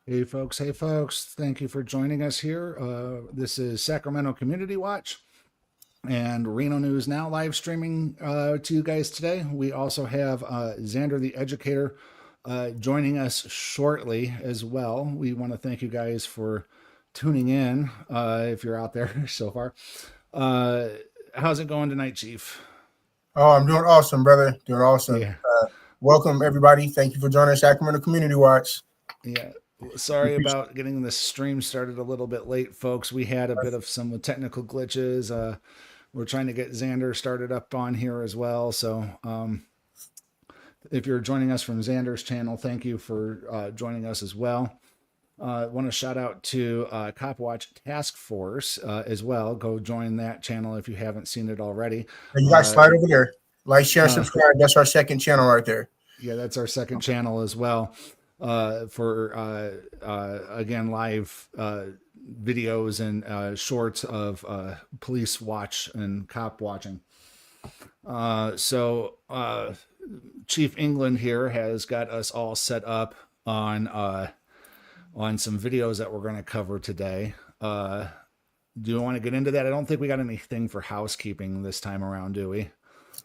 Hey folks, thank you for joining us here. This is Sacramento Community Watch and Reno News Now live streaming to you guys today. We also have Xander the Educator joining us shortly as well. We want to thank you guys for tuning in if you're out there so far. How's it going tonight, Chief? Oh, I'm doing awesome, brother. Doing awesome. Yeah, Welcome, everybody. Thank you for joining Sacramento Community Watch. yeah. We Sorry appreciate about getting the stream started a little bit late, folks. We had a bit of some technical glitches. We're trying to get Xander started up on here as well. So if you're joining us from Xander's channel, thank you for joining us as well. I want to shout out to Cop Watch Task Force as well. Go join that channel if you haven't seen it already. You guys Uh, slide over there. Like, share, and uh, subscribe. That's our second channel right there. yeah, that's our second channel as well for again live videos and shorts of police watch and cop watching. So Chief England here has got us all set up on some videos that we're going to cover today. Do you want to get into that? I don't think we got anything for housekeeping this time around, do we?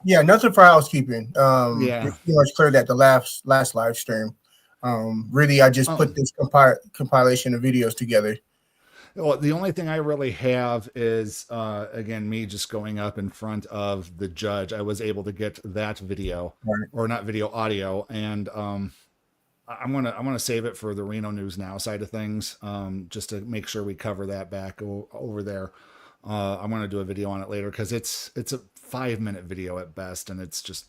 Yeah, nothing for housekeeping. We Yeah. pretty much cleared that the last live stream. Really, I just Oh, put this compilation of videos together. well, the only thing I really have is again me just going up in front of the judge. I was able to get that video, Right. or not video, audio, and I'm gonna save it for the Reno News Now side of things, just to make sure we cover that back over there. I'm gonna do a video on it later because it's a 5 minute video at best, and it's just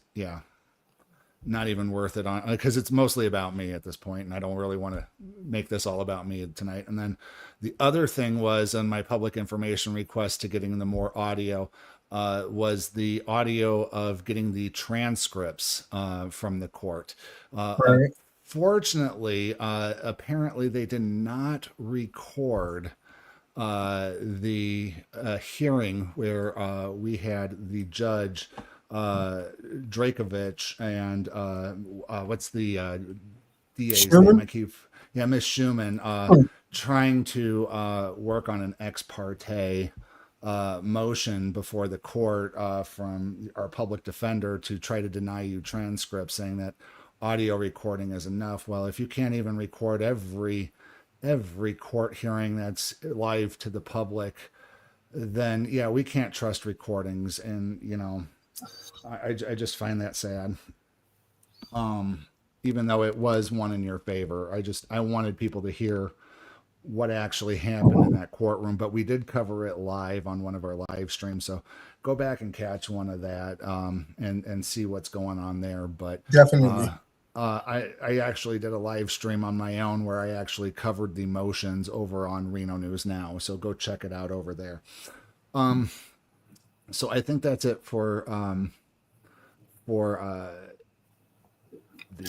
not even worth it on because it's mostly about me at this point, and I don't really want to make this all about me tonight. And then the other thing was on my public information request to getting the more audio was the audio of getting the transcripts from the court. Right. Fortunately, apparently they did not record the hearing where we had the judge Drakovich and what's the DA's name? Schumann? I keep Miss Schumann trying to work on an ex parte motion before the court from our public defender to try to deny you transcripts, saying that audio recording is enough. Well, if you can't even record every court hearing that's live to the public, then yeah, we can't trust recordings. And I just find that sad. Even though it was one in your favor, I wanted people to hear what actually happened in that courtroom, but we did cover it live on one of our live streams. So go back and catch one of that and see what's going on there. But Definitely. I actually did a live stream on my own where I actually covered the motions over on Reno News Now. So go check it out over there. So I think that's it for the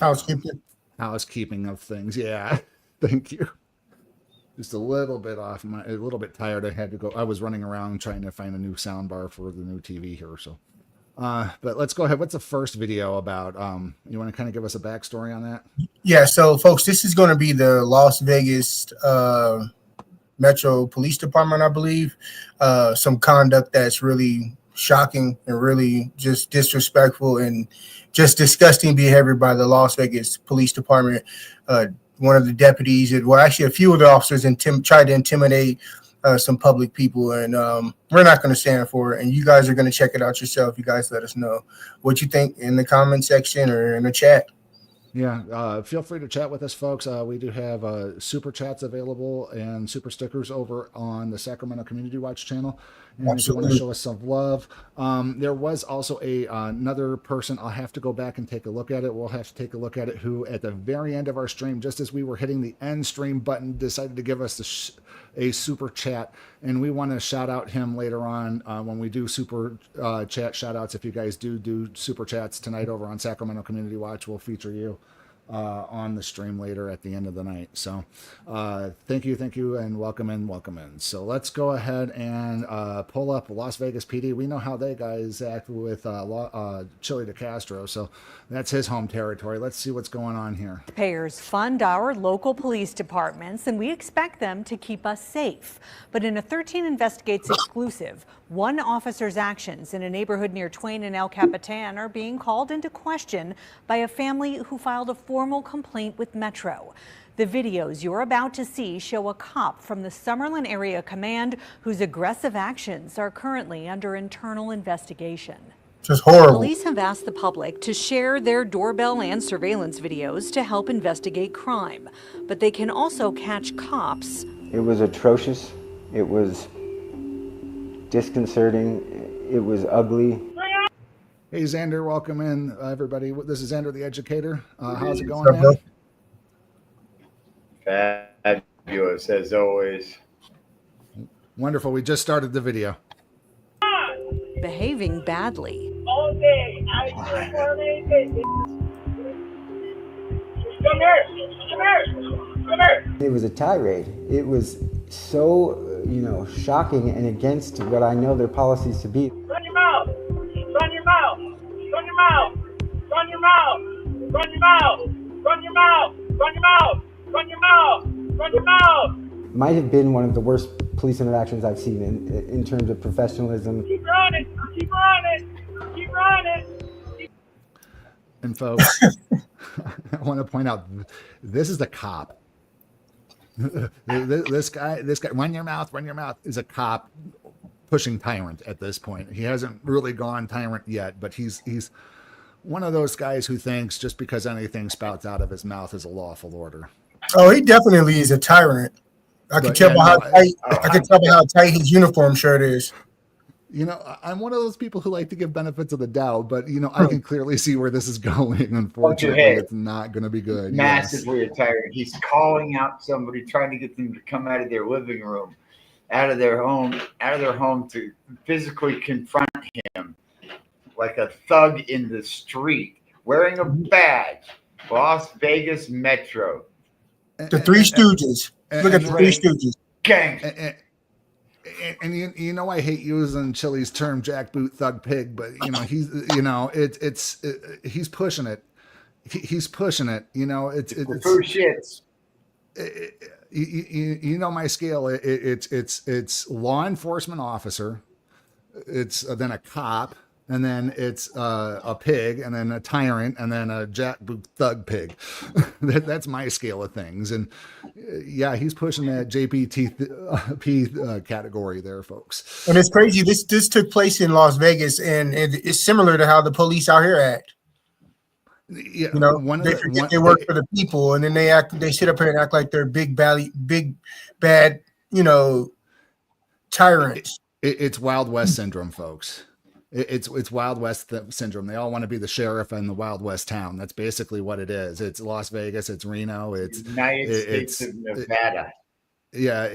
Housekeeping. housekeeping of things. Yeah, thank you. Just a little bit off, a little bit tired. I had to go. I was running around trying to find a new sound bar for the new TV here. So, but let's go ahead. What's the first video about? You want to kind of give us a backstory on that? Yeah, so folks, this is going to be the Las Vegas Metro Police Department, I believe. Some conduct that's really shocking and really just disrespectful and just disgusting behavior by the Las Vegas Police Department. One of the deputies, well, actually, a few of the officers tried to intimidate some public people, and we're not going to stand for it. And you guys are going to check it out yourself. You guys let us know what you think in the comment section or in the chat. Yeah, feel free to chat with us, folks. We do have super chats available and super stickers over on the Sacramento Community Watch channel. And if you want to Absolutely. show us some love, there was also another person. I'll have to go back and take a look at it. We'll have to take a look at it. Who at the very end of our stream, just as we were hitting the end stream button, decided to give us a super chat, and we want to shout out him later on when we do super chat shout outs. If you guys do super chats tonight over on Sacramento Community Watch, we'll feature you. on the stream later at the end of the night. So thank you, and welcome in. So let's go ahead and pull up Las Vegas PD. We know how they guys act with Chili DeCastro, so that's his home territory. Let's see what's going on here. Taxpayers fund our local police departments, and we expect them to keep us safe. But in a 13 Investigates exclusive, one officer's actions in a neighborhood near Twain and El Capitan are being called into question by a family who filed a formal complaint with Metro. The videos you're about to see show a cop from the Summerlin Area Command whose aggressive actions are currently under internal investigation. Just horrible. Police have asked the public to share their doorbell and surveillance videos to help investigate crime, but they can also catch cops. It was atrocious. It was disconcerting. It was ugly. Hey, Xander, welcome in, everybody. This is Xander, the educator. How's it going, man? Fabulous, as always. Wonderful. We just started the video. Behaving badly. All day, I just want anything. Come here. It was a tirade. It was so, shocking and against what I know their policies to be. Run your mouth. Run your mouth. Run your mouth. Run your mouth. Run your mouth. Run your mouth. Run your mouth. Run your mouth. Run your mouth. Might have been one of the worst police interactions I've seen in terms of professionalism. Keep running. Keep running. Keep running. And folks, I want to point out, this is the cop. This guy, run your mouth, is a cop pushing tyrant at this point. He hasn't really gone tyrant yet, but he's one of those guys who thinks just because anything spouts out of his mouth is a lawful order. Oh, he definitely is a tyrant. I can tell by how tight his uniform shirt is. I'm one of those people who like to give benefits of the doubt, but I can clearly see where this is going. Unfortunately, it's not going to be good. Massively tired. He's calling out somebody, trying to get them to come out of their living room, out of their home to physically confront him like a thug in the street, wearing a badge. Las Vegas Metro. The Three Stooges. Look at the Three Stooges. Gang. And I hate using Chili's term jackboot thug pig, but he's pushing it. He's pushing it. It's two shits. My scale. It's law enforcement officer. It's then a cop, and then it's a pig, and then a tyrant, and then a jackboot thug pig. That's my scale of things. And yeah, he's pushing that JPT category there, folks. And it's crazy. This took place in Las Vegas, and it's similar to how the police out here act. Yeah, they work for the people, and then they sit up here and act like they're big bad, tyrants. It's Wild West syndrome, folks. It's Wild West syndrome. They all want to be the sheriff in the Wild West town. That's basically what it is. It's Las Vegas. It's Reno. It's United States of Nevada. Yeah,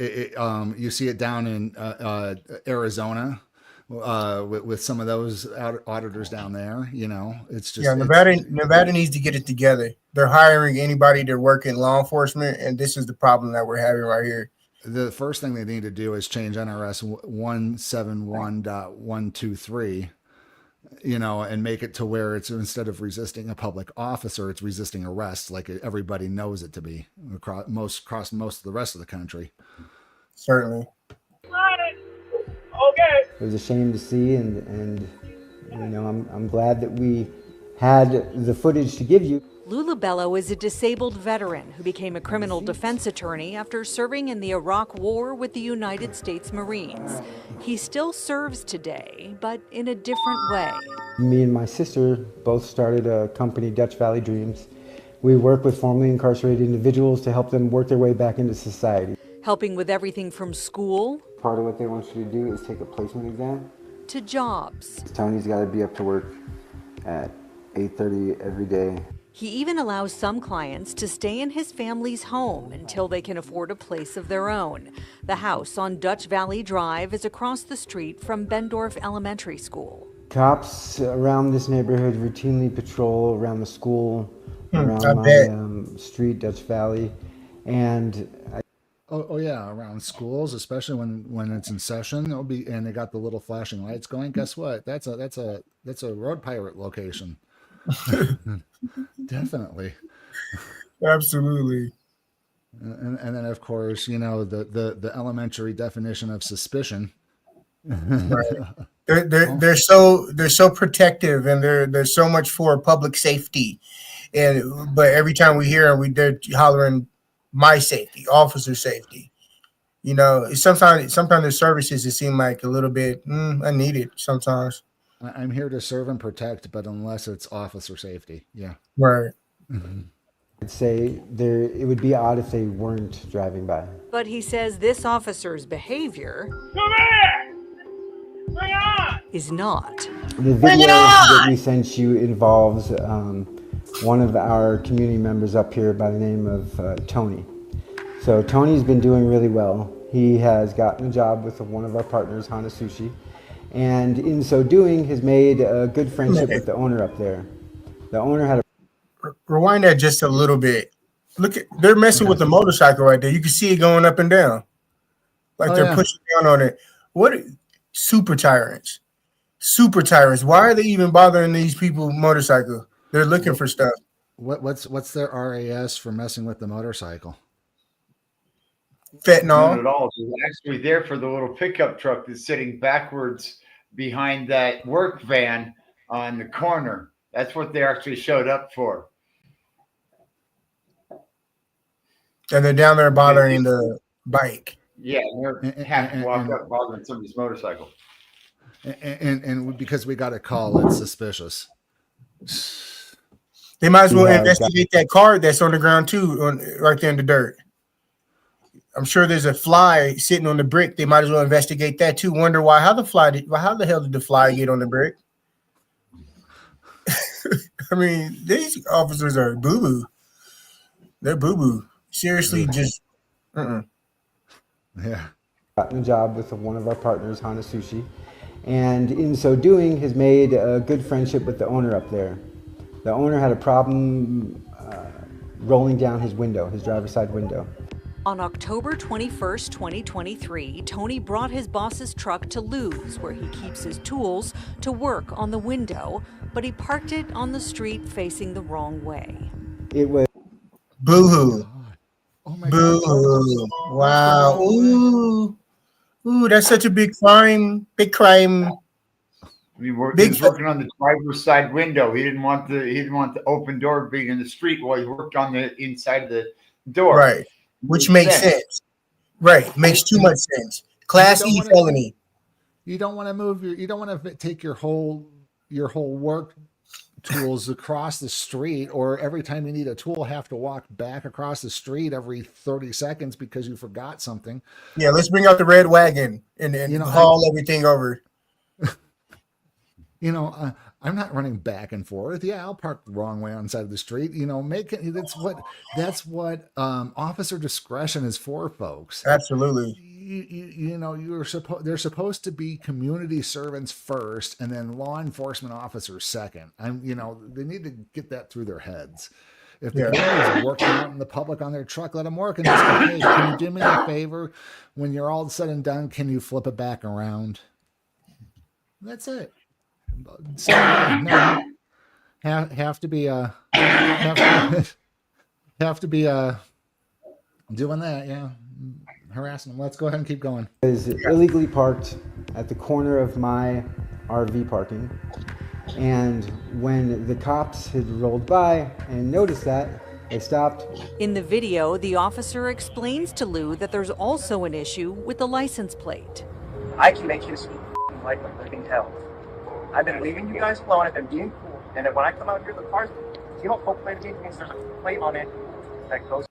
you see it down in Arizona with some of those auditors down there. It's just Nevada needs to get it together. They're hiring anybody to work in law enforcement, and this is the problem that we're having right here. The first thing they need to do is change NRS 171.123, and make it to where it's, instead of resisting a public officer, it's resisting arrest, like everybody knows it to be across most of the rest of the country. Certainly. Okay. It was a shame to see, and I'm glad that we had the footage to give you. Lula Bello is a disabled veteran who became a criminal defense attorney after serving in the Iraq War with the United States Marines. He still serves today, but in a different way. Me and my sister both started a company, Dutch Valley Dreams. We work with formerly incarcerated individuals to help them work their way back into society. Helping with everything from school Part of what they want you to do is take a placement exam. to jobs. Tony's got to be up to work at 8:30 every day. He even allows some clients to stay in his family's home until they can afford a place of their own. The house on Dutch Valley Drive is across the street from Bendorf Elementary School. Cops around this neighborhood routinely patrol around the school around I my bet. street, Dutch Valley, and Oh yeah, around schools, especially when it's in session, it'll be and they got the little flashing lights going. Guess what? That's a road pirate location. Definitely. Absolutely. And then of course, the elementary definition of suspicion. Right. They're they're Oh, they're so they're so protective, and they're so much for public safety. And but every time we hear them, they're hollering my safety, officer safety. Sometimes the services it seem like a little bit unneeded sometimes. I'm here to serve and protect, but unless it's officer safety, yeah. Right. I'd say it would be odd if they weren't driving by. But he says this officer's behavior Come here! Bring it on! is not. The video that we sent you involves one of our community members up here by the name of Tony. So Tony's been doing really well. He has gotten a job with one of our partners, Hana Sushi, and in so doing has made a good friendship with the owner up there. The owner had a Rewind that just a little bit. They're messing with the motorcycle right there. You can see it going up and down, like Oh, they're yeah. pushing down on it. What super tyrants? Super tyrants. Why are they even bothering these people motorcycle? They're looking for stuff. What's their RAS for messing with the motorcycle? Not Fentanyl. at all. They're actually there for the little pickup truck that's sitting backwards behind that work van on the corner. That's what they actually showed up for. And they're down there bothering the bike. Yeah, they have to walk up bothering somebody's motorcycle. And because we got a call, it's suspicious. They might as well Yeah, investigate that car that's on the ground too, right there in the dirt. I'm sure there's a fly sitting on the brick. They might as well investigate that too. Wonder why? How the hell did the fly get on the brick? I mean, these officers are boo boo. They're boo boo. Seriously, just. Yeah. gotten a job with one of our partners, Hana Sushi, and in so doing has made a good friendship with the owner up there. The owner had a problem rolling down his window, his driver's side window. On October 21st, 2023, Tony brought his boss's truck to Lou's, where he keeps his tools, to work on the window, but he parked it on the street facing the wrong way. It was Boo hoo. Oh my Boo God. hoo. Wow. Ooh. Ooh, that's such a big crime. Big crime. He was working on the driver's side window. He didn't want the open door being in the street while he worked on the inside of the door. Right. Which makes sense. Right. Makes too much sense. Class E felony. You don't want to move you don't want to take your whole work tools across the street, or every time you need a tool have to walk back across the street every 30 seconds because you forgot something. Yeah, let's bring out the red wagon and haul everything over. I'm not running back and forth. Yeah, I'll park the wrong way on the side of the street. Make it. That's what officer discretion is for, folks. Absolutely. They're supposed to be community servants first, and then law enforcement officers second. They need to get that through their heads. If the community's working out in the public on their truck, let them work. And just go, hey, can you do me a favor? When you're all said and done, can you flip it back around? That's it. So, no, have to be doing that, yeah, harassing them. Let's go ahead and keep going. is illegally parked at the corner of my RV parking, and when the cops had rolled by and noticed that, they stopped. In the video, the officer explains to Lou that there's also an issue with the license plate. I can make you see like a living hell. I've been leaving you guys alone. I've been being cool. And then when I come out here, the cars, you don't poke plate means there's a plate on it that goes.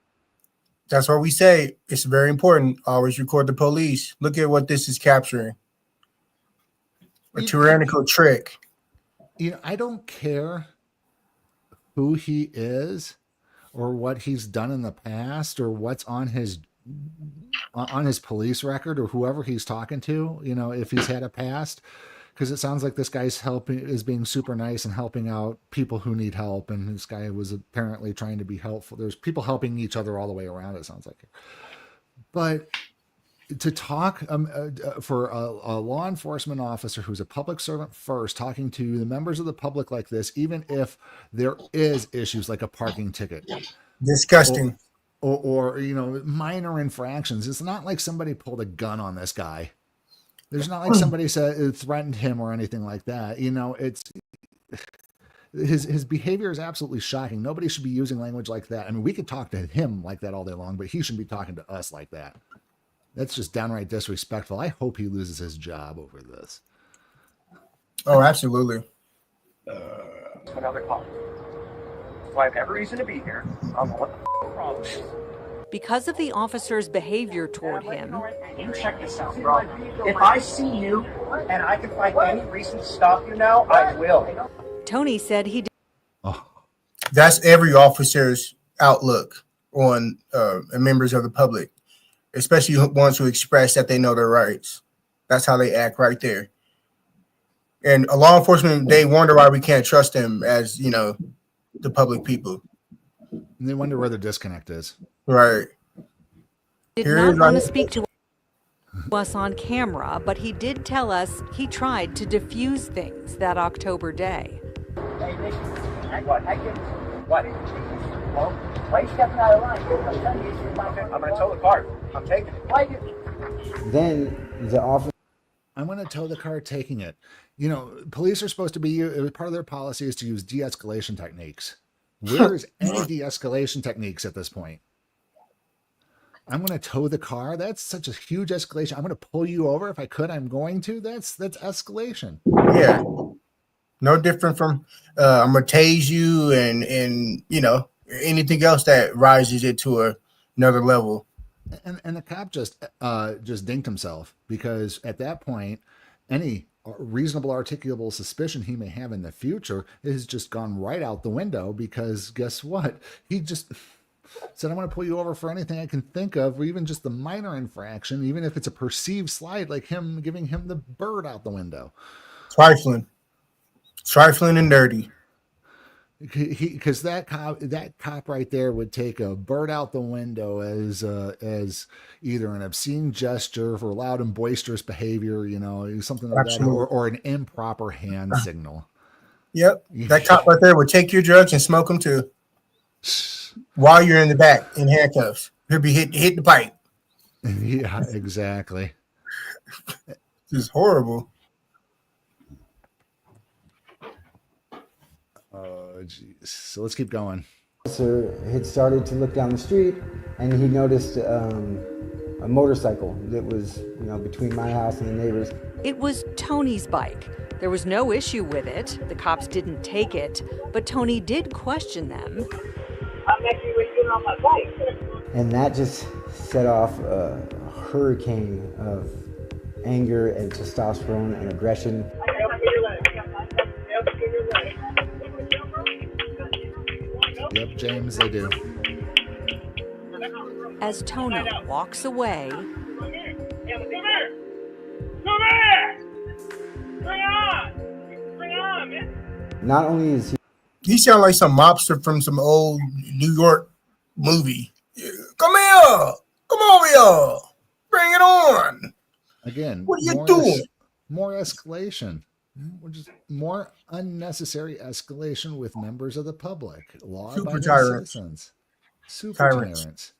That's what we say. It's very important. Always record the police. Look at what this is capturing. A tyrannical trick. I don't care who he is or what he's done in the past or what's on his police record or whoever he's talking to, if he's had a past. because it sounds like this guy's is being super nice and helping out people who need help, and this guy was apparently trying to be helpful. There's people helping each other all the way around, it sounds like. But to talk for a law enforcement officer who's a public servant first, talking to the members of the public like this, even if there is issues like a parking ticket, Disgusting. or minor infractions. It's not like somebody pulled a gun on this guy. There's not like somebody said threatened him or anything like that. It's his behavior is absolutely shocking. Nobody should be using language like that. I mean, we could talk to him like that all day long, but he shouldn't be talking to us like that. That's just downright disrespectful. I hope he loses his job over this. Oh, absolutely. Another call. So I have every reason to be here. I don't know what the problem is. Because of the officer's behavior toward him, You check this out, bro. If I see you and I can find any reason to stop you now, I will. Tony said he That's every officer's outlook on members of the public, especially ones who express that they know their rights. That's how they act right there. And a law enforcement, they wonder why we can't trust them as, the public people. And they wonder where the disconnect is. Right. did Here not is want to right- speak to us on camera, but he did tell us he tried to diffuse things that October day. Hey, Nick. What? What? Well, why are you stepping out of line? I'm going to tow the car. I'm taking it. Then the officer I'm going to tow the car taking it. Police are supposed to be, part of their policy is to use de-escalation techniques. Where's any de-escalation techniques at this point? I'm going to tow the car. That's such a huge escalation. I'm going to pull you over. If I could, I'm going to. That's escalation. Yeah. No different from I'm going to tase you and anything else that rises it to another level. And the cop just dinked himself, because at that point, any reasonable articulable suspicion he may have in the future has just gone right out the window, because guess what? He just said, I'm going to pull you over for anything I can think of, or even just the minor infraction, even if it's a perceived slight, like him giving him the bird out the window. Trifling and dirty. Because that cop right there would take a bird out the window as either an obscene gesture for loud and boisterous behavior, something like that, or an improper hand signal. Yep. That cop right there would take your drugs and smoke them too, while you're in the back in handcuffs. He'll be hit the pipe. Yeah, exactly. It's horrible. Oh, geez. So let's keep going. officer had started to look down the street, and he noticed a motorcycle that was, between my house and the neighbor's. It was Tony's bike. There was no issue with it. The cops didn't take it, but Tony did question them. I'm actually waiting on my bike. And that just set off a hurricane of anger and testosterone and aggression. Yep, James, they do. As Tony walks away, Come here! Come here! Bring it on, man! Not only is He sounds like some mobster from some old New York movie. Come here! Come over here! Bring it on! Again, What are you doing? More escalation. Just more unnecessary escalation with members of the public, law-abiding citizens, super tyrants.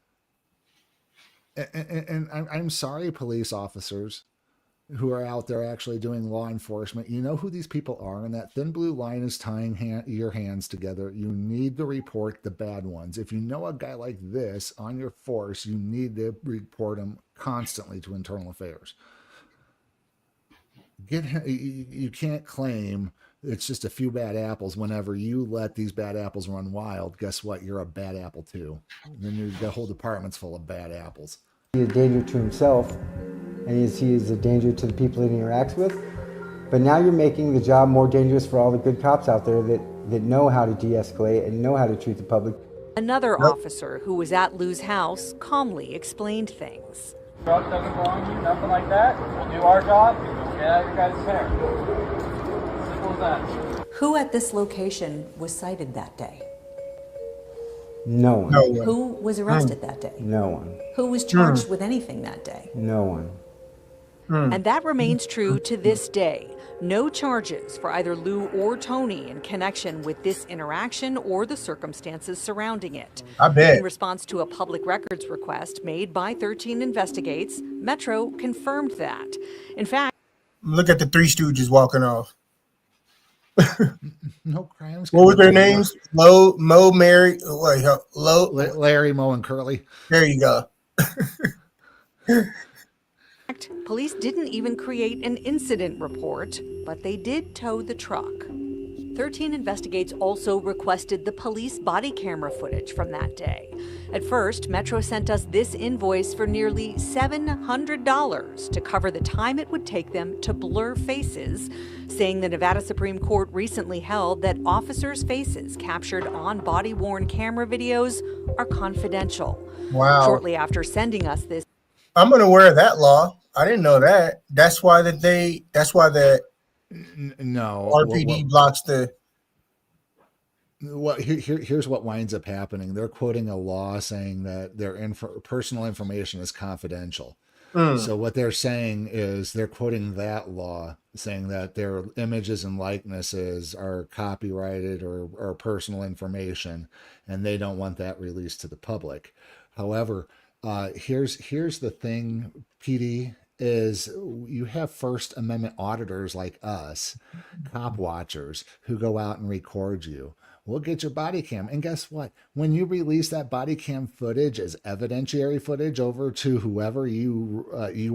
And I'm sorry, police officers who are out there actually doing law enforcement. You know who these people are, and that thin blue line is tying your hands together. You need to report the bad ones. If you know a guy like this on your force, you need to report him constantly to Internal Affairs. You can't claim it's just a few bad apples whenever you let these bad apples run wild. Guess what? You're a bad apple too. And then the whole department's full of bad apples. a danger to himself, and he is a danger to the people that he interacts with. But now you're making the job more dangerous for all the good cops out there that know how to de-escalate and know how to treat the public. another officer who was at Lou's house calmly explained things. Truck doesn't belong to you, nothing like that. We'll do our job. Get out of your guys' hair. that. Who at this location was cited that day? No one. No one. Who was arrested that day? No one. Who was charged with anything that day? No one. And that remains true to this day. No charges for either Lou or Tony in connection with this interaction or the circumstances surrounding it. I bet. In response to a public records request made by 13 Investigates, Metro confirmed that. In fact, Look at the Three Stooges walking off. No crimes. What were their names? Mo, Mary, wait, Larry, Moe, and Curly. There you go. police didn't even create an incident report, but they did tow the truck. 13 Investigates also requested the police body camera footage from that day. At first, Metro sent us this invoice for nearly $700 to cover the time it would take them to blur faces, saying the Nevada Supreme Court recently held that officers' faces captured on body-worn camera videos are confidential. Wow. Shortly after sending us this, I'm unaware of that law. I didn't know that. That's why the No. RPD blocks the. Here's what winds up happening. They're quoting a law saying that their personal information is confidential. So what they're saying is they're quoting that law, saying that their images and likenesses are copyrighted or personal information, and they don't want that released to the public. However, here's the thing, PD, is you have First Amendment auditors like us, cop watchers, who go out and record you. We'll get your body cam. And guess what? When you release that body cam footage as evidentiary footage over to whoever you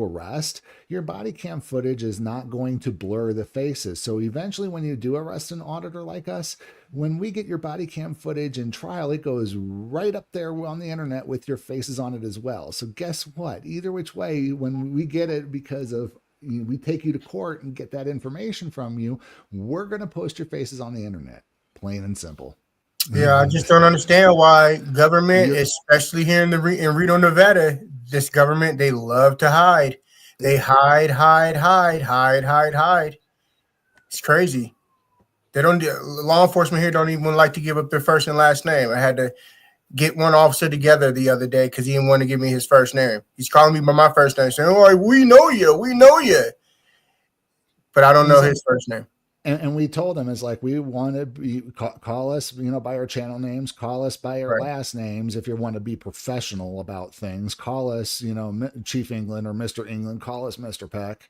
arrest, your body cam footage is not going to blur the faces. So eventually when you do arrest an auditor like us, when we get your body cam footage in trial, it goes right up there on the internet with your faces on it as well. So guess what? Either which way, when we get it because of we take you to court and get that information from you, we're going to post your faces on the internet. Plain and simple. Yeah, I just don't understand why government, especially here in Reno, Nevada, this government, they love to hide. They hide. It's crazy. They don't. Law enforcement here don't even like to give up their first and last name. I had to get one officer together the other day because he didn't want to give me his first name. He's calling me by my first name, saying, "Oh, we know you," but I don't know his first name. And we told them, it's like, we want to be, call us, by our channel names, call us by our last names. If you want to be professional about things, call us, Chief England or Mr. England, call us Mr. Peck,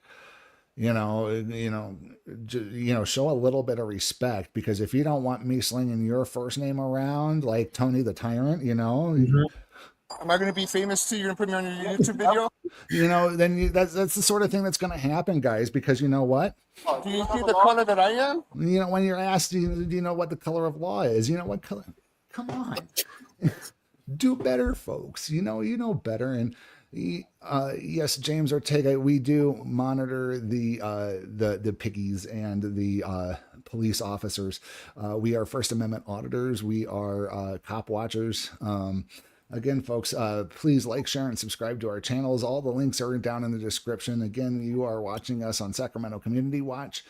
show a little bit of respect, because if you don't want me slinging your first name around like Tony the Tyrant, Am I going to be famous too? You're going to put me on your YouTube video? Then that's the sort of thing that's going to happen, guys, because you know what? Do you see the color that I am? When you're asked, do you know what the color of law is? You know what color? Come on. Do better, folks. You know better. And yes, James Ortega, we do monitor the piggies and the police officers. We are First Amendment auditors. We are cop watchers. Again, folks, please like, share, and subscribe to our channels. All the links are down in the description. Again, you are watching us on Sacramento Community Watch.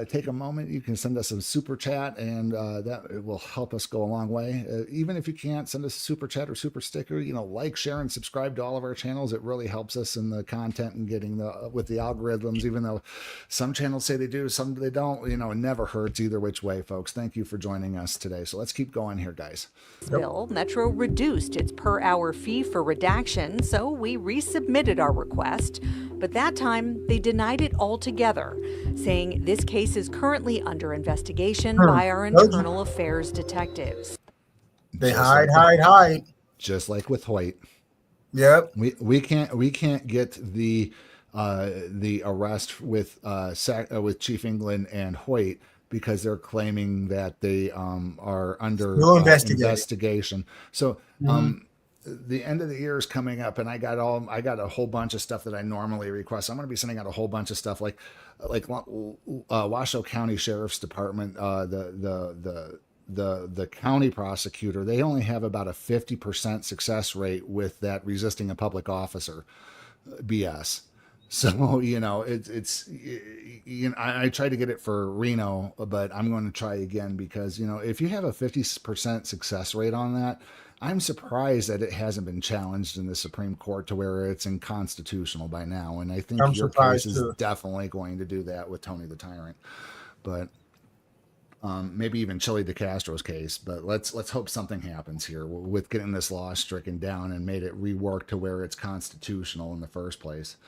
Take a moment. You can send us a super chat, and that will help us go a long way. Even if you can't, send us a super chat or super sticker. Like, share, and subscribe to all of our channels. It really helps us in the content and getting with the algorithms, even though some channels say they do, some they don't. It never hurts either which way, folks. Thank you for joining us today. So let's keep going here, guys. bill, Metro reduced its per-hour fee for redaction, so we resubmitted our request. But that time, they denied it altogether, saying this case is currently under investigation by our internal affairs detectives. They hide. Just like with Hoyt. Yep. We can't get the arrest with Chief England and Hoyt, because they're claiming that they are under investigation. So the end of the year is coming up, and I got a whole bunch of stuff that I normally request. I'm going to be sending out a whole bunch of stuff like Washoe County Sheriff's Department, the county prosecutor. They only have about a 50% success rate with that resisting a public officer BS. So, I tried to get it for Reno, but I'm going to try again because, if you have a 50% success rate on that, I'm surprised that it hasn't been challenged in the Supreme Court to where it's unconstitutional by now. And I think I'm your case surprised is too. definitely going to do that with Tony the Tyrant. But maybe even Chili DeCastro's case, but let's hope something happens here with getting this law stricken down and made it rework to where it's constitutional in the first place.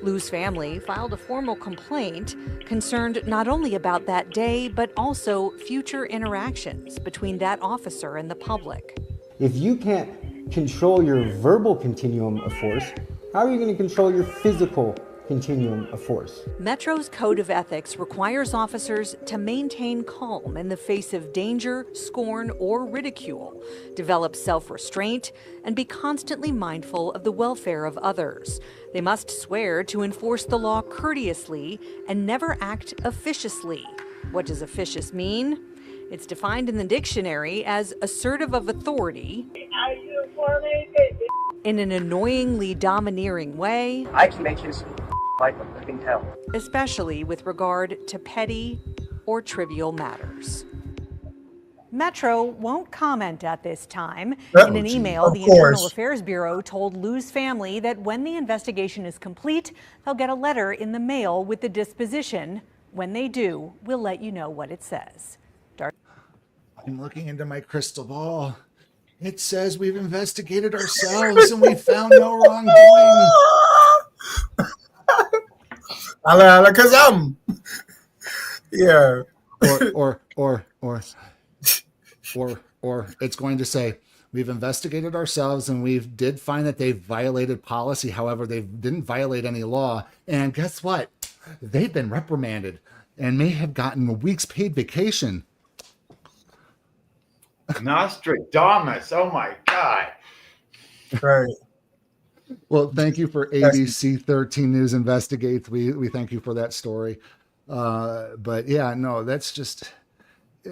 Lou's family filed a formal complaint concerned not only about that day, but also future interactions between that officer and the public. If you can't control your verbal continuum of force, how are you going to control your physical continuum of force? Metro's Code of Ethics requires officers to maintain calm in the face of danger, scorn, or ridicule, develop self-restraint, and be constantly mindful of the welfare of others. They must swear to enforce the law courteously and never act officiously. What does officious mean? It's defined in the dictionary as assertive of authority in an annoyingly domineering way. I can make his like a living hell. Especially with regard to petty or trivial matters. Metro won't comment at this time. In an email, the Internal Affairs Bureau told Lou's family that when the investigation is complete, they'll get a letter in the mail with the disposition. When they do, we'll let you know what it says. I'm looking into my crystal ball. It says we've investigated ourselves and we found no wrongdoing. Because yeah. Or it's going to say we've investigated ourselves and we did find that they've violated policy. However, they didn't violate any law. And guess what? They've been reprimanded and may have gotten a week's paid vacation. Nostradamus. Oh my God. Right. Well, thank you for ABC 13 News Investigates. We thank you for that story. But yeah, no, that's just,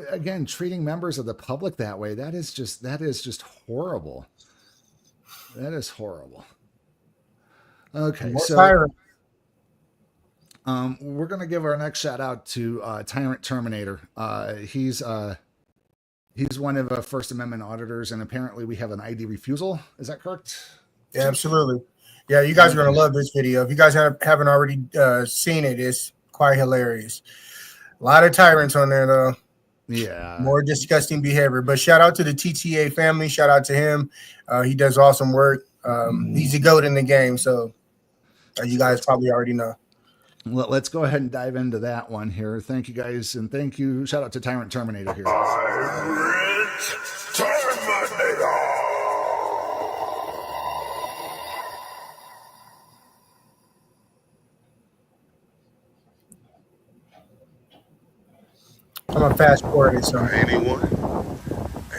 again, treating members of the public that way. That is just horrible. That is horrible. Okay. So we're going to give our next shout out to Tyrant Terminator. He's one of the First Amendment auditors, and apparently we have an ID refusal. Is that correct? Yeah, absolutely. Yeah, you guys are going to love this video. If you guys haven't already seen it, it's quite hilarious. A lot of tyrants on there, though. Yeah. More disgusting behavior. But shout out to the TTA family. Shout out to him. He does awesome work. He's a GOAT in the game, so you guys probably already know. Well, let's go ahead and dive into that one here. Thank you, guys, and thank you. Shout out to Tyrant Terminator here. I'm going to fast forward it. So. Anyone,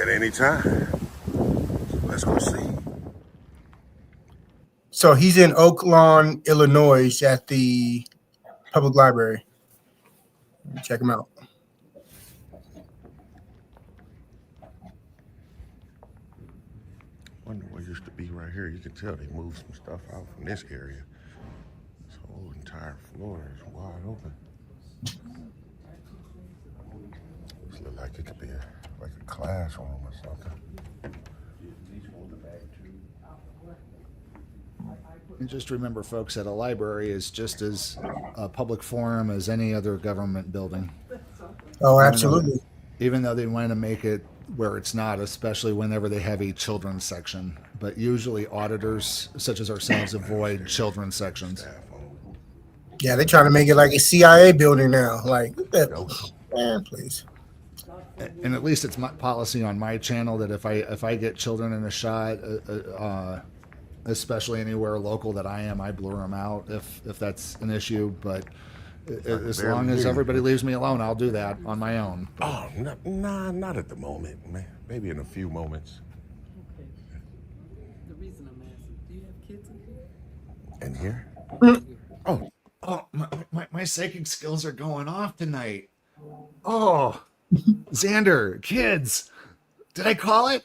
at any time. Let's go see. So he's in Oak Lawn, Illinois at the public library. Check him out. Wonder what used to be right here. You can tell they moved some stuff out from this area. This whole entire floor is wide open. This look like it could be like a classroom or something. And just remember, folks, that a library is just as a public forum as any other government building. Oh, absolutely. Even though they want to make it where it's not, especially whenever they have a children's section. But usually auditors, such as ourselves, avoid children's sections. Yeah, they're trying to make it like a CIA building now. Like, man, please. And at least it's my policy on my channel that if I get children in a shot, especially anywhere local that I am, I blur them out if that's an issue. But as long as everybody leaves me alone, I'll do that on my own. Oh, not at the moment, man. Maybe in a few moments. Okay. The reason I'm asking, do you have kids in In here? here? Oh, my psychic skills are going off tonight. Oh, Xander, kids. Did I call it?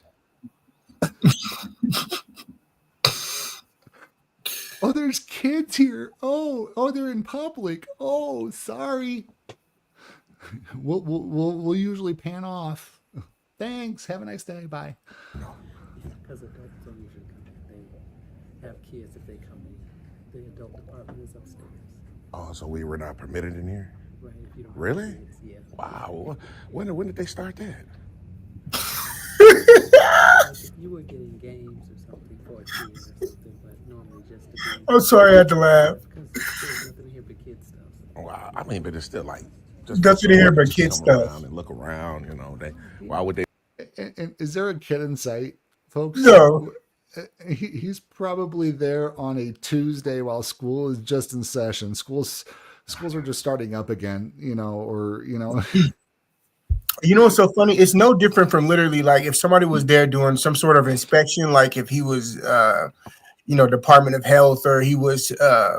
Oh, there's kids here. Oh, they're in public. Oh, sorry. We'll usually pan off. Thanks. Have a nice day. Bye. Because adults don't usually come in. They have kids if they come in. The adult department is upstairs. Oh, so we were not permitted in here? Right. If you don't have Really? kids, yeah. Wow. When did they start that? Like if you were getting games or something for a kid or something, but normally just to be. I'm sorry I had to laugh. Because there's nothing here but kid stuff. Wow. I mean, but it's still like just Nothing in here but just kid come stuff. around and look around. Why would they? And is there a kid in sight, folks? No. He's probably there on a Tuesday while school is just in session. Schools are just starting up again, or. You know what's so funny? It's no different from literally like if somebody was there doing some sort of inspection, like if he was, Department of Health, or he was,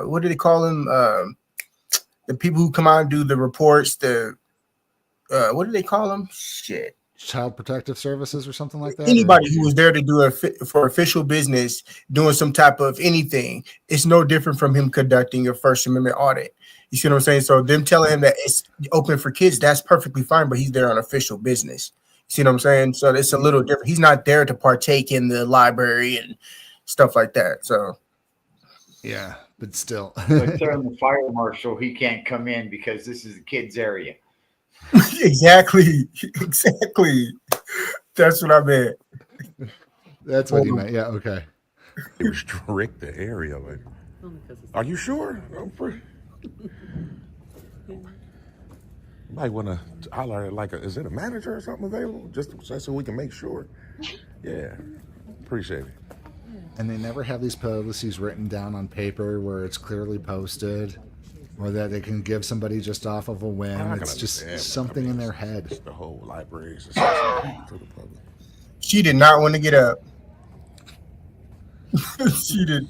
what do they call him? The people who come out and do the reports, what do they call them? Shit. Child Protective Services or something like that. Anybody who was there to do for official business, doing some type of anything, it's no different from him conducting a First Amendment audit. You see what I'm saying? So them telling him that it's open for kids, that's perfectly fine, but he's there on official business. You see what I'm saying? So it's a little different. He's not there to partake in the library and stuff like that. So yeah, but still. But telling the fire marshal he can't come in because this is the kids' area. Exactly. That's what I meant. That's what he meant. Yeah, okay. They restrict the area. Like, are you sure? Might want to holler at is it a manager or something available? Just so we can make sure. Yeah, appreciate it. And they never have these policies written down on paper where it's clearly posted, or that they can give somebody just off of a whim. It's just something in their head. The whole library is accessible to the public. She did not want to get up. She did.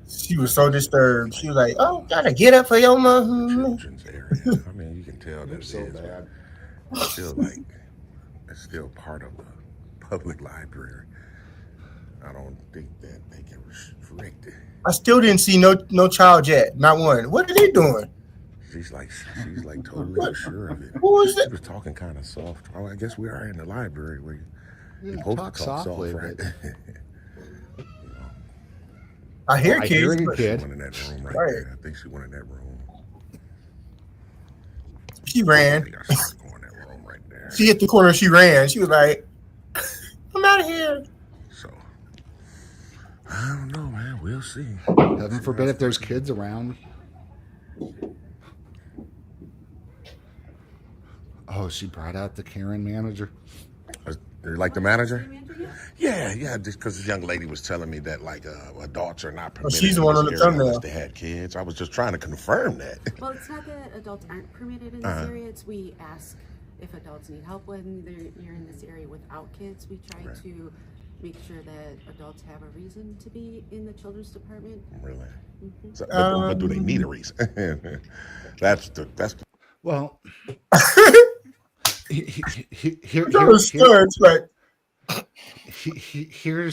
She was so disturbed. She was like, "Oh, gotta get up for your mom." Children's area. I mean, you can tell that so bad. It's still it's still part of the public library. I don't think that they can restrict it. I still didn't see no child yet, not one. What are they doing? She's like totally sure of it. Who is that? She was talking kind of soft. Oh, I guess we are in the library where you're Yeah, supposed talk to talk softly, soft, right? I hear I kids. hear you, but- kid. She went in that room right Right. there. I think she went in that room. She ran. I think I saw her go in that room right there. She hit the corner. She ran. She was like, "I'm out of here." So I don't know, man. We'll see. Heaven forbid if there's kids around. Oh, she brought out the Karen manager. Like the manager? Yeah, just because this young lady was telling me that adults are not permitted. she's the one on the thumbnail. Unless they had kids. I was just trying to confirm that. Well, it's not that adults aren't permitted in this area. It's we ask if adults need help when you're in this area without kids. We try to make sure that adults have a reason to be in the children's department. Really? So, but do they need a reason? That's the. Well, here's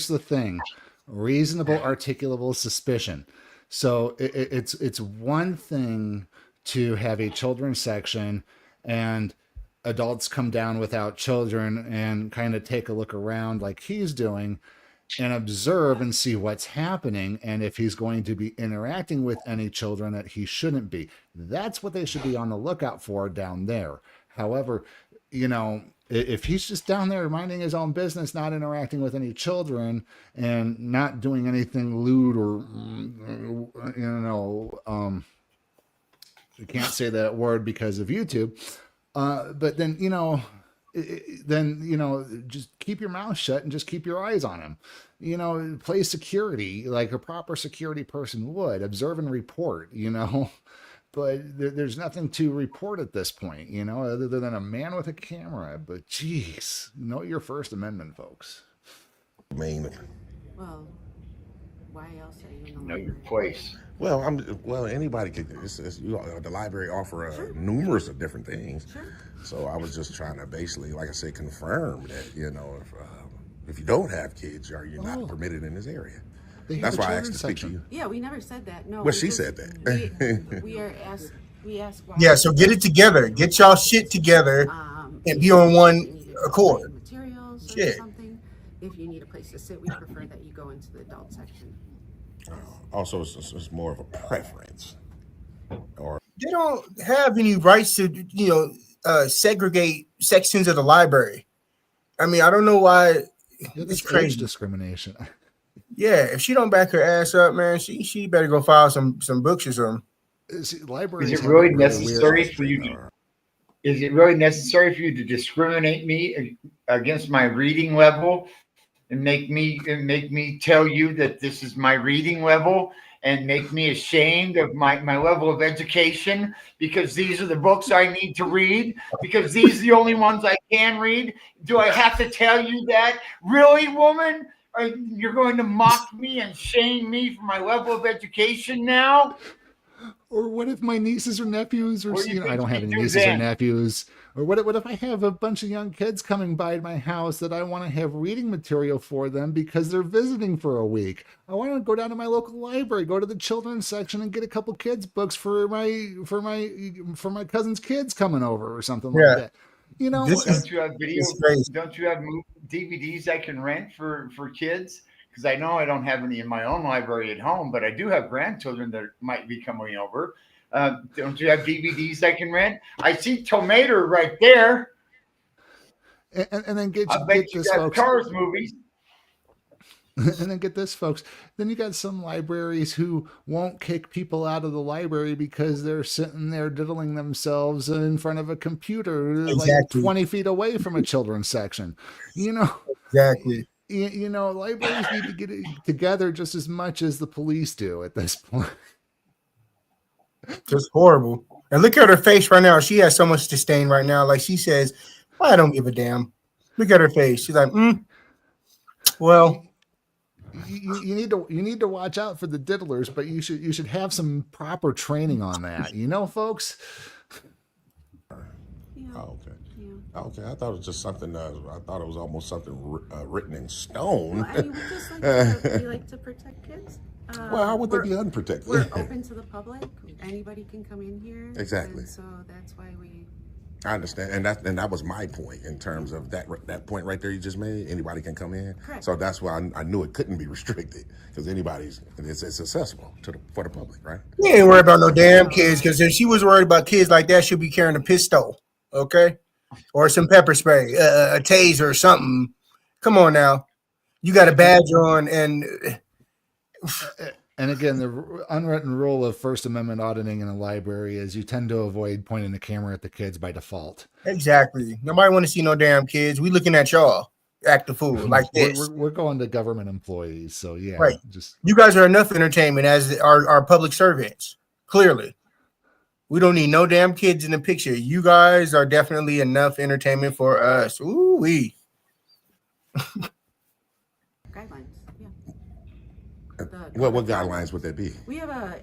the thing: reasonable, articulable suspicion. So it's one thing to have a children's section and adults come down without children and kind of take a look around like he's doing and observe and see what's happening, and if he's going to be interacting with any children that he shouldn't be. That's what they should be on the lookout for down there. However, if he's just down there minding his own business, not interacting with any children and not doing anything lewd or, I can't say that word because of YouTube. But then, just keep your mouth shut and just keep your eyes on him. Play security like a proper security person would. Observe and report, but there's nothing to report at this point, other than a man with a camera. But geez, know your First Amendment, folks. Well, why else are you Know your place. Well, anybody could. The library offer numerous of different things. Sure. So I was just trying to basically, like I said, confirm that if you don't have kids, are you not permitted in this area? They have That's a why I asked to children's speak to section. you. Yeah, we never said that. No. Well, we she just- said that. We ask why. Yeah, so get it together. Get y'all shit together and be on one accord. Materials or Shit. something. If you need a place to sit, we prefer that you go into the adult section. Also, it's more of a preference. Or They don't have any rights to, segregate sections of the library. I mean, I don't know why. Yeah, It's that's age crazy. discrimination. Yeah, if she don't back her ass up, man, she better go file some books or something. See, libraries Is it have really a necessary weird- for you to? Is it really necessary for you to discriminate me against my reading level and make me tell you that this is my reading level and make me ashamed of my level of education because these are the books I need to read because these are the only ones I can read? Do I have to tell you that? Really, woman? You're going to mock me and shame me for my level of education now? Or what if my nieces or nephews, or What do you I think don't have we any do nieces or then? nephews, or what if I have a bunch of young kids coming by my house that I want to have reading material for them because they're visiting for a week? I want to go down to my local library, go to the children's section, and get a couple kids books for my cousin's kids coming over or something like that. You know, Don't you have videos? It's crazy. Don't you have DVDs I can rent for kids? Because I know I don't have any in my own library at home, but I do have grandchildren that might be coming over. Don't you have DVDs I can rent? I see Tomato right there. and then get I bet you this, got folks. Cars movies. And then get this, folks. Then you got some libraries who won't kick people out of the library because they're sitting there diddling themselves in front of a computer, like Exactly. 20 feet away from a children's section. You know, Exactly. Libraries need to get it together just as much as the police do at this point. Just horrible. And look at her face right now. She has so much disdain right now. Like she says, well, I don't give a damn. Look at her face. She's like, well. You need to watch out for the diddlers, but you should have some proper training on that, folks. Yeah. Oh, okay. Yeah. Okay, I thought it was just something. I thought it was almost something written in stone. Well, I mean, we like to protect kids. Well, how would they be unprotected? We're open to the public. Anybody can come in here. Exactly. And so that's why we. I understand, and that was my point in terms of that point right there you just made. Anybody can come in, Correct. so that's why I knew it couldn't be restricted because it's accessible for the public, right? You ain't worried about no damn kids, because if she was worried about kids like that, she'll be carrying a pistol, okay? Or some pepper spray, a taser or something. Come on now. You got a badge on and... And again, the unwritten rule of First Amendment auditing in a library is you tend to avoid pointing the camera at the kids by default. Exactly. Nobody want to see no damn kids. We looking at y'all act a fool like this. We're going to government employees, so yeah. Right. Just You guys are enough entertainment as our public servants. Clearly. We don't need no damn kids in the picture. You guys are definitely enough entertainment for us. Ooh-wee. Guidelines. Yeah. What guidelines would that be? We have a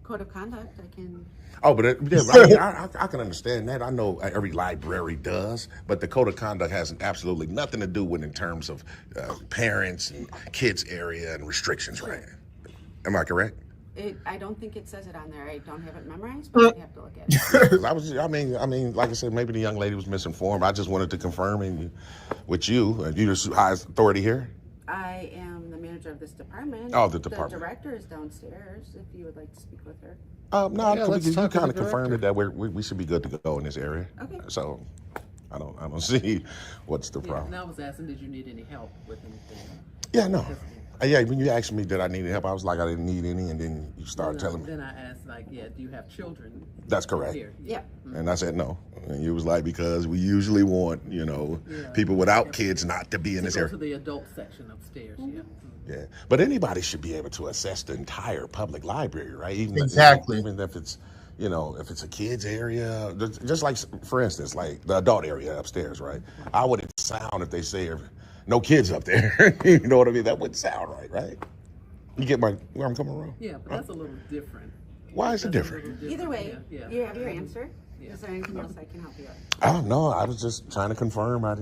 code of conduct. I can. Oh, but I can understand that. I know every library does, but the code of conduct has absolutely nothing to do with in terms of parents and kids area and restrictions, right? Am I correct? I don't think it says it on there. I don't have it memorized, but I have to look at it. I mean, like I said, maybe the young lady was misinformed. I just wanted to confirm with you. You're the highest authority here. I am the manager of this department. Oh, the department. The director is downstairs. If you would like to speak with her. No, Yeah, let's you talk to kind the of confirmed director. it that we should be good to go in this area. Okay. So I don't see what's the problem. And I was asking, did you need any help with anything? Yeah, no. Yeah, when you asked me did I need any help, I was like I didn't need any, and then you started telling me. Then I asked, do you have children? That's correct. Here? Yeah. And I said no. And you was like, because we usually want, people without kids not to be in this Go area. to the adult section upstairs. Yeah. Yeah, but anybody should be able to assess the entire public library, right? Exactly. Even if it's, if it's a kids area, just like, for instance, like the adult area upstairs, right? How would it sound if they say no kids up there? You know what I mean? That wouldn't sound right? You get where I'm coming from? Yeah, but that's a little different. Why is it different? Either way, Yeah. you have your answer. Is there anything else I can help you with? I don't know. I was just trying to confirm. I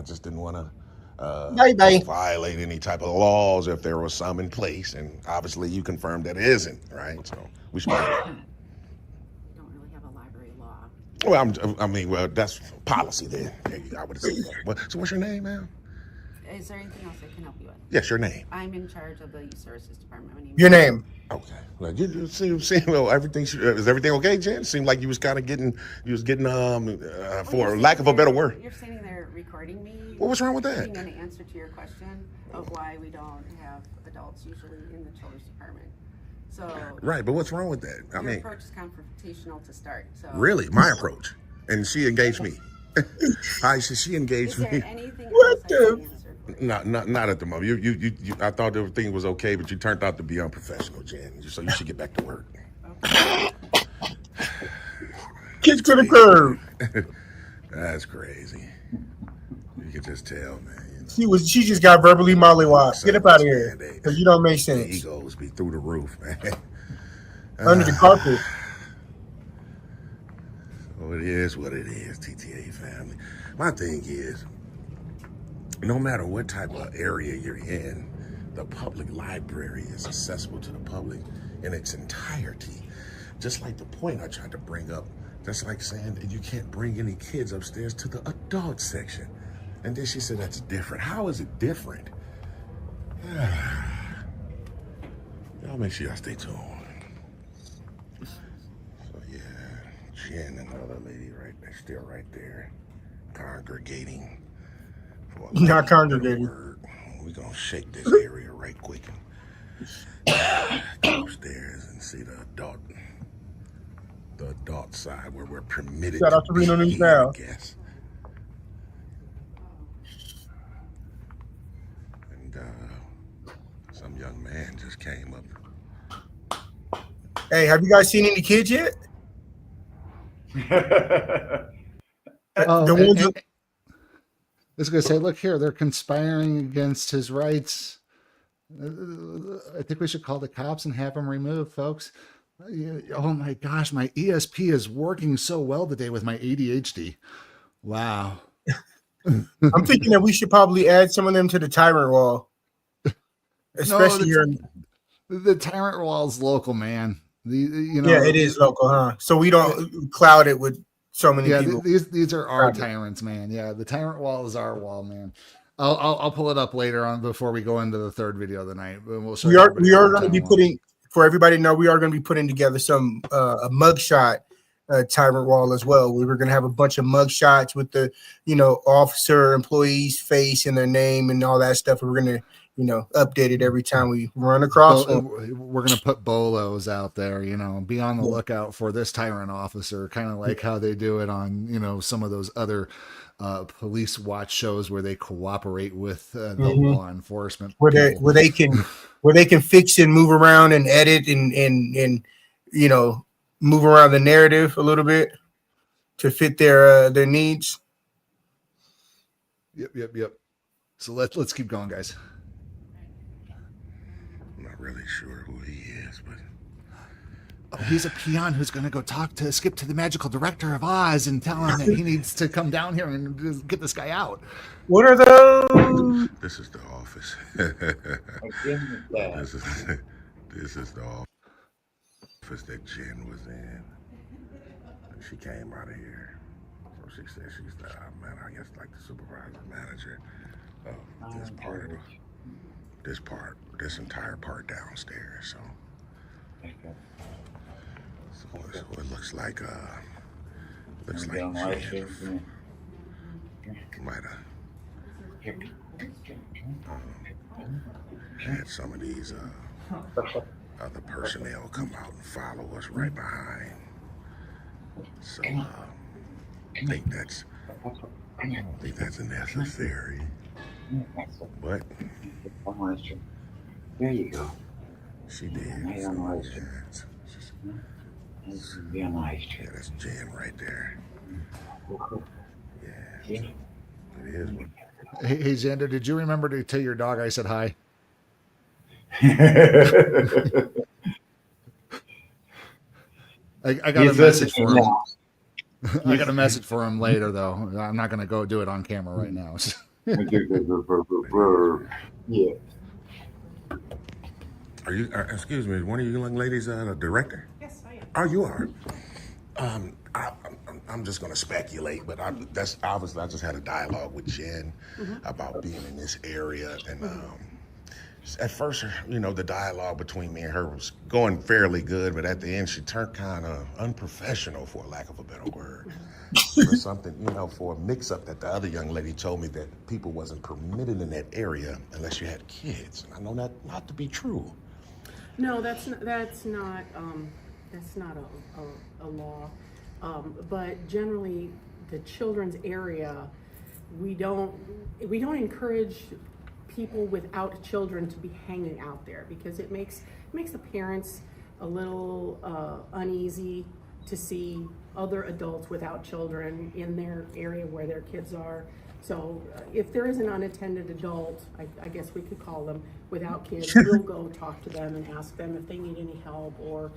just didn't want to Bye. violate any type of laws if there was some in place, and obviously you confirmed that it isn't, right? So we should. We don't really have a library law. Well, well, that's policy then. I would say. So what's your name, ma'am? Is there anything else I can help you with? Yes, your name. I'm in charge of the youth services department. My name Your name. Okay. Well, you seem well. Everything is everything okay, Jen? Seemed like you was kind of getting for lack of a better word. You're sitting there recording me. What's wrong with that? Giving an answer to your question of why we don't have adults usually in the children's department. So Right, but what's wrong with that? I your mean, approach is confrontational to start. So really, my approach, and she engaged me. She engaged is there me. anything What else I can answer? Not at the moment. You I thought everything was okay, but you turned out to be unprofessional, Jen. So you should get back to work. Okay. Kids to the curb. That's crazy. You can just tell, man. She just got verbally mollywopped. Get up out of here. Because you don't make The sense. egos be through the roof, man. Under the carpet. So it is what it is, TTA family. My thing is, no matter what type of area you're in, the public library is accessible to the public in its entirety. Just like the point I tried to bring up, that's like saying that you can't bring any kids upstairs to the adult section. And then she said that's different. How is it different? Y'all make sure y'all stay tuned. So yeah, Jen and the other lady right there, still right there, congregating. Not congregating. We're gonna shake this area right quick and go upstairs and see the adult side where we're permitted. Shout out to Reno News Now. I guess. And some young man just came up. Hey, have you guys seen any kids yet? The ones that- I was going to say, look here, they're conspiring against his rights. I think we should call the cops and have him removed, folks. Oh my gosh, my ESP is working so well today with my ADHD. Wow. I'm thinking that we should probably add some of them to the tyrant wall. Especially here. The tyrant wall is local, man. Yeah, it is local, huh? So we don't cloud it with so many people. These are our tyrants, man. Yeah, the tyrant wall is our wall, man. I'll pull it up later on before we go into the third video of the night. We'll show we are going to be putting, for everybody to know, we are going to be putting together some a mugshot tyrant wall as well. We were going to have a bunch of mug shots with the officer employee's face and their name and all that stuff. We're going to update it every time we run across one. We're going to put bolos out there, be on the lookout for this tyrant officer, kind of like how they do it on, some of those other police watch shows where they cooperate with the law enforcement. Where they can fix and move around and edit and move around the narrative a little bit to fit their needs. Yep. So let's keep going, guys. I'm not really sure who he is, but he's a peon who's going to go skip to the magical director of Oz and tell him that he needs to come down here and get this guy out. What are those? This is the office. This is the office that Jen was in. She came out of here. So she said she's the I guess like the supervisor manager of this part of this entire part downstairs. So it looks like Jen might have had some of these other personnel come out and follow us right behind. So I think that's necessary. But there you go. She did. Be nice. Yeah, that's Jen right there. Yeah. It is. Hey, Xander, did you remember to tell your dog I said hi? I got a message for him. I got a message for him later, though. I'm not going to go do it on camera right now. Yeah. Are you? Excuse me. One of you young ladies a director? Yes, I am. Oh, you are. I'm just going to speculate, but that's obviously I just had a dialogue with Jen about being in this area, and at first, the dialogue between me and her was going fairly good, but at the end, she turned kind of unprofessional, for lack of a better word. For something, for a mix-up that the other young lady told me that people wasn't permitted in that area unless you had kids, and I know that not to be true. No, that's not a law. But generally, the children's area, we don't encourage people without children to be hanging out there, because it makes the parents a little uneasy to see other adults without children in their area where their kids are. So if there is an unattended adult, I guess we could call them, without kids, we'll go talk to them and ask them if they need any help, or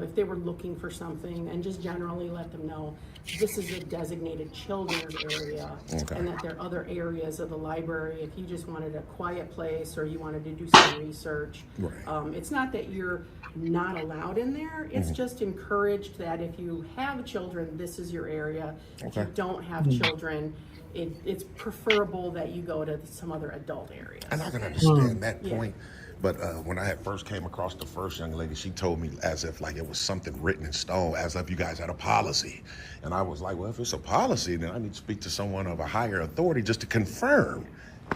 if they were looking for something, and just generally let them know this is a designated children's area, and that there are other areas of the library if you just wanted a quiet place or you wanted to do some research. Right. It's not that you're not allowed in there, it's just encouraged that if you have children, this is your area. If you don't have children, it's preferable that you go to some other adult areas. And I can understand that point. But when I had first came across the first young lady, she told me as if like it was something written in stone, as if you guys had a policy. And I was like, well, if it's a policy, then I need to speak to someone of a higher authority just to confirm.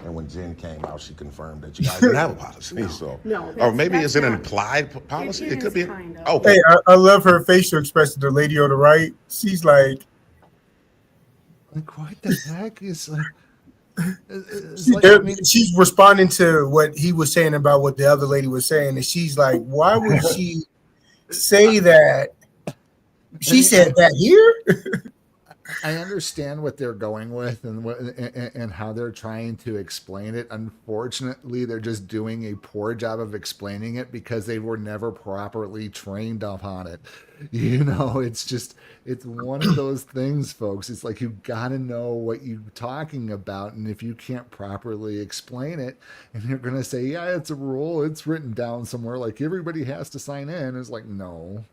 And when Jen came out, she confirmed that you guys didn't have a policy. Or maybe it's an implied policy. It could be. Kind of. Okay. Hey, I love her facial expression. The lady on the right, she's like what the heck is like, she's responding to what he was saying about what the other lady was saying, and she's like, why would she say that? She said that here. I understand what they're going with and how they're trying to explain it. Unfortunately, they're just doing a poor job of explaining it because they were never properly trained upon it. It's one of those things, folks. It's like you got to know what you're talking about, and if you can't properly explain it, and you're going to say, yeah, it's a rule, it's written down somewhere, like everybody has to sign in, it's like, no.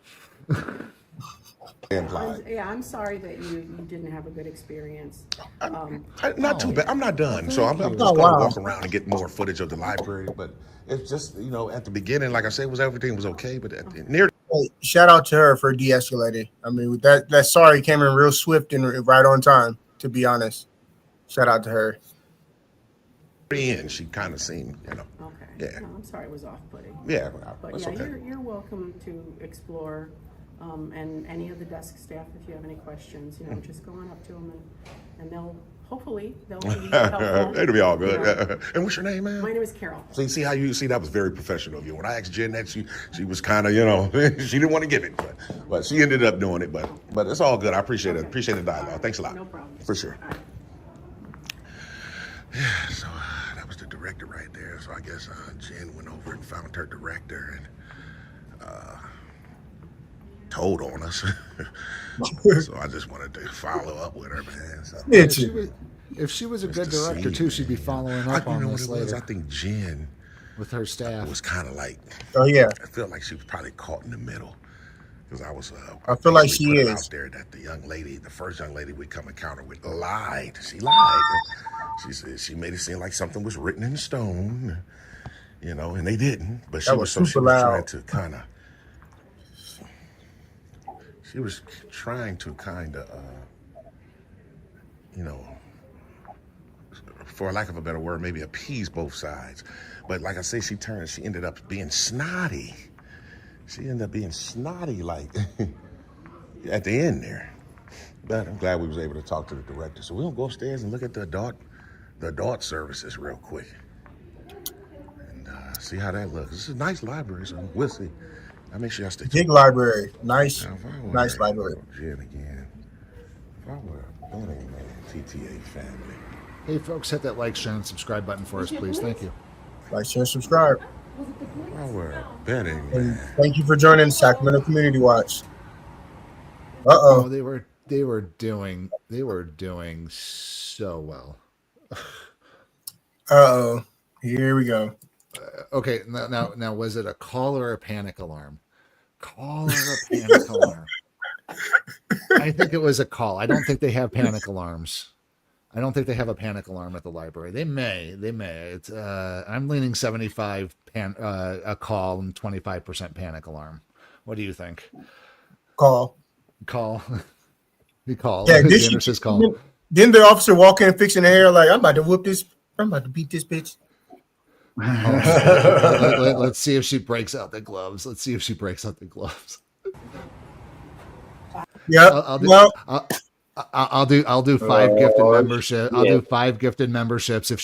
I'm sorry that you didn't have a good experience. Not too bad. I'm not done. So I'm just going to walk around and get more footage of the library. But it's just, at the beginning, like I said, everything was okay. But shout out to her for de-escalating. I mean, that sorry came in real swift and right on time, to be honest. Shout out to her. And she kind of seemed, Okay. Yeah. No, I'm sorry it was off-putting. Yeah, but that's yeah, okay. You're welcome to explore. And any of the desk staff, if you have any questions, just go on up to them and they'll be helpful. It'll be all good. And what's your name, man? My name is Carol. So you see that was very professional of you. When I asked Jen that, she was kind of, she didn't want to give it, but she ended up doing it. But it's all good. I appreciate it. Appreciate the dialogue. Thanks a lot. No problem. For sure. Yeah. So that was the director right there. So I guess Jen went over and found her director and told on us. So I just wanted to follow up with her, man. So, if she was a good director too, she'd be following up on this later. I think Jen, with her staff, was kind of like, I felt like she was probably caught in the middle, because I was. I feel like she is out there that the first young lady we come encounter with, lied. She lied. She said she made it seem like something was written in stone, and they didn't. But she was trying to kind of. She was trying to kind of, for lack of a better word, maybe appease both sides. But like I say, she ended up being snotty. She ended up being snotty, like, at the end there. But I'm glad we was able to talk to the director. So we'll go upstairs and look at the adult services real quick. And see how that looks. This is a nice library, so we'll see. I make sure I stay. Big library, nice library. Jen again. If I were a betting man, TTA family. Hey folks, hit that like, share, and subscribe button for us, please. Thank you. Like, share, subscribe. If I were a betting man. Thank you for joining Sacramento Community Watch. They were doing so well. Uh-oh. Here we go. Okay, now, was it a call or a panic alarm? Call or a panic alarm? I think it was a call. I don't think they have panic alarms. I don't think they have a panic alarm at the library. They may. It's, I'm leaning 75 a call and 25% panic alarm. What do you think? Call. He called. Yeah, Xander says call. Then the officer walk in fixing the hair like, I'm about to beat this bitch. Let's see if she breaks out the gloves. Yeah. I'll do 5 gifted membership. I'll do 5 gifted memberships if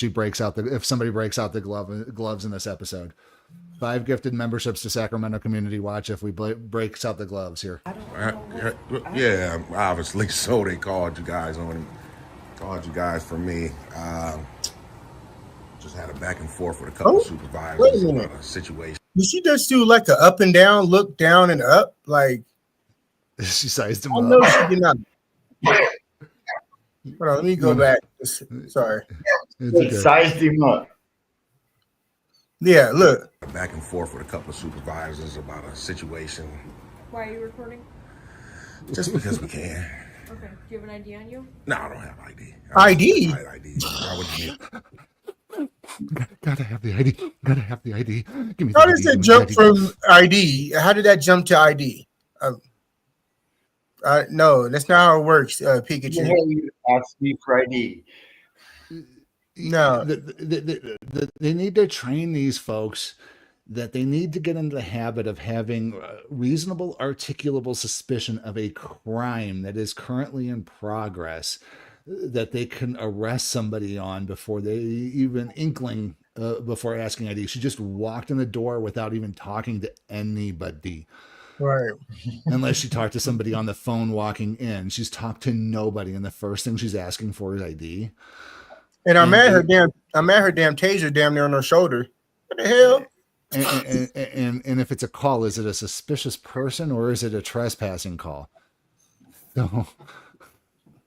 somebody breaks out the gloves in this episode. 5 gifted memberships to Sacramento Community Watch if we breaks out the gloves here. Yeah, obviously. So they called you guys for me. Just had a back and forth with a couple supervisors wait a minute. about a situation. Did she just do like a up and down, look down and up? Like she sized him up. up. No, she did not. Hold on, let me go back. Sorry. Sized him up. Yeah, look. Back and forth with a couple of supervisors about a situation. Why are you recording? Just because we can. Okay. Do you have an ID on you? No, I don't have ID. ID? Why would you need? Gotta have the ID. Give me How does that jump from ID? How did that jump to ID? No, that's not how it works, Pikachu. You asked me for ID. No. They need to train these folks that they need to get into the habit of having reasonable articulable suspicion of a crime that is currently in progress that they can arrest somebody on before they even inkling before asking ID. She just walked in the door without even talking to anybody. Right. Unless she talked to somebody on the phone walking in. She's talked to nobody, and the first thing she's asking for is ID. And I'm at her damn taser damn near on her shoulder. What the hell? And if it's a call, is it a suspicious person or is it a trespassing call? No.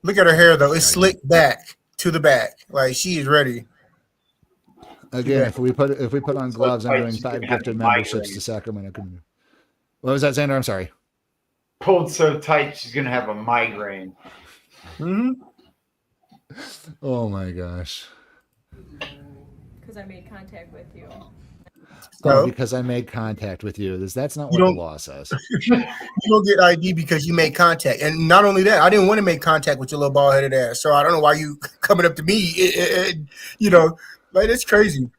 Look at her hair though; it's slicked back to the back, like she is ready. Again, if we put on gloves, I'm doing 5 gifted memberships to Sacramento Community. What was that, Xander? I'm sorry. Pulled so tight, she's gonna have a migraine. Mm-hmm. Oh my gosh. Because I made contact with you. Oh, because I made contact with you. That's not what the law says. You don't get ID because you made contact. And not only that, I didn't want to make contact with your little bald-headed ass. So I don't know why you coming up to me. Like, that's crazy.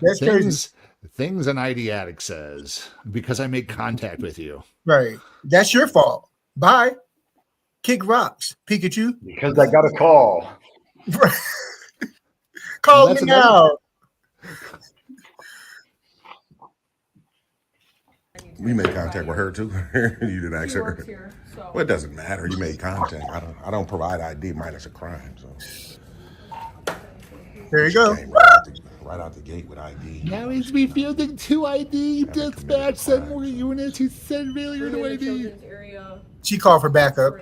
That's crazy. Things an ID addict says because I made contact with you. Right. That's your fault. Bye. Kick rocks, Pikachu. Because I got a call. Call me now. We made contact with her too. You didn't ask her. Here, so. Well, it doesn't matter. You made contact. I don't provide ID minus a crime. So there you go. Right out the gate with ID. Now he's refusing 2 ID. Dispatch, send more units. He said failure to ID. She called for backup.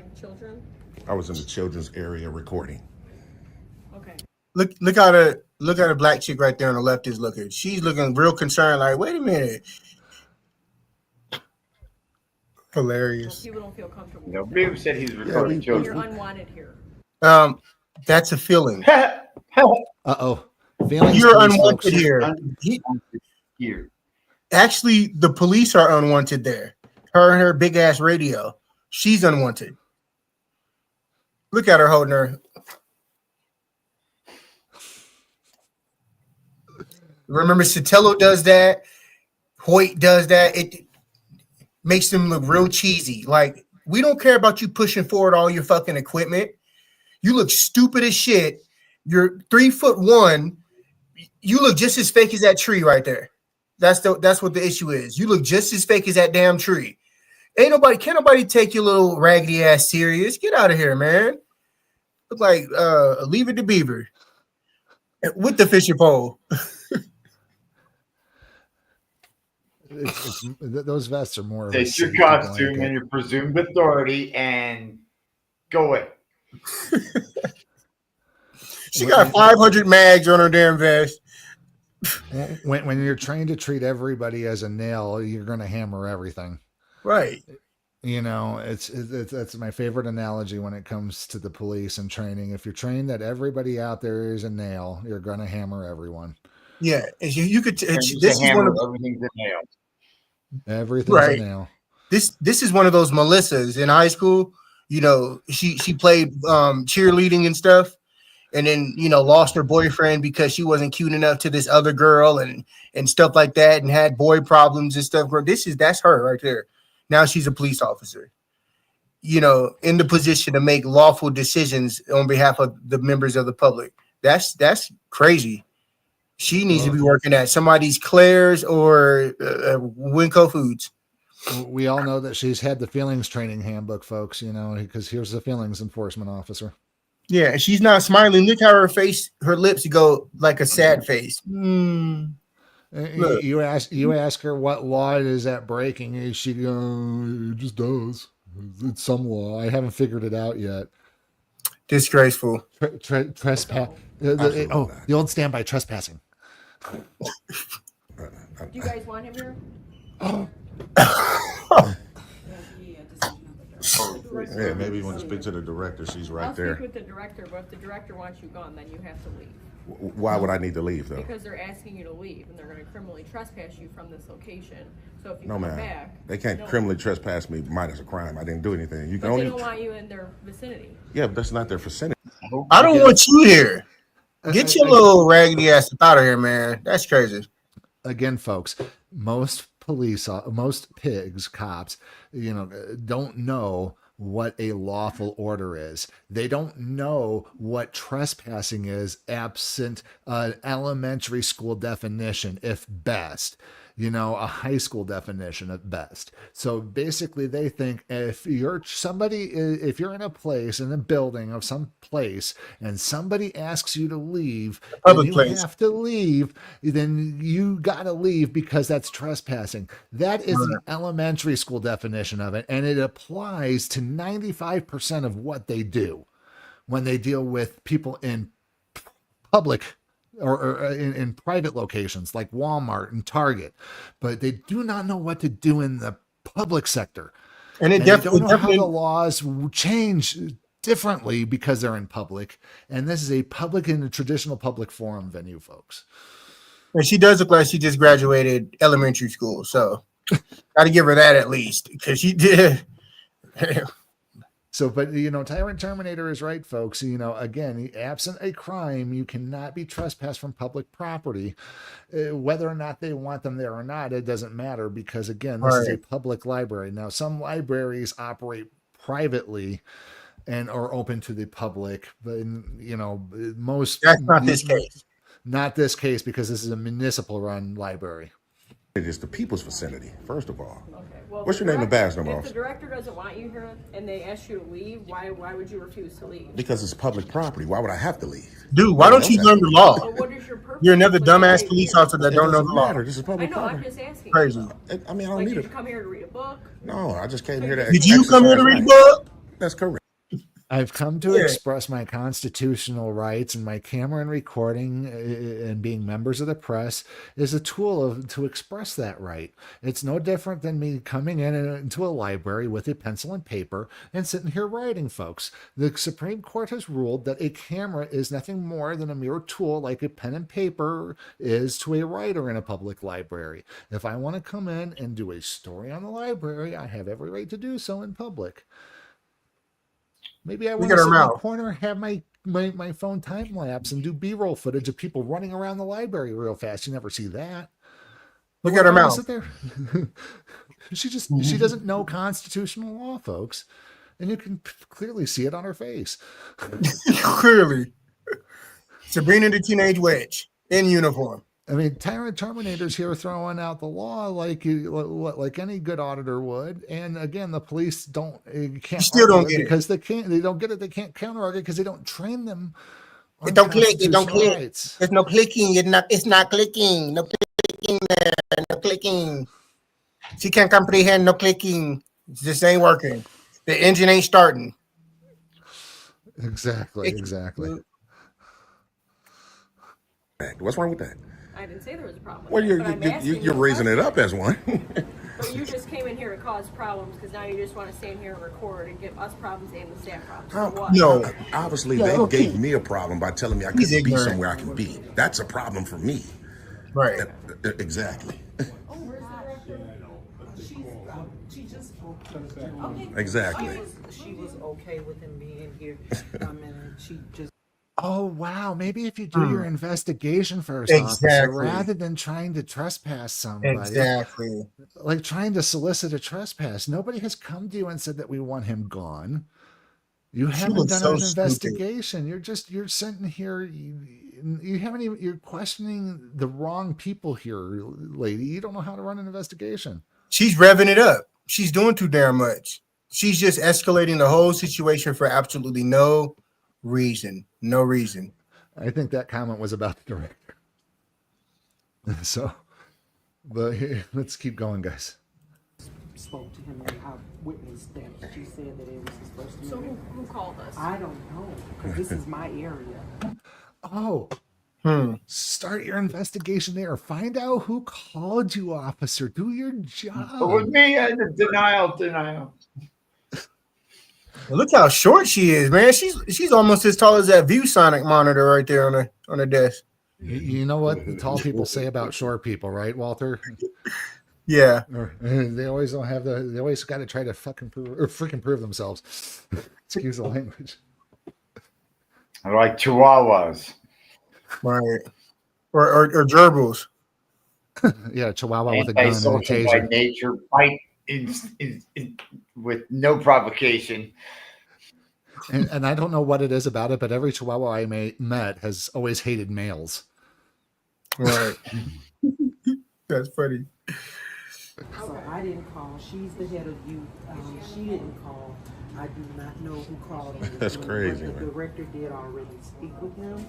I was in the children's area recording. Okay. Look at a black chick right there on the left is looking. She's looking real concerned. Like, wait a minute. Hilarious. People don't feel comfortable. Nobody said he's recording children. You're unwanted here. That's a feeling. Uh-oh. Feelings, you're please, unwanted here. Actually, the police are unwanted there. Her and her big ass radio. She's unwanted. Look at her holding her. Remember, Sotelo does that. Hoyt does that. It makes them look real cheesy. Like, we don't care about you pushing forward all your fucking equipment. You look stupid as shit. You're 3'1". You look just as fake as that tree right there. That's what the issue is. You look just as fake as that damn tree. Can't nobody take your little raggedy ass serious. Get out of here, man. Look like Leave It to Beaver with the fishing pole. Those vests are more. Take your costume and your presumed authority and go away. She got 500 mags on her damn vest. When you're trained to treat everybody as a nail, you're going to hammer everything. Right. You know, it's that's my favorite analogy when it comes to the police and training. If you're trained that everybody out there is a nail, you're going to hammer everyone. Yeah, and you could. And you This say is one hammer of everything's a nail. Everything's a right. nail. This is one of those Melissas in high school. You know, she played cheerleading and stuff, and then lost her boyfriend because she wasn't cute enough to this other girl and stuff like that, and had boy problems and stuff. That's her right there. Now she's a police officer, in the position to make lawful decisions on behalf of the members of the public. That's crazy. She needs to be working at somebody's Claire's or Winco Foods. We all know that she's had the feelings training handbook, folks, because here's the feelings enforcement officer. Yeah, and she's not smiling. Look how her lips go like a sad face. You ask her what law it is at breaking, and she goes, it just does. It's some law. I haven't figured it out yet. Disgraceful. Trespass. The old standby trespassing. Do you guys want him here? Yeah, maybe you want to speak to the director. She's right I'll there. speak with the director, but if the director wants you gone, then you have to leave. Why would I need to leave, though? Because they're asking you to leave, and they're going to criminally trespass you from this location. So if you No, come ma'am. back... They can't criminally trespass me minus a crime. I didn't do anything. You can But only... they don't want you in their vicinity. Yeah, but that's not their vicinity. I don't want you here. Get your little raggedy ass out of here, man. That's crazy. Again, folks, most cops, don't know what a lawful order is. They don't know what trespassing is absent an elementary school definition, if best. A high school definition at best. So basically they think if you're in a place, in a building of some place, and somebody asks you to leave, and you have to leave, then you gotta leave because that's trespassing. That is the elementary school definition of it, and it applies to 95% of what they do when they deal with people in public or in private locations like Walmart and Target, but they do not know what to do in the public sector. And they don't know how the laws change differently because they're in public. And this is a public and a traditional public forum venue, folks. And she does look like she just graduated elementary school, so got to give her that at least because she did. So, but Tyrant Terminator is right, folks. Again, absent a crime, you cannot be trespassed from public property. Whether or not they want them there or not, it doesn't matter because, again, this is a public library. Now, some libraries operate privately and are open to the public, but most that's not this case. Not this case because this is a municipal-run library. It is the people's vicinity, first of all. Okay. Well, What's your name and badge number? If the director doesn't want you here and they ask you to leave, why would you refuse to leave? Because it's public property. Why would I have to leave? Dude, why don't you learn the law? But what is your purpose? You're another dumbass police officer that don't know the law. This is public property. I'm just asking. Crazy. I mean, I don't Like, need did it. you come here to read a book? No, I just came here to. Did you come here to read a book? That's correct. I've come to express my constitutional rights, and my camera and recording and being members of the press is a tool to express that right. It's no different than me coming into a library with a pencil and paper and sitting here writing, folks. The Supreme Court has ruled that a camera is nothing more than a mere tool like a pen and paper is to a writer in a public library. If I want to come in and do a story on the library, I have every right to do so in public. Maybe I want to sit in the corner and have my phone time lapse and do B-roll footage of people running around the library real fast. You never see that. Look at her mouth. Sit there. She doesn't know constitutional law, folks, and you can clearly see it on her face. Clearly, Sabrina the Teenage Witch in uniform. I mean, Tyrant Terminator's here throwing out the law like any good auditor would, and again, the police don't get it because they don't get it. They can't counter argue because they don't train them. It don't click. It don't click. There's no clicking. It's not clicking. No clicking there. No clicking. She can't comprehend. No clicking. It just ain't working. The engine ain't starting. Exactly. What's wrong with that? I didn't say there was a problem. Well, With it, but I'm asking you're you raising it question. up as one. But you just came in here to cause problems because now you just want to stand here and record and give us problems and the staff problems. For what? No. Obviously, Yeah, they okay. gave me a problem by telling me I He's couldn't be ignorant. somewhere I can be. That's a problem for me. Right. Exactly. She just Exactly. She was okay with him being here. And she just. Oh wow, maybe if you do your investigation first, officer, Exactly. rather than trying to trespass somebody, Exactly. like trying to solicit a trespass. Nobody has come to you and said that we want him gone. You haven't looks done so an stupid. investigation. You're sitting here. You haven't even. You're questioning the wrong people here, lady. You don't know how to run an investigation. She's revving it up. She's doing too damn much. She's just escalating the whole situation for absolutely no reason. No reason. I think that comment was about the director. So, but here, let's keep going, guys. Spoke to him and I witnessed that. She said that it was his first So meeting. who called us? I don't know, because this is my area. Oh, start your investigation there. Find out who called you, officer. Do your job. But with me, denial. Look how short she is, man. She's almost as tall as that ViewSonic monitor right there on the desk. You know what the tall people say about short people, right, Walter? Yeah. They always don't have they always got to try to freaking prove themselves. Excuse the language. I like chihuahuas. Right. Or gerbils. Yeah, Chihuahua with a gun and a Antisocial by taser. nature, fight with no provocation. And I don't know what it is about it, but every Chihuahua I met has always hated males. Right. That's funny. So I didn't call. She's the head of youth. She didn't call. I do not know who called her. That's crazy, But the man. director did already speak with him,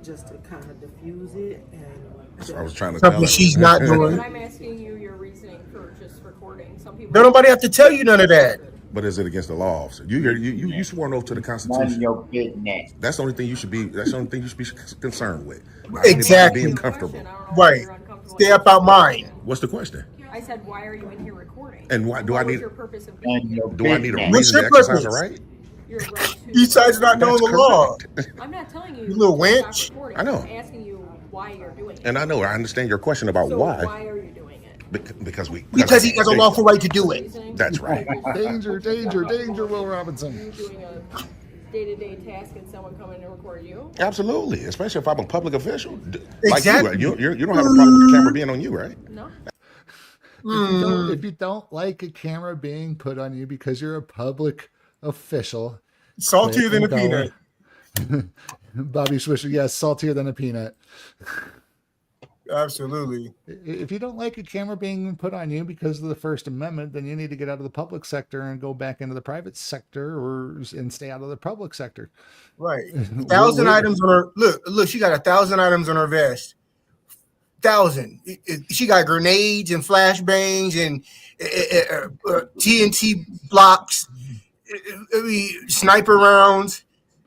just to kind of diffuse it. And I was trying to Something tell her. she's not But doing. I'm asking you your reasoning for just recording. Some people Don't nobody have to tell you none of that. But is it against the law, officer? You sworn oath to the None of Constitution. your business. That's the only thing you should be. That's the only thing you should be concerned with. Not Exactly. being comfortable. Right. Stay up out mine. What's the question? I said, why are you in here recording? And why do What I was need? your purpose of being here? Do I need a What's reason your to exercise a purpose? right? Your right to Besides not knowing the That's law. correct. I'm not telling you. You little to stop wench. recording. I know. I'm asking you why you're doing it. And I know I understand your question about So why. why are you doing it? Because Because he has a lawful right to do it. Reasoning? That's right. Danger, danger, danger, Will Robinson. You doing a day-to-day task and someone coming and record you? Absolutely, especially if I'm a public official. Like Exactly. you don't have a problem with the camera being on you, right? No. If you don't like a camera being put on you because you're a public official, Saltier than a quit and peanut. go. Bobby Swisher, yes, saltier than a peanut. Absolutely. If you don't like a camera being put on you because of the First Amendment, then you need to get out of the public sector and go back into the private sector and stay out of the public sector. Right. 1,000 items on her. Look, she got 1,000 items on her vest. 1,000. She got grenades and flashbangs and TNT blocks, sniper rounds.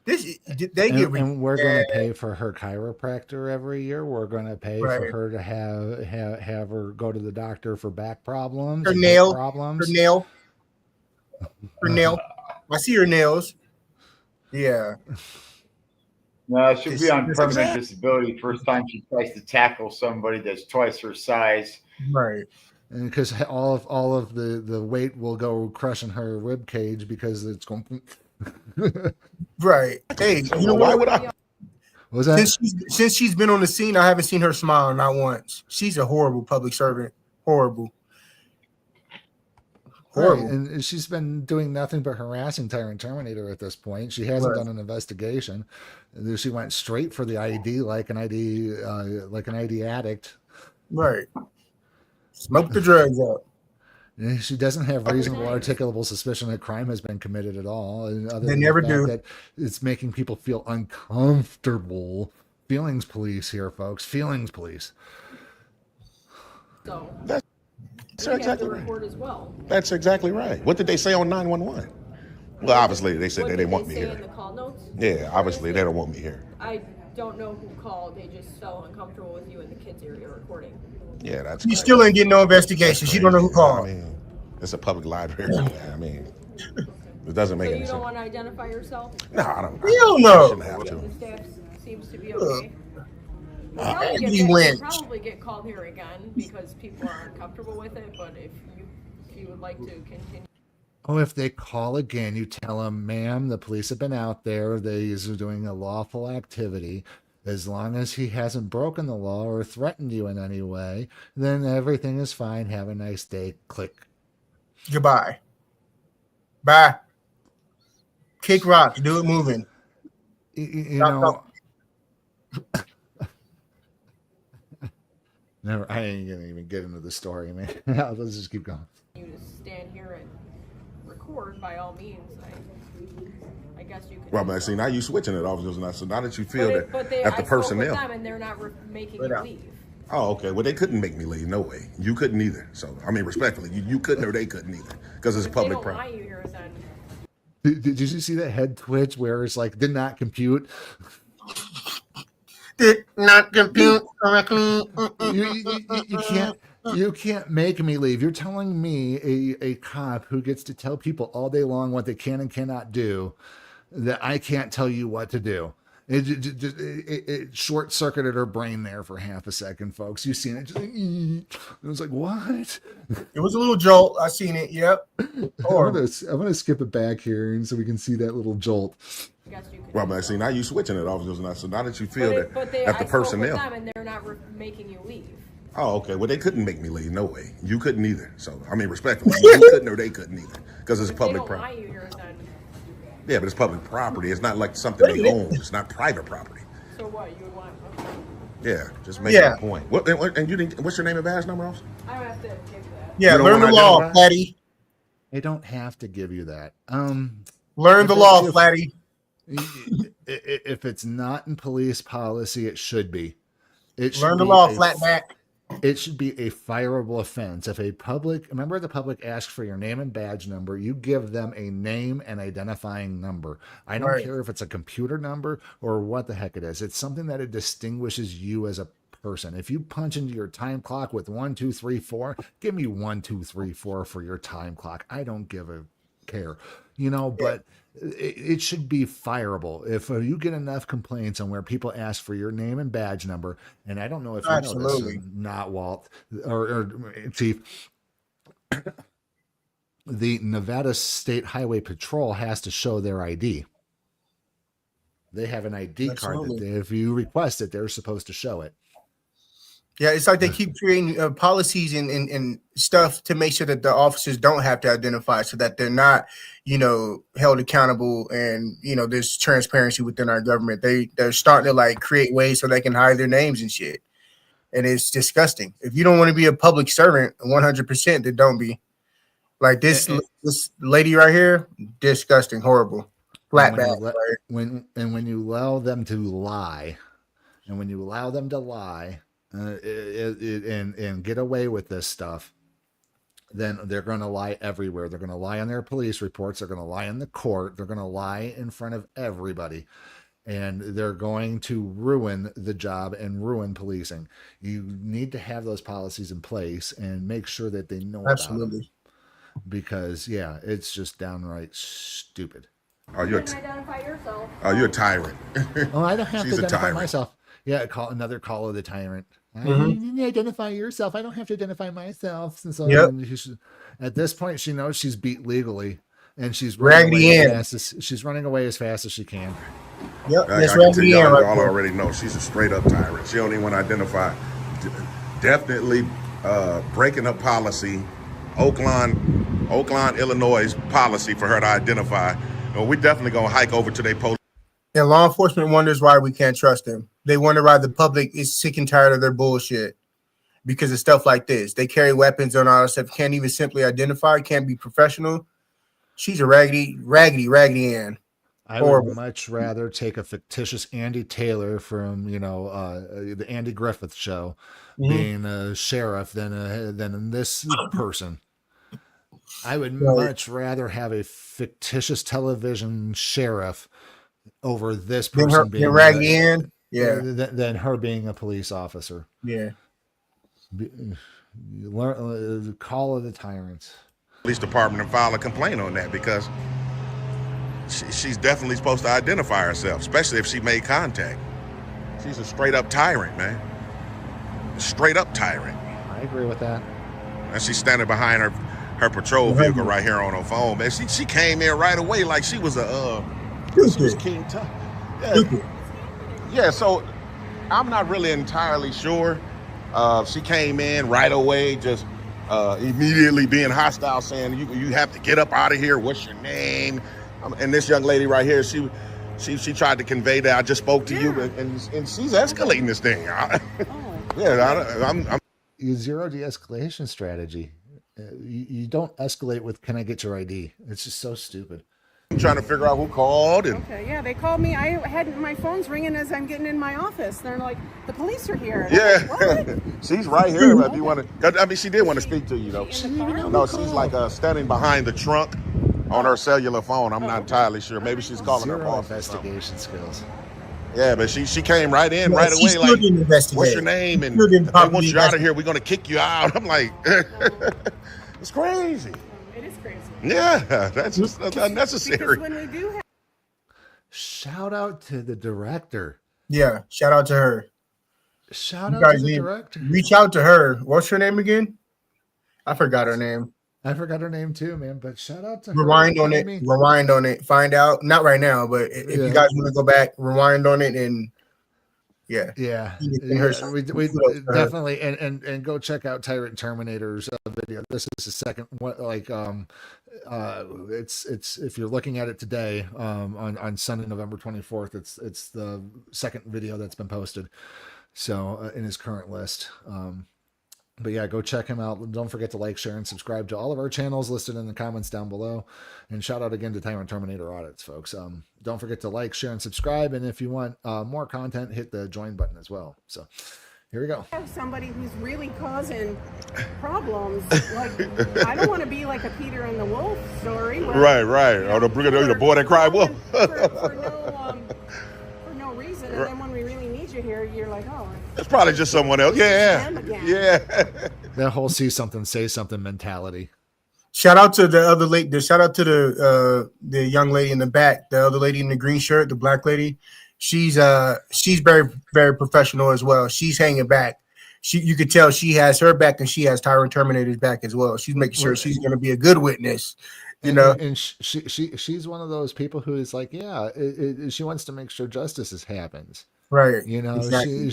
And we're going to pay for her chiropractor every year. We're going to pay for her to have her go to the doctor for back problems. Her and nail. hip problems. Her nail. Her nail. I see her nails. Yeah. No, she'll be on permanent disability first time she tries to tackle somebody that's twice her size. Right. And because all of the weight will go crushing her rib cage because it's going. Right. Hey, you know why what? would I? What was that? Since she's been on the scene, I haven't seen her smile not once. She's a horrible public servant. Horrible. Right. And she's been doing nothing but harassing Tyrant Terminator at this point. She hasn't done an investigation. She went straight for the ID like an ID addict. Right. Smoke the drugs out. She doesn't have reasonable articulable suspicion that crime has been committed at all. Other They than never the fact do. That it's making people feel uncomfortable. Feelings police here, folks. Feelings police. So That's we have exactly to right. record as well. That's exactly right. What did they say on 911? Well, obviously they said What they did didn't want me say here. in the call notes? Yeah, obviously they don't want me here. I don't know who called. They just felt uncomfortable with you in the kids area recording. Yeah, that's You crazy. still ain't getting no investigations. You don't know who called. I mean, it's a public library. I mean, it doesn't make So any you don't sense. want to identify yourself? No, I don't. Hell I no. shouldn't have to. The staff seems to be okay. We'll Anthony we'll Lynch. probably get called here again because people are uncomfortable with it. But if you would like to continue. Oh, if they call again, you tell them, ma'am, the police have been out there. They are doing a lawful activity. As long as he hasn't broken the law or threatened you in any way, then everything is fine. Have a nice day. Click. Goodbye. Bye. Kick rocks. Do it moving. You know, never. I ain't gonna even get into the story, man. Let's just keep going. You to stand here and record by all means. I guess you could. Well, man, see, now you switching it, officers. Now, so now that you feel that I at the spoke with personnel. them and they're not making you leave. Oh, okay. Well, they couldn't make me leave. No way. You couldn't either. So, I mean, respectfully, you couldn't or they couldn't either because it's public They don't property. want you here then. Did you see that head twitch where it's like did not compute? Did not compute correctly. You can't make me leave. You're telling me a cop who gets to tell people all day long what they can and cannot do that I can't tell you what to do. It short-circuited her brain there for half a second, folks. You seen it? Just, it was like, what? It was a little jolt. I seen it. Yep. I'm gonna skip it back here and so we can see that little jolt. Well, man, see, now you switching it, officers. Now, so now that you feel that at the I spoke personnel. with them and they're not making you leave. Oh, okay. Well, they couldn't make me leave. No way. You couldn't either. So, I mean, respectfully, you couldn't or they couldn't either because it's public They don't property. want you here then. Yeah, but it's public property. It's not like something they own. It's not private property. So what you would want? Okay. Yeah, just make that point. And you didn't. What's your name and badge number, officer? I don't have to give that. Yeah, You don't learn the wanna law, identify? Flatty. They don't have to give you that. Learn the law, Flatty. If it's not in police policy, it should be. It should Learn the be law, a- Flatback. It should be a fireable offense. If a member of the public asks for your name and badge number, you give them a name and identifying number. I don't Right. care if it's a computer number or what the heck it is. It's something that it distinguishes you as a person. If you punch into your time clock with 1, 2, 3, 4, give me 1, 2, 3, 4 for your time clock. I don't give a care, but it should be fireable. If you get enough complaints on where people ask for your name and badge number, and I don't know if you know Absolutely. this, not Walt or Chief, the Nevada State Highway Patrol has to show their ID. They have an ID card Absolutely. that if you request it, they're supposed to show it. Yeah, it's like they keep creating policies and stuff to make sure that the officers don't have to identify so that they're not, held accountable and, there's transparency within our government. They're starting to like create ways so they can hide their names and shit. And it's disgusting. If you don't want to be a public servant 100%, then don't be. Like this lady right here, disgusting, horrible. Flat back. When you allow them to lie, and get away with this stuff, then they're going to lie everywhere. They're going to lie on their police reports. They're going to lie in the court. They're going to lie in front of everybody. And they're going to ruin the job and ruin policing. You need to have those policies in place and make sure that they know about them. Because, it's just downright stupid. Oh, You can identify yourself. Oh, you're a tyrant. Oh, I don't have She's to a identify tyrant. myself. Yeah, another call of the tyrant. Mhm. You need to identify yourself. I don't have to identify myself. And so Yep. at this point, she knows she's beat legally, and she's Raggedy Ann. she's running away as fast as she can. Yep, I that's can tell Raggedy y'all, Ann right y'all there. already know she's a straight up tyrant. She don't even want to identify. Definitely breaking up policy, Oakland, Illinois policy for her to identify. And we definitely gonna hike over to their police. And law enforcement wonders why we can't trust them. They wonder why the public is sick and tired of their bullshit because of stuff like this. They carry weapons on all this stuff. Can't even simply identify. Can't be professional. She's a raggedy Ann. I Horrible. would much rather take a fictitious Andy Taylor from the Andy Griffith Show being a sheriff than this person. I would much rather have a fictitious television sheriff over this person being Raggedy Ann. Yeah. than her being a police officer. Yeah. You learn the call of the tyrants. Police department and file a complaint on that, because she's definitely supposed to identify herself, especially if she made contact. She's a straight up tyrant, man. A straight up tyrant. I agree with that. And she's standing behind her patrol vehicle right here on her phone, man. She came in right away like she was she was King Tut. Yeah, so I'm not really entirely sure. She came in right away, just immediately being hostile, saying you have to get up out of here. What's your name? And this young lady right here, she tried to convey that I just spoke to you, and she's escalating this thing. I'm zero de-escalation strategy. You don't escalate with "Can I get your ID?" It's just so stupid. I'm trying to figure out who called. And okay, yeah, they called me. I had my phone's ringing as I'm getting in my office. They're like, the police are here. And yeah, like, what? She's right here. If you want to, I mean, she did want to speak to you though. No, she's like standing behind the trunk on her cellular phone. I'm not entirely sure. Maybe she's calling her boss. Investigation skills. Yeah, but she came right in right away like, what's your name? And if they want you out of here, we're going to kick you out. I'm like, it's crazy. It is crazy. Yeah, that's just unnecessary. Because when we do have... Shout out to the director. Yeah, shout out to her. Shout out to the director. Reach out to her. What's her name again? I forgot her name. I forgot her name too, man. But shout out to rewind her. on it. Rewind on it. Find out. Not right now, but if you guys want to go back, rewind on it, and yeah. We definitely and go check out Tyrant Terminator's video. This is the second one. Like it's if you're looking at it today on Sunday, November 24th. It's the second video that's been posted. So in his current list. But yeah, go check him out. Don't forget to like, share, and subscribe to all of our channels listed in the comments down below. And shout out again to Tyrant Terminator Audits, folks. Don't forget to like, share, and subscribe. And if you want more content, hit the join button as well. So here we go. I have somebody who's really causing problems. Like, I don't want to be like a Peter and the Wolf story. Right. Or the boy that cried wolf. for no reason. And then when we really need you here, you're like, oh. It's probably just someone else. Yeah. That whole see something, say something mentality. Shout out to the other lady. Shout out to the young lady in the back. The other lady in the green shirt, the black lady. She's very, very professional as well. She's hanging back. You could tell she has her back, and she has Tyrant Terminator's back as well. She's making sure she's going to be a good witness. You know, and she's one of those people who is like, she wants to make sure justice happens. Right. You know, exactly.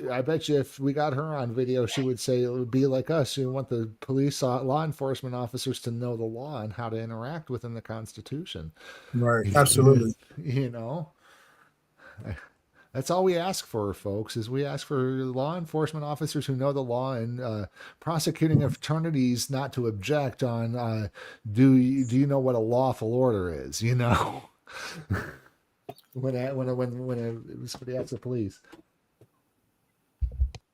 I bet you if we got her on video, she would say it would be like us. We want the police, law enforcement officers to know the law and how to interact within the Constitution. Right. Absolutely. You know, that's all we ask for, folks, is we ask for law enforcement officers who know the law and prosecuting attorneys not to object on, do you know what a lawful order is? You know? When somebody asks the police,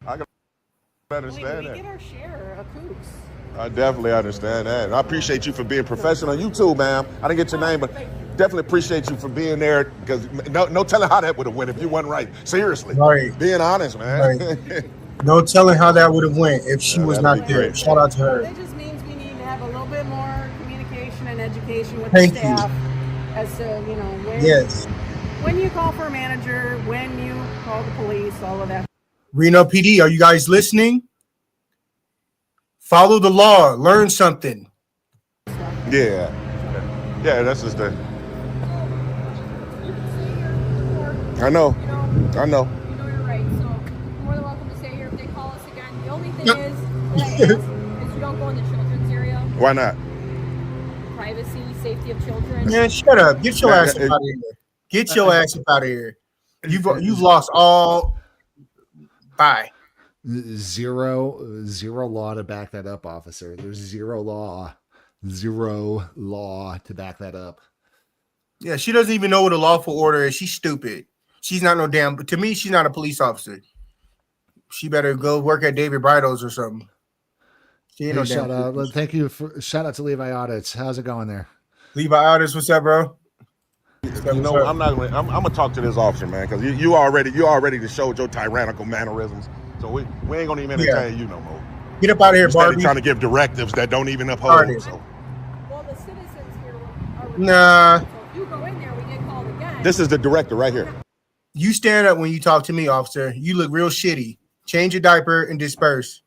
I can understand that. We get our share of coops. I definitely understand that. And I appreciate you for being professional. You too, ma'am. I didn't get your name, but definitely appreciate you for being there, because no telling how that would have went if you wasn't right. Seriously, right? Being honest, man. Right. No telling how that would have went if she was not there. Great. Shout out to her. It just means we need to have a little bit more communication and education with the staff as to when you call for a manager, when you call the police, all of that. Reno PD, are you guys listening? Follow the law. Learn something. Yeah, that's just the. I know. You know you're right. So you're more than welcome to stay here if they call us again. The only thing is you don't go in the children's area. Why not? Privacy, safety of children. Man, shut up. Get your ass out of here. Get your ass up out of here. You've lost all. Bye. Zero law to back that up, officer. There's zero law to back that up. Yeah, she doesn't even know what a lawful order is. She's stupid. She's not no damn. To me, she's not a police officer. She better go work at David Bridles or something. She ain't no shout damn. out. Thank you. Shout out to Levi Audits. How's it going there? Levi Audits, what's up, bro? You know, I'm gonna talk to this officer, man, because you already showed your tyrannical mannerisms. So we ain't gonna even entertain you no more. Get up out of here, Instead Barbie. of trying to give directives that don't even uphold. So. Well, the citizens here are Nah. So if you go in there, we get called again. This is the director right here. You stand up when you talk to me, officer. You look real shitty. Change your diaper and disperse.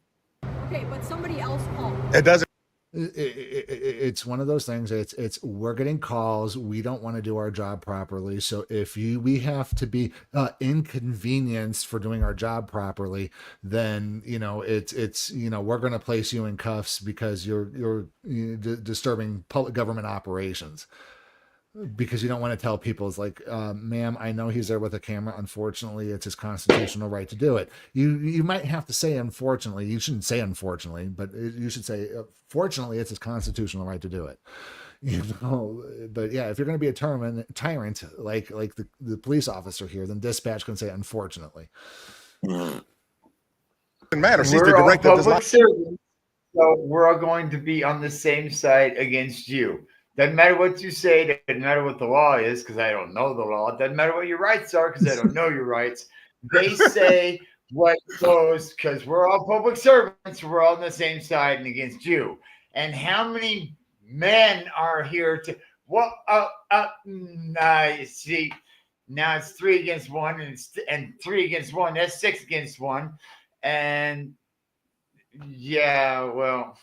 Okay, but somebody else called. It doesn't. It's one of those things. It's we're getting calls. We don't want to do our job properly. So if we have to be inconvenienced for doing our job properly, then it's we're going to place you in cuffs because you're disturbing public government operations. Because you don't want to tell people, it's like, ma'am, I know he's there with a camera. Unfortunately, it's his constitutional right to do it. You might have to say, unfortunately. You shouldn't say unfortunately, but you should say, fortunately, it's his constitutional right to do it. But yeah, if you're going to be a tyrant like the police officer here, then dispatch can say, unfortunately. Doesn't matter. She's We're the all director of this public servants, so we're all going to be on the same side against you. Doesn't matter what you say. Doesn't matter what the law is, because I don't know the law. Doesn't matter what your rights are, because I don't know your rights. They say what goes, because we're all public servants. We're all on the same side and against you. And how many men are here to? Well, see, now it's 3 against 1, and 3 against 1. That's 6 against 1, and yeah, well.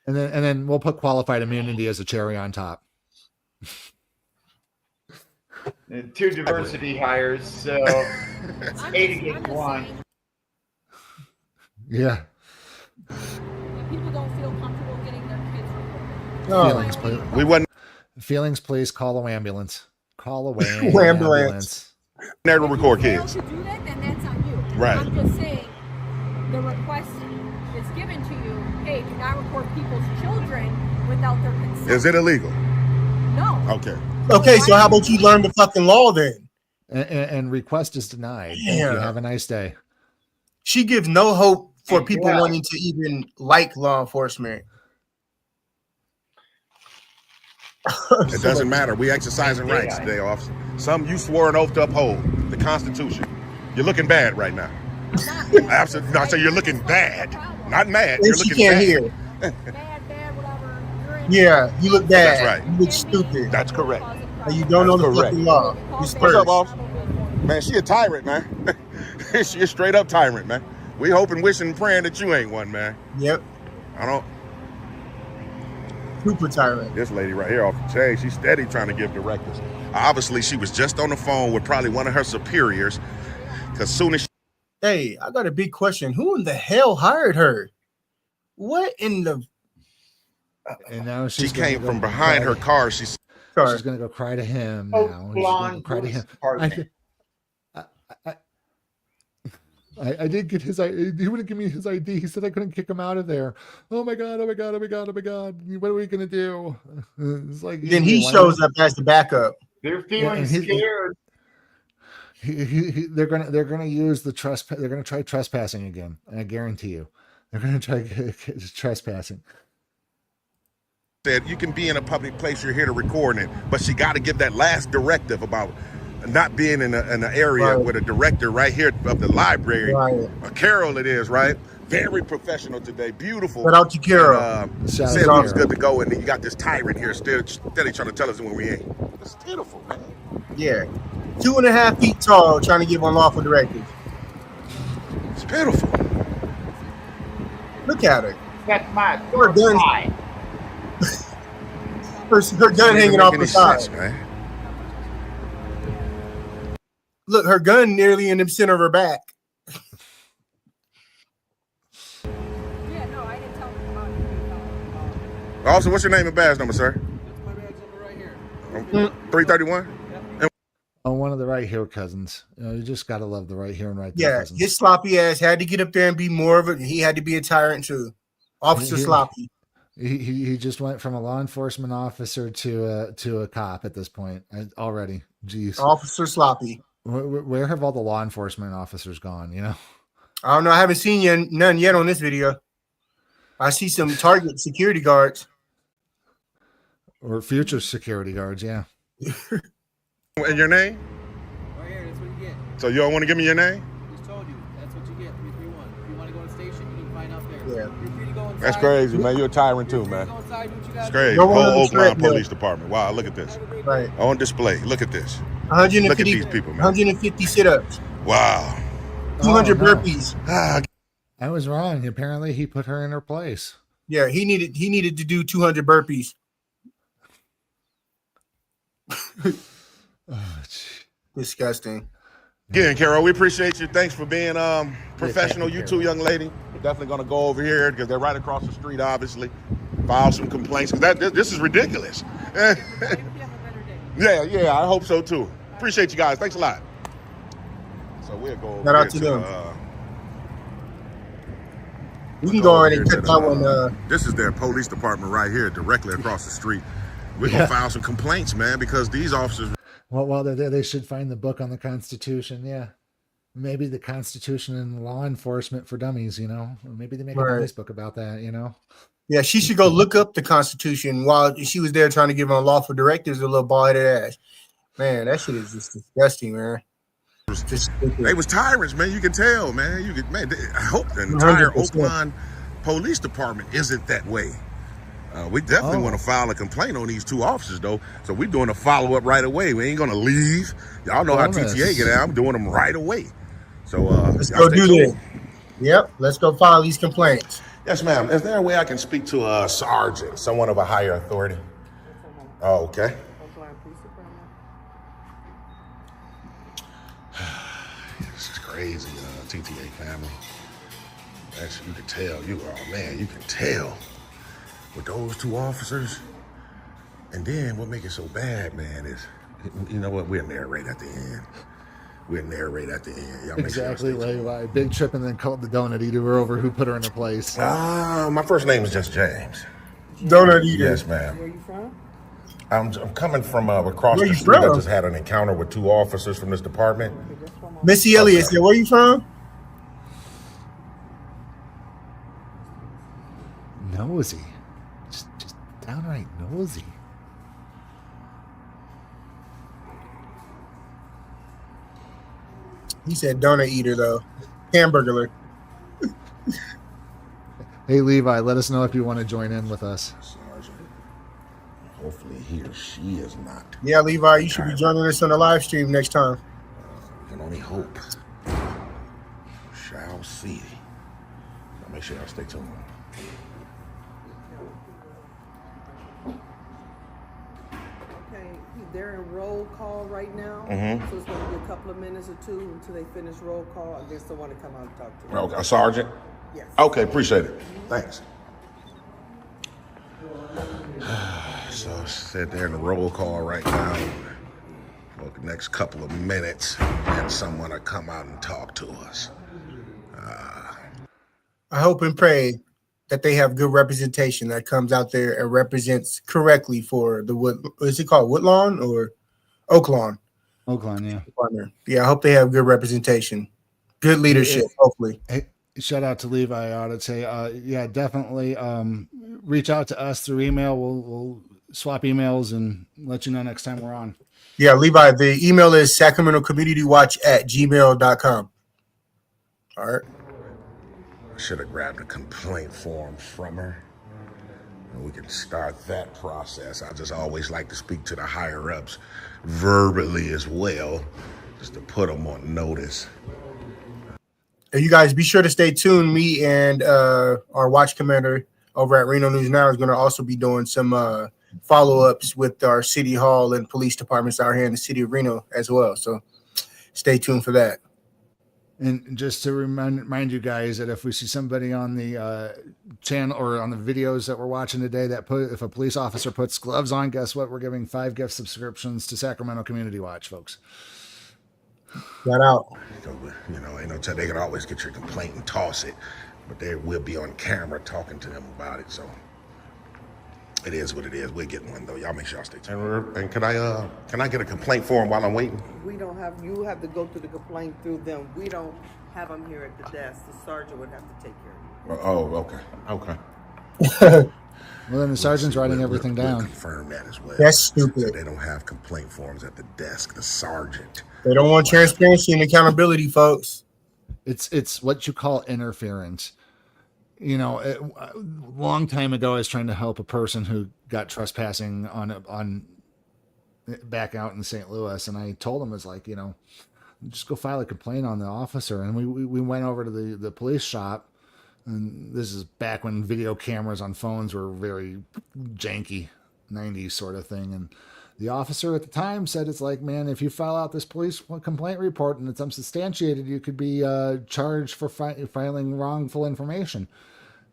And then we'll put qualified immunity as a cherry on top. And 2 diversity hires, so it's 8 against 1. Yeah. People don't feel comfortable getting their kids reported. Feelings, please. We wouldn't. Feelings, please. Call an ambulance. Call away. Ambulance. Never record kids. If you fail to do that, then that's on you. Right. I'm just saying, the request is given to you. Hey, do not record people's children without their consent. Is it illegal? No. Okay. Okay, so how about you learn the fucking law then? And request is denied. Yeah. Thank you. Have a nice day. She gives no hope for people wanting to even like law enforcement. It doesn't matter. We exercising rights today, officer. Some you swore an oath to uphold the Constitution. You're looking bad right now. Absolutely. No, I say you're looking bad, not mad. You're looking can't bad. hear. Bad, whatever. Yeah, you look bad. That's right. You look stupid. That's correct. And you don't know the fucking law. What's up, officer? Man, she a tyrant, man. She a straight up tyrant, man. We hoping, wishing, praying that you ain't one, man. Yep. I don't. Super tyrant. This lady right here off the chain, she's steady trying to give directives. Obviously, she was just on the phone with probably one of her superiors, because soon as she. Hey, I got a big question. Who in the hell hired her? What in the? And now she came from behind her car. She's going to go cry to him now. She's going to cry to him. I did get his ID. He wouldn't give me his ID. He said I couldn't kick him out of there. Oh my God. What are we going to do? It's like, then he shows up as the backup. They're feeling scared. They're gonna use the trespass. They're gonna try trespassing again. I guarantee you, they're gonna try trespassing. Said you can be in a public place. You're here to record it, but she got to give that last directive about not being in an area with a director right here of the library. Right. Carol, it is right. Very professional today. Beautiful. Shout out to Carol. And, said we was good to go, and you got this tyrant here still steady trying to tell us when we ain't. It's pitiful, man. Yeah. 2.5 feet tall, trying to give unlawful directives. It's pitiful. Look at her. That's my Her gun. Her gun hanging off the side. Sense, man. Look, her gun nearly in the center of her back. Yeah, no, I didn't tell them about it. Also, what's your name and badge number, sir? That's my badge number right here. 331? Oh, one of the right here cousins. You just gotta love the right here and right there. Yeah, cousins. his sloppy ass had to get up there and be more of a. He had to be a tyrant too. Officer Sloppy. He just went from a law enforcement officer to a cop at this point already. Jeez. Officer Sloppy. Where have all the law enforcement officers gone? You know. I don't know. I haven't seen none yet on this video. I see some Target security guards Or future security guards. Yeah. And your name? Right here, that's what you get. So you don't want to give me your name? Just told you, that's what you get, 331. If you want to go to the station, you can find out there. Yeah. You're free to go inside. That's crazy, man. You're a tyrant too, man. Go inside, do what you gotta It's do. crazy. No one Whole on the Oakland treadmill. Police Department. Wow, look at this. Right. On display. Look at this. 150, Look at these people, man. 150 sit-ups, Wow. 200 no. burpees. I was wrong. Apparently, he put her in her place. Yeah, he needed to do 200 burpees. Disgusting. Again, Carol, we appreciate you. Thanks for being professional. Yeah, You two young lady. We're definitely going to go over here because they're right across the street, obviously. File some complaints. This is ridiculous. Yeah, I hope so too. Appreciate you guys. Thanks a lot. So we'll go over Shout out here to them. We can we'll go over ahead here and to cut the, that one. This is their police department right here, directly across the street. We're going to file some complaints, man, because these officers... Well, while they're there, they should find the book on the Constitution. Yeah. Maybe the Constitution and Law Enforcement for Dummies, you know? Or maybe they make a nice book about that, you know? Yeah, she should go look up the Constitution while she was there trying to give unlawful directives a little bald-headed ass. Man, that shit is just disgusting, man. They was tyrants, man. You can tell, man. I hope the entire 100%. Oakland Police Department isn't that way. We definitely want to file a complaint on these two officers, though. So we're doing a follow-up right away. We ain't going to leave. Y'all know how TTA get out. I'm doing them right away. So let's go do that. Yep, let's go file these complaints. Yes, ma'am. Is there a way I can speak to a sergeant, someone of a higher authority? Oh, okay. This is crazy, TTA family. Actually, you can tell. You can tell with those two officers. And then what makes it so bad, man, is, you know what? We'll narrate at the end. Y'all make sure Exactly, like Big Trip and then called the donut eater over who put her in her place. My first name is just James. Donut eater. Yes, ma'am. Where you from? I'm coming from across Where the you street. from? I just had an encounter with two officers from this department. Missy Elliott said, where you from? Nosy. Just downright nosy. He said donut eater, though. Hamburglar. Hey, Levi, let us know if you want to join in with us. Sergeant. Hopefully he or she is not. Yeah, Levi, you should be joining us on the live stream next time. Can only hope. Shall see. I'll make sure y'all stay tuned. Okay, they're in roll call right now. Mhm. So it's going to be a couple of minutes or two until they finish roll call. I guess they want to come out and talk to you. Okay, a sergeant? Yes. Okay, appreciate it. Thanks. So sit there in the roll call right now for the next couple of minutes, and someone will come out and talk to us. I hope and pray that they have good representation that comes out there and represents correctly for the is it called Woodlawn or Oaklawn? Oaklawn, yeah. Yeah, I hope they have good representation, good leadership, hopefully. Hey, shout out to Levi Audits. Hey, yeah, definitely reach out to us through email. We'll swap emails and let you know next time we're on. Yeah, Levi, the email is sacramentocommunitywatch@gmail.com. All right. I should have grabbed a complaint form from her, and we can start that process. I just always like to speak to the higher ups verbally as well, just to put them on notice. And you guys be sure to stay tuned. Me and our watch commander over at Reno News Now is going to also be doing some follow-ups with our city hall and police departments out here in the city of Reno as well. So stay tuned for that. And just to remind you guys that if we see somebody on the channel or on the videos that we're watching today if a police officer puts gloves on, guess what? We're giving 5 gift subscriptions to Sacramento Community Watch, folks. Shout out. You know, ain't no tell. They can always get your complaint and toss it, but they will be on camera talking to them about it. So it is what it is. We're getting one though. Y'all make sure y'all stay tuned. And can I get a complaint form while I'm waiting? We don't have, you have to go through the complaint through them. We don't have them here at the desk. The sergeant would have to take care of you. Oh, okay. Well, then the sergeant's writing everything down. Confirm that as well. That's stupid. So they don't have complaint forms at the desk. The sergeant. They don't want transparency and accountability, folks. It's what you call interference. You know, a long time ago, I was trying to help a person who got trespassing on back out in St. Louis, and I told him, it's like, you know, just go file a complaint on the officer. And we went over to the police shop, and this is back when video cameras on phones were very janky, 90s sort of thing. And the officer at the time said, it's like, man, if you file out this police complaint report and it's unsubstantiated, you could be charged for filing wrongful information.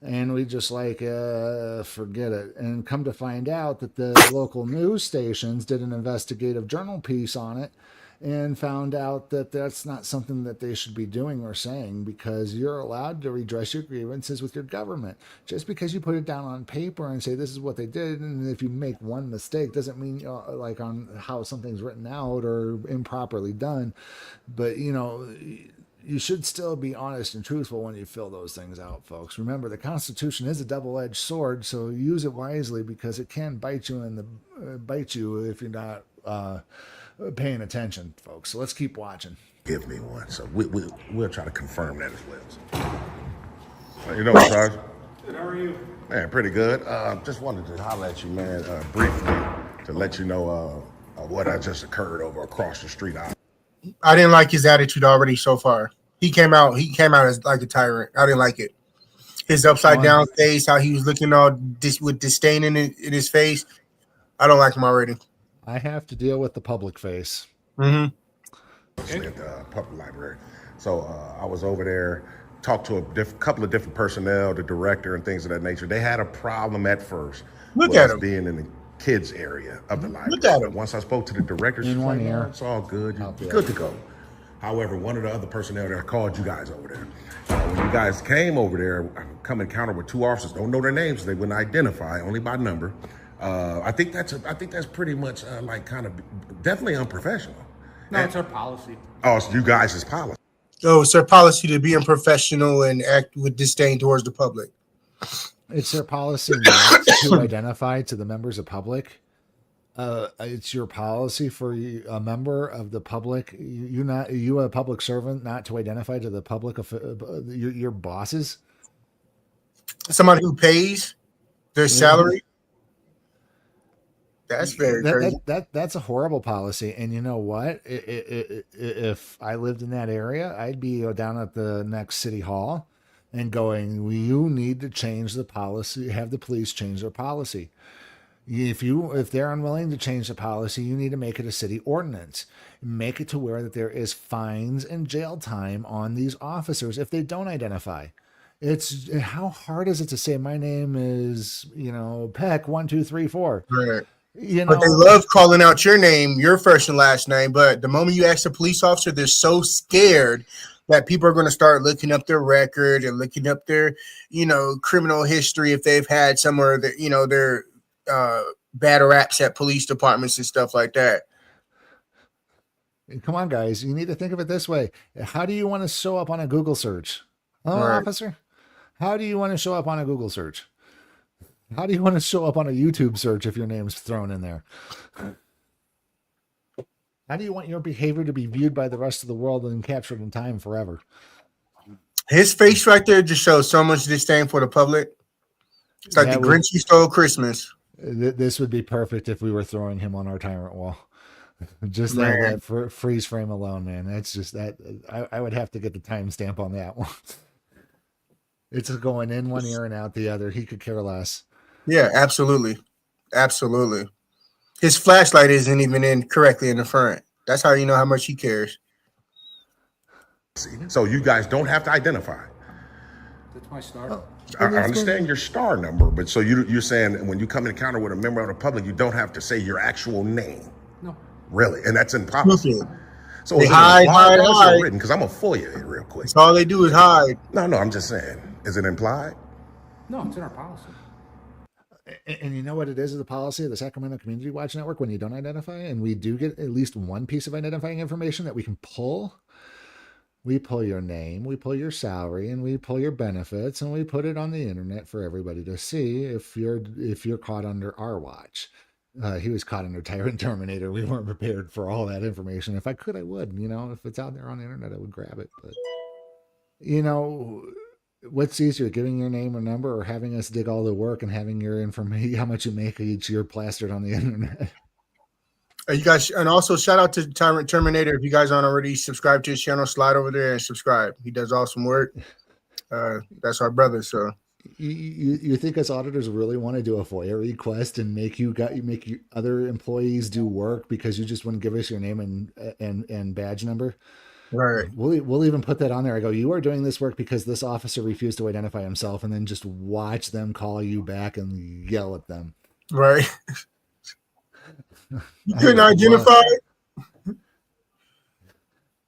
And we just like, forget it. And come to find out that the local news stations did an investigative journal piece on it and found out that that's not something that they should be doing or saying, because you're allowed to redress your grievances with your government. Just because you put it down on paper and say this is what they did, and if you make one mistake doesn't mean like on how something's written out or improperly done. But, you know, you should still be honest and truthful when you fill those things out, folks. Remember, the Constitution is a double-edged sword, so use it wisely, because it can bite you if you're not paying attention, folks. So let's keep watching. Give me one. So we'll try to confirm that as well. So, you know what, Sarge? Good, how are you? Man, pretty good. Just wanted to holler at you, man, briefly to let you know what I just occurred over across the street. I didn't like his attitude already so far. He came out as like a tyrant. I didn't like it. His upside down face, how he was looking all with disdain in his face. I don't like him already. I have to deal with the public face. Mm-hmm. At the public library. So I was over there, talked to a couple of different personnel, the director and things of that nature. They had a problem at first. Look at him. Being in the kids area of the library. Look at him. Once I spoke to the director, she's like, "No, it's all good. You're good to go." However, one of the other personnel there called you guys over there. When you guys came over there, I come encounter with two officers. Don't know their names. They wouldn't identify, only by number. I think that's pretty much like kind of definitely unprofessional. No, it's our policy. Oh, it's you guys' policy. So it's their policy to be unprofessional and act with disdain towards the public. It's their policy not to identify to the members of public. It's your policy for a member of the public, you a public servant, not to identify to the public of your bosses. Somebody who pays their salary. That's very crazy. That's a horrible policy. And you know what? If I lived in that area, I'd be down at the next city hall and going, you need to change the policy, have the police change their policy. If they're unwilling to change the policy, you need to make it a city ordinance. Make it to where that there is fines and jail time on these officers if they don't identify. It's how hard is it to say my name is, Peck 1 2 3 4. Right. But they love calling out your name, your first and last name. But the moment you ask a police officer, they're so scared that people are going to start looking up their record and looking up their, criminal history if they've had some of their bad raps at police departments and stuff like that. Come on, guys. You need to think of it this way. How do you want to show up on a Google search? Officer? How do you want to show up on a Google search? How do you want to show up on a YouTube search if your name's thrown in there? How do you want your behavior to be viewed by the rest of the world and captured in time forever? His face right there just shows so much disdain for the public. It's like the Grinch who stole Christmas. This would be perfect if we were throwing him on our tyrant wall. Just that freeze frame alone, man. That's just that. I would have to get the timestamp on that one. It's going in one ear and out the other. He could care less. Yeah, absolutely. Absolutely. His flashlight isn't even in correctly in the front. That's how you know how much he cares. So you guys don't have to identify. That's my star. I understand your star number, but so you're saying when you come in encounter with a member of the public, you don't have to say your actual name. No. Really? And that's in policy. So they hide. Written? Because I'm going to foil you real quick. That's all they do is hide. No, I'm just saying. Is it implied? No, it's in our policy. And you know what it is the policy of the Sacramento Community Watch Network when you don't identify, and we do get at least one piece of identifying information that we can pull. We pull your name, we pull your salary, and we pull your benefits, and we put it on the internet for everybody to see if you're caught under our watch. He was caught under Tyrant Terminator. We weren't prepared for all that information. If I could, I would. If it's out there on the internet, I would grab it. But what's easier, giving your name or number, or having us dig all the work and having your information, how much you make each year, plastered on the internet? You guys, and also shout out to Tyrant Terminator. If you guys aren't already subscribed to his channel, slide over there and subscribe. He does awesome work. That's our brother. So you think us auditors really want to do a FOIA request and make other employees do work because you just wouldn't give us your name and badge number? Right. We'll even put that on there. I go, you are doing this work because this officer refused to identify himself, and then just watch them call you back and yell at them. Right. You couldn't identify.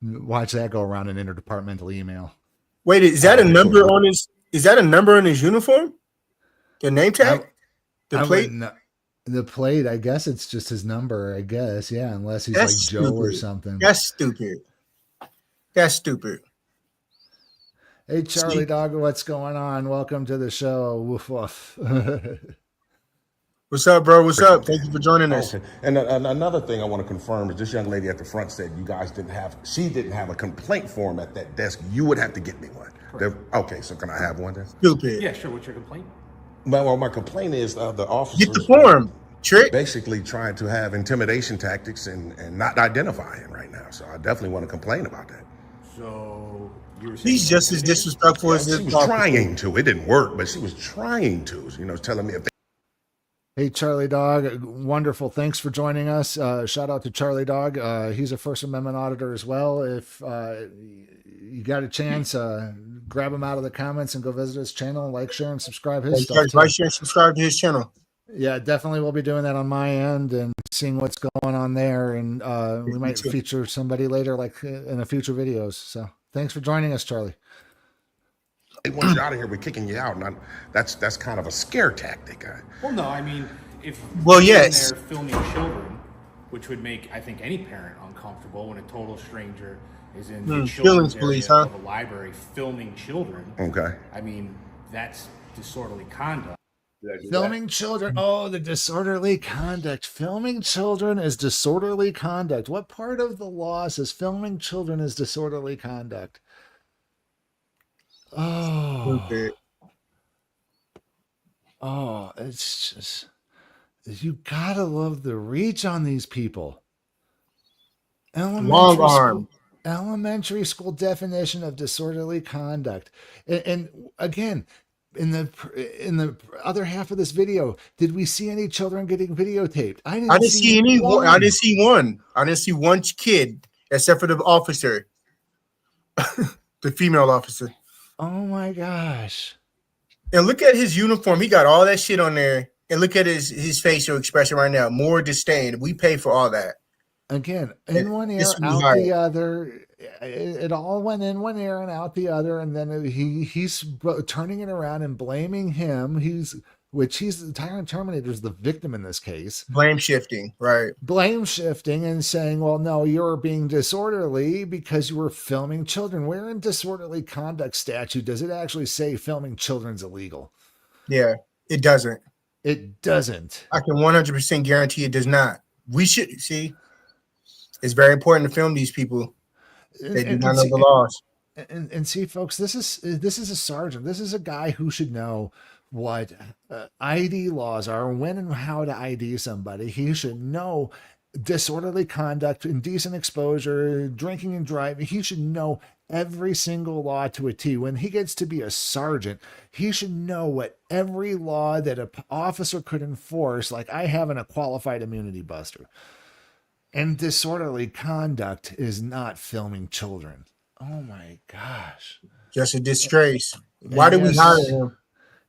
Watch that go around an interdepartmental email. Wait, is that a number on his? Is that a number on his uniform? The name tag? The plate? The plate, I guess it's just his number, I guess. Yeah, unless he's like Joe or something. That's stupid. That's stupid. Hey, Charlie Dog, what's going on? Welcome to the show. Woof, woof. What's up, bro? What's up? Thank you for joining us. Okay. And another thing I want to confirm is this young lady at the front said she didn't have a complaint form at that desk. You would have to get me one. Okay, so can I have one then? Stupid. Yeah, sure. What's your complaint? Well, my complaint is the officers get the form. Trick. Basically trying to have intimidation tactics and not identifying right now. So I definitely want to complain about that. So you were saying he's just as disrespectful as she was trying to. It didn't work, but she was trying to. Telling me if they. Hey, Charlie Dog, wonderful. Thanks for joining us. Shout out to Charlie Dog. He's a First Amendment auditor as well. If you got a chance, grab him out of the comments and go visit his channel, like, share, and subscribe his stuff. Like, share, and subscribe to his channel. Yeah, definitely we'll be doing that on my end and seeing what's going on there. And we might feature somebody later, like in a future videos. So thanks for joining us, Charlie. They want you out of here, we're kicking you out. And that's kind of a scare tactic. Well, no, I mean, if yes, they're filming children, which would make, I think, any parent uncomfortable when a total stranger is in the children's area of a library filming children. Okay. I mean, that's disorderly conduct. Filming children. Oh, the disorderly conduct. Filming children is disorderly conduct. What part of the law says filming children is disorderly conduct? Oh, it's just, you gotta love the reach on these people. Elementary school definition of disorderly conduct. And again, in the other half of this video, did we see any children getting videotaped? I didn't see any. I didn't see one. I didn't see one kid except for the officer, the female officer. Oh my gosh. And look at his uniform. He got all that shit on there. And look at his facial expression right now. More disdain. We pay for all that. Again, in one ear, out the other. It all went in one ear and out the other. And then he's turning it around and blaming him. He's the Tyrant Terminator is the victim in this case. Blame shifting, right? Blame shifting and saying, well, no, you're being disorderly because you were filming children. Where in disorderly conduct statute does it actually say filming children's illegal? Yeah, it doesn't. It doesn't. I can 100% guarantee it does not. We should see. It's very important to film these people. They do not know the laws. And see, folks, this is a sergeant. This is a guy who should know what ID laws are, when and how to ID somebody. He should know disorderly conduct, indecent exposure, drinking and driving. He should know every single law to a T. When he gets to be a sergeant, he should know what every law that an officer could enforce, like I have in a qualified immunity buster. And disorderly conduct is not filming children. Oh my gosh. Just a disgrace. Why did we hire him?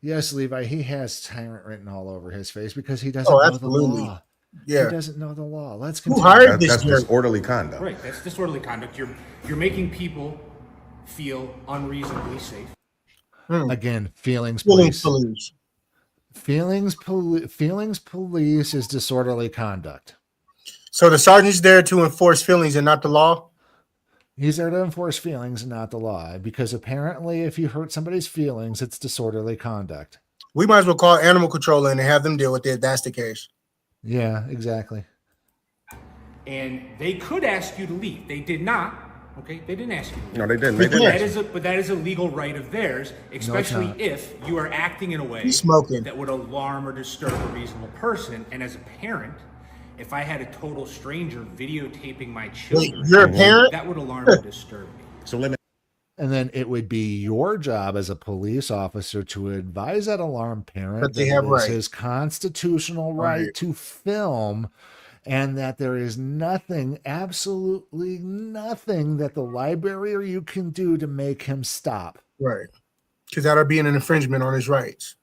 Yes, Levi, he has tyrant written all over his face because he doesn't know the law. Yeah. He doesn't know the law. Let's continue. Who hired this? That's disorderly conduct. Right, that's disorderly conduct. You're making people feel unreasonably safe. Again, feelings police. Feelings police is disorderly conduct. So the sergeant's there to enforce feelings and not the law? He's there to enforce feelings and not the law, because apparently if you hurt somebody's feelings, it's disorderly conduct. We might as well call animal control in and have them deal with it if that's the case. Yeah, exactly. And they could ask you to leave. They did not. Okay, they didn't ask you to leave. No, they didn't. They didn't. But that is a legal right of theirs, especially if you are acting in a way that would alarm or disturb a reasonable person. And as a parent, if I had a total stranger videotaping my children, you're a parent? That would alarm or disturb me. So let me. And then it would be your job as a police officer to advise that alarmed parent But that they have it is right. his constitutional right to film, and that there is nothing, absolutely nothing that the library or you can do to make him stop. Right. Because that'll be an infringement on his rights.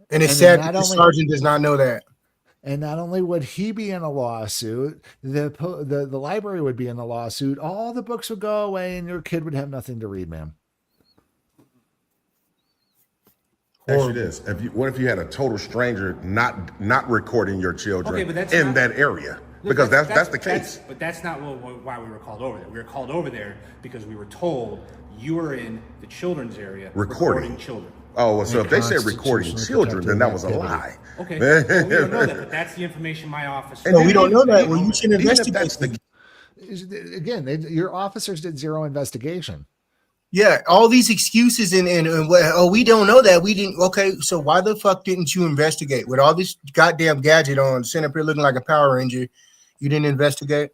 And it's sad that the sergeant does not know that. And not only would he be in a lawsuit, the library would be in a lawsuit. All the books would go away, and your kid would have nothing to read, ma'am. Actually, this. What if you had a total stranger not recording your children in that area? Because that's the case. But that's not why we were called over there. We were called over there because we were told you were in the children's area recording children. Oh, well, so if they said recording children, then that was a lie. Okay, well, we don't know that, but that's the information my office. No, we don't know that. Well, you should investigate. Again, your officers did zero investigation. Yeah, all these excuses and we don't know that. We didn't. Okay, so why the fuck didn't you investigate with all this goddamn gadget on, sitting up here looking like a Power Ranger? You didn't investigate.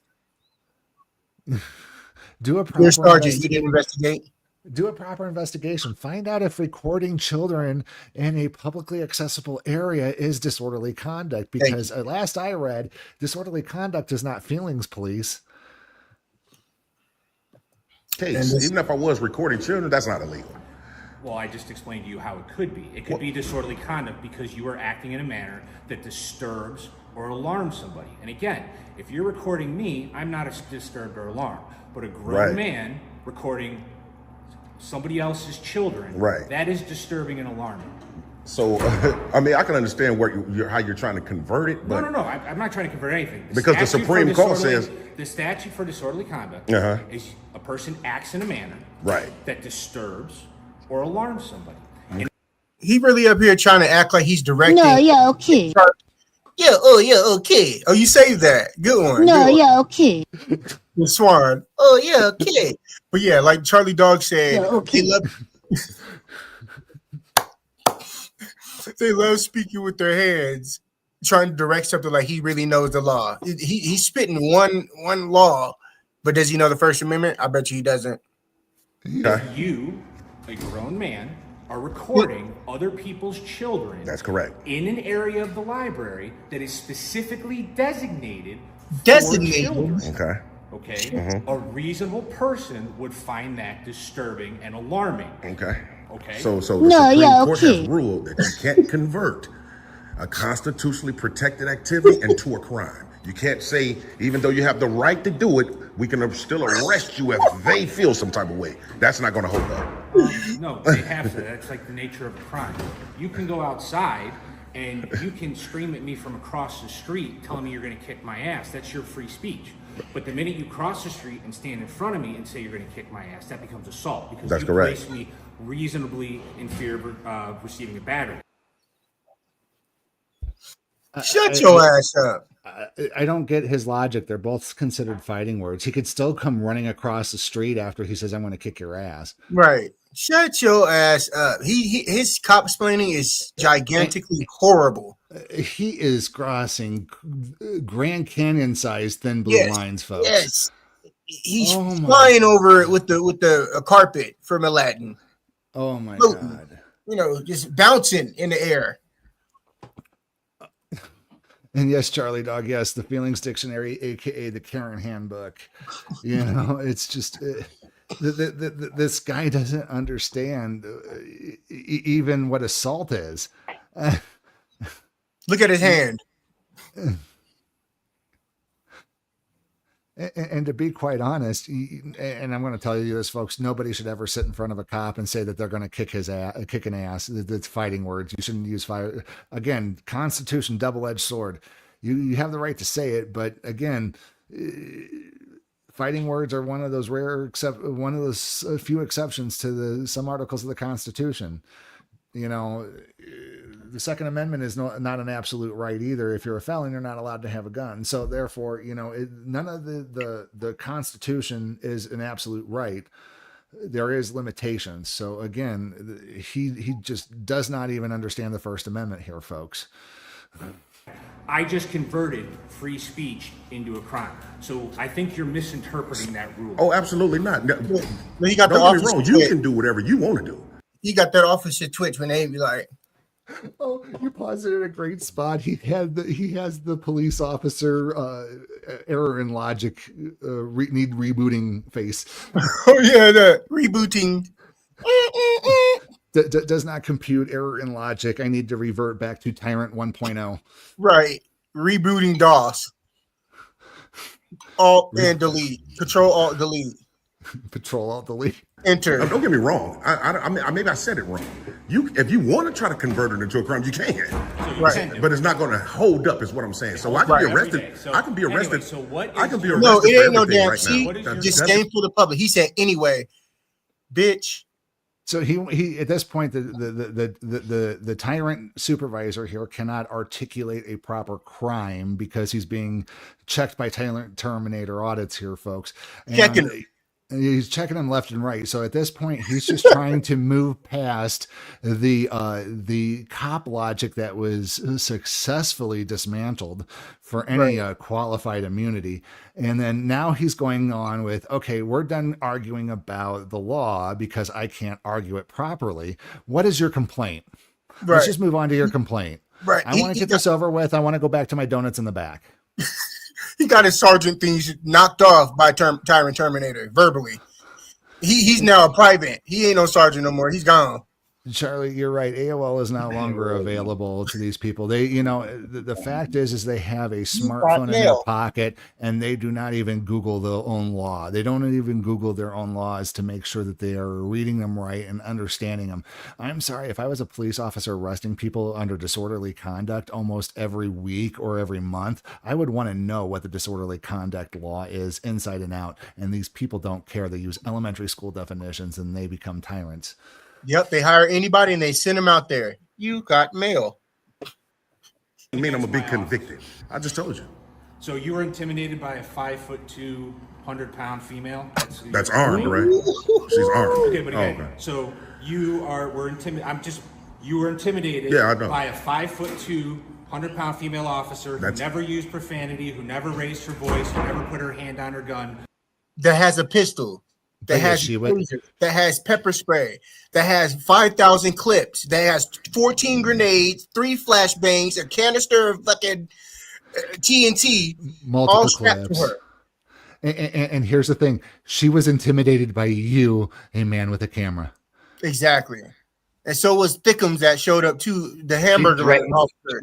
Do a proper sergeant. You didn't investigate. Do a proper investigation. Find out if recording children in a publicly accessible area is disorderly conduct. Because at last I read, disorderly conduct is not feelings police. Even if I was recording children, that's not illegal. Well, I just explained to you how it could be. It could be disorderly conduct because you are acting in a manner that disturbs or alarms somebody. And again, if you're recording me, I'm not disturbed or alarmed. But a grown man recording somebody else's children, that is disturbing and alarming. So, I mean, I can understand how you're trying to convert it, but no, I'm not trying to convert anything. Because the Supreme Court says the statute for disorderly conduct is a person acts in a manner that disturbs or alarms somebody. And he really up here trying to act like he's directing. No, yeah, okay. Yeah, okay. Oh, you saved that. Good one. No, yeah, okay. The Swan. Oh, yeah, okay. But yeah, like Charlie Dog said, they love speaking with their hands, trying to direct something like he really knows the law. He's spitting one law, but does he know the First Amendment? I bet you he doesn't. You, a grown man, are recording other people's children. That's correct. In an area of the library that is specifically designated for children. Okay. A reasonable person would find that disturbing and alarming. Okay. Okay. So the Supreme Court has ruled that you can't convert a constitutionally protected activity into a crime. You can't say, even though you have the right to do it, we can still arrest you if they feel some type of way. That's not going to hold up. No, they have to. That's like the nature of a crime. You can go outside and you can scream at me from across the street telling me you're going to kick my ass. That's your free speech. But the minute you cross the street and stand in front of me and say you're going to kick my ass, that becomes assault because you place me reasonably in fear of receiving a battery. Shut your ass up. I don't get his logic. They're both considered fighting words. He could still come running across the street after he says, I'm going to kick your ass. Right. Shut your ass up. His cop explaining is gigantically horrible. He is crossing Grand Canyon sized thin blue lines, folks. Yes. He's flying over it with the carpet from Aladdin. Oh my God. You know, just bouncing in the air. And yes, Charlie Dog, yes, the Feelings Dictionary, aka the Karen Handbook. You know, it's just this guy doesn't understand even what assault is. Look at his hand. And to be quite honest, and I'm going to tell you this, folks, nobody should ever sit in front of a cop and say that they're going to kick an ass. That's fighting words. You shouldn't use fire. Again, Constitution, double-edged sword. You have the right to say it, but again, fighting words are one of those few exceptions to some articles of the Constitution. You know, the Second Amendment is not an absolute right either. If you're a felon, you're not allowed to have a gun. So therefore, you know, none of the Constitution is an absolute right. There is limitations. So again, he just does not even understand the First Amendment here, folks. I just converted free speech into a crime. So I think you're misinterpreting that rule. Oh, absolutely not. No, He got don't the get me wrong. officer You twitch. can do whatever you want to do. He got that officer twitch when they be like, Oh, you paused it at a great spot. He has the police officer error in logic need rebooting face. oh yeah, the rebooting. Does not compute, error in logic. I need to revert back to Tyrant 1.0. Right. Rebooting DOS. Alt and delete. Control Alt delete. Patrol Alt delete. Enter. Don't get me wrong. I mean, maybe I said it wrong. If you want to try to convert it into a crime, you can. Right. But it's not going to hold up, is what I'm saying. So I can be arrested. I can be arrested. So what? I can be arrested. No, it ain't no for everything damn. right See, now. just game for the public. He said anyway, bitch. So he at this point the tyrant supervisor here cannot articulate a proper crime because he's being checked by Tyrant Terminator audits here, folks. And he's checking them left and right. So at this point, he's just trying to move past the cop logic that was successfully dismantled for any qualified immunity. And then now he's going on with, okay, we're done arguing about the law because I can't argue it properly. What is your complaint? Right. Let's just move on to your complaint. Right. I want to get this over with. I want to go back to my donuts in the back. He got his sergeant things knocked off by Tyrant Terminator verbally. He's now a private. He ain't no sergeant no more. He's gone. Charlie, you're right. AOL is no longer available to these people. They, you know, the fact is they have a smartphone in their pocket and they do not even Google their own law. They don't even Google their own laws to make sure that they are reading them right and understanding them. I'm sorry, if I was a police officer arresting people under disorderly conduct almost every week or every month, I would want to know what the disorderly conduct law is inside and out. And these people don't care. They use elementary school definitions and they become tyrants. Yep, they hire anybody and they send them out there. You got mail. I mean, I'm gonna be convicted. I just told you. So you were intimidated by a 5'2", 100-pound female? That's armed, right? She's armed. Okay, but again, so you were intimidated. You were intimidated by a 5'2", 100-pound female officer who never used profanity, who never raised her voice, who never put her hand on her gun. That has a pistol. That has pepper spray, that has 5,000 clips, that has 14 grenades, 3 flashbangs, a canister of fucking TNT, multiple all strapped clips. to her. And here's the thing: she was intimidated by you, a man with a camera. Exactly, and so was Thickums that showed up to the hamburger officer.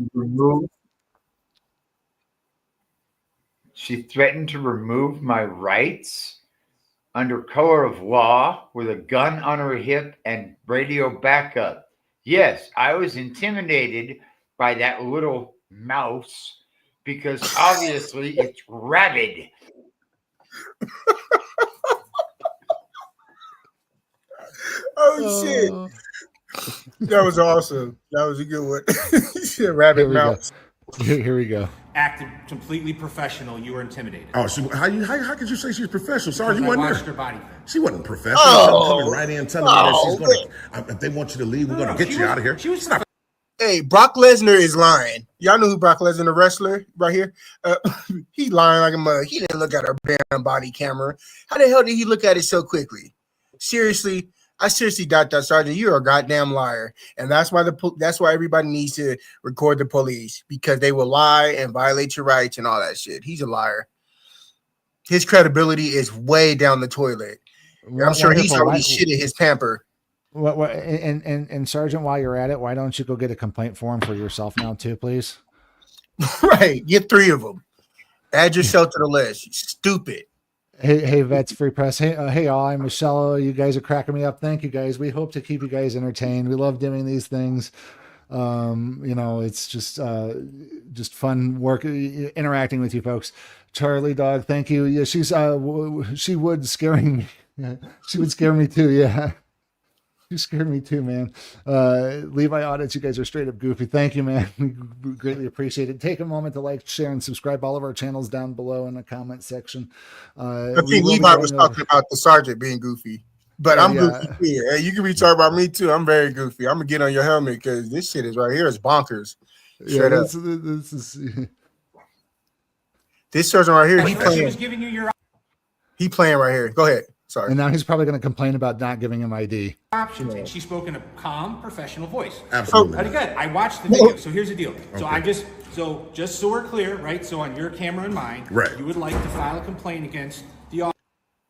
She threatened to remove my rights under color of law with a gun on her hip and radio backup. Yes, I was intimidated by that little mouse because obviously it's rabid. Oh shit. That was awesome. That was a good one. Rabbit mouse. Here we go. Acted completely professional. You were intimidated. Oh, how could you say she's professional? Sorry, you I wasn't watched there. her body. She wasn't professional. Coming right in telling me that she's going to, if they want you to leave, we're going to get you out of here. She was Hey, Brock Lesnar is lying. Y'all know who Brock Lesnar, the wrestler, right here? He's lying like a mug. He didn't look at her damn body camera. How the hell did he look at it so quickly? Seriously, I seriously doubt that, Sergeant. You're a goddamn liar, and that's why everybody needs to record the police, because they will lie and violate your rights and all that shit. He's a liar. His credibility is way down the toilet. I'm sure he's already shitted his pamper. And Sergeant, while you're at it, why don't you go get a complaint form for yourself now too, please? Right, get 3 of them. Add yourself to the list. You stupid. Hey, Vets Free Press. Hey, all. I'm Michelle. You guys are cracking me up. Thank you, guys. We hope to keep you guys entertained. We love doing these things. You know, it's just fun work interacting with you folks. Charlie dog, thank you. Yeah, she would scaring me. Yeah, she would scare me too. Yeah. You scared me too, man. Levi Audits, you guys are straight up goofy. Thank you, man. We greatly appreciate it. Take a moment to like, share, and subscribe all of our channels down below in the comment section. I think Levi was talking about the sergeant being goofy, but I'm goofy too. Hey, you can be talking about me too. I'm very goofy. I'm gonna get on your helmet because this shit is right here is bonkers. Straight up. This sergeant right here, he playing right here. Go ahead. Sorry. And now he's probably going to complain about not giving him ID. Options, and she spoke in a calm, professional voice. Absolutely. Pretty good. I watched the video. So here's the deal. Okay. So just so we're clear, right? So on your camera and mine, right, you would like to file a complaint against the officer.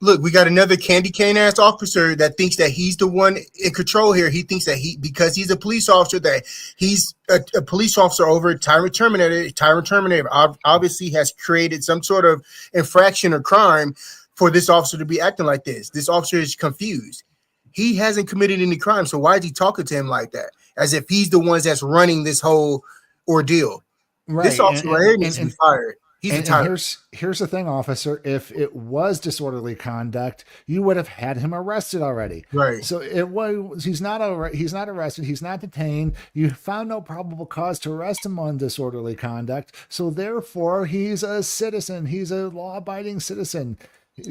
Look, we got another candy cane ass officer that thinks that he's the one in control here. He thinks that because he's a police officer, that he's a police officer over Tyrant Terminator. Tyrant Terminator obviously has created some sort of infraction or crime for this officer to be acting like this. This officer is confused. He hasn't committed any crime, so why is he talking to him like that? As if he's the ones that's running this whole ordeal. Right. This officer right here needs to be fired. He's a tyrant. Here's the thing, officer. If it was disorderly conduct, you would have had him arrested already. Right. So he's not arrested. He's not detained. You found no probable cause to arrest him on disorderly conduct. So therefore, he's a citizen. He's a law-abiding citizen.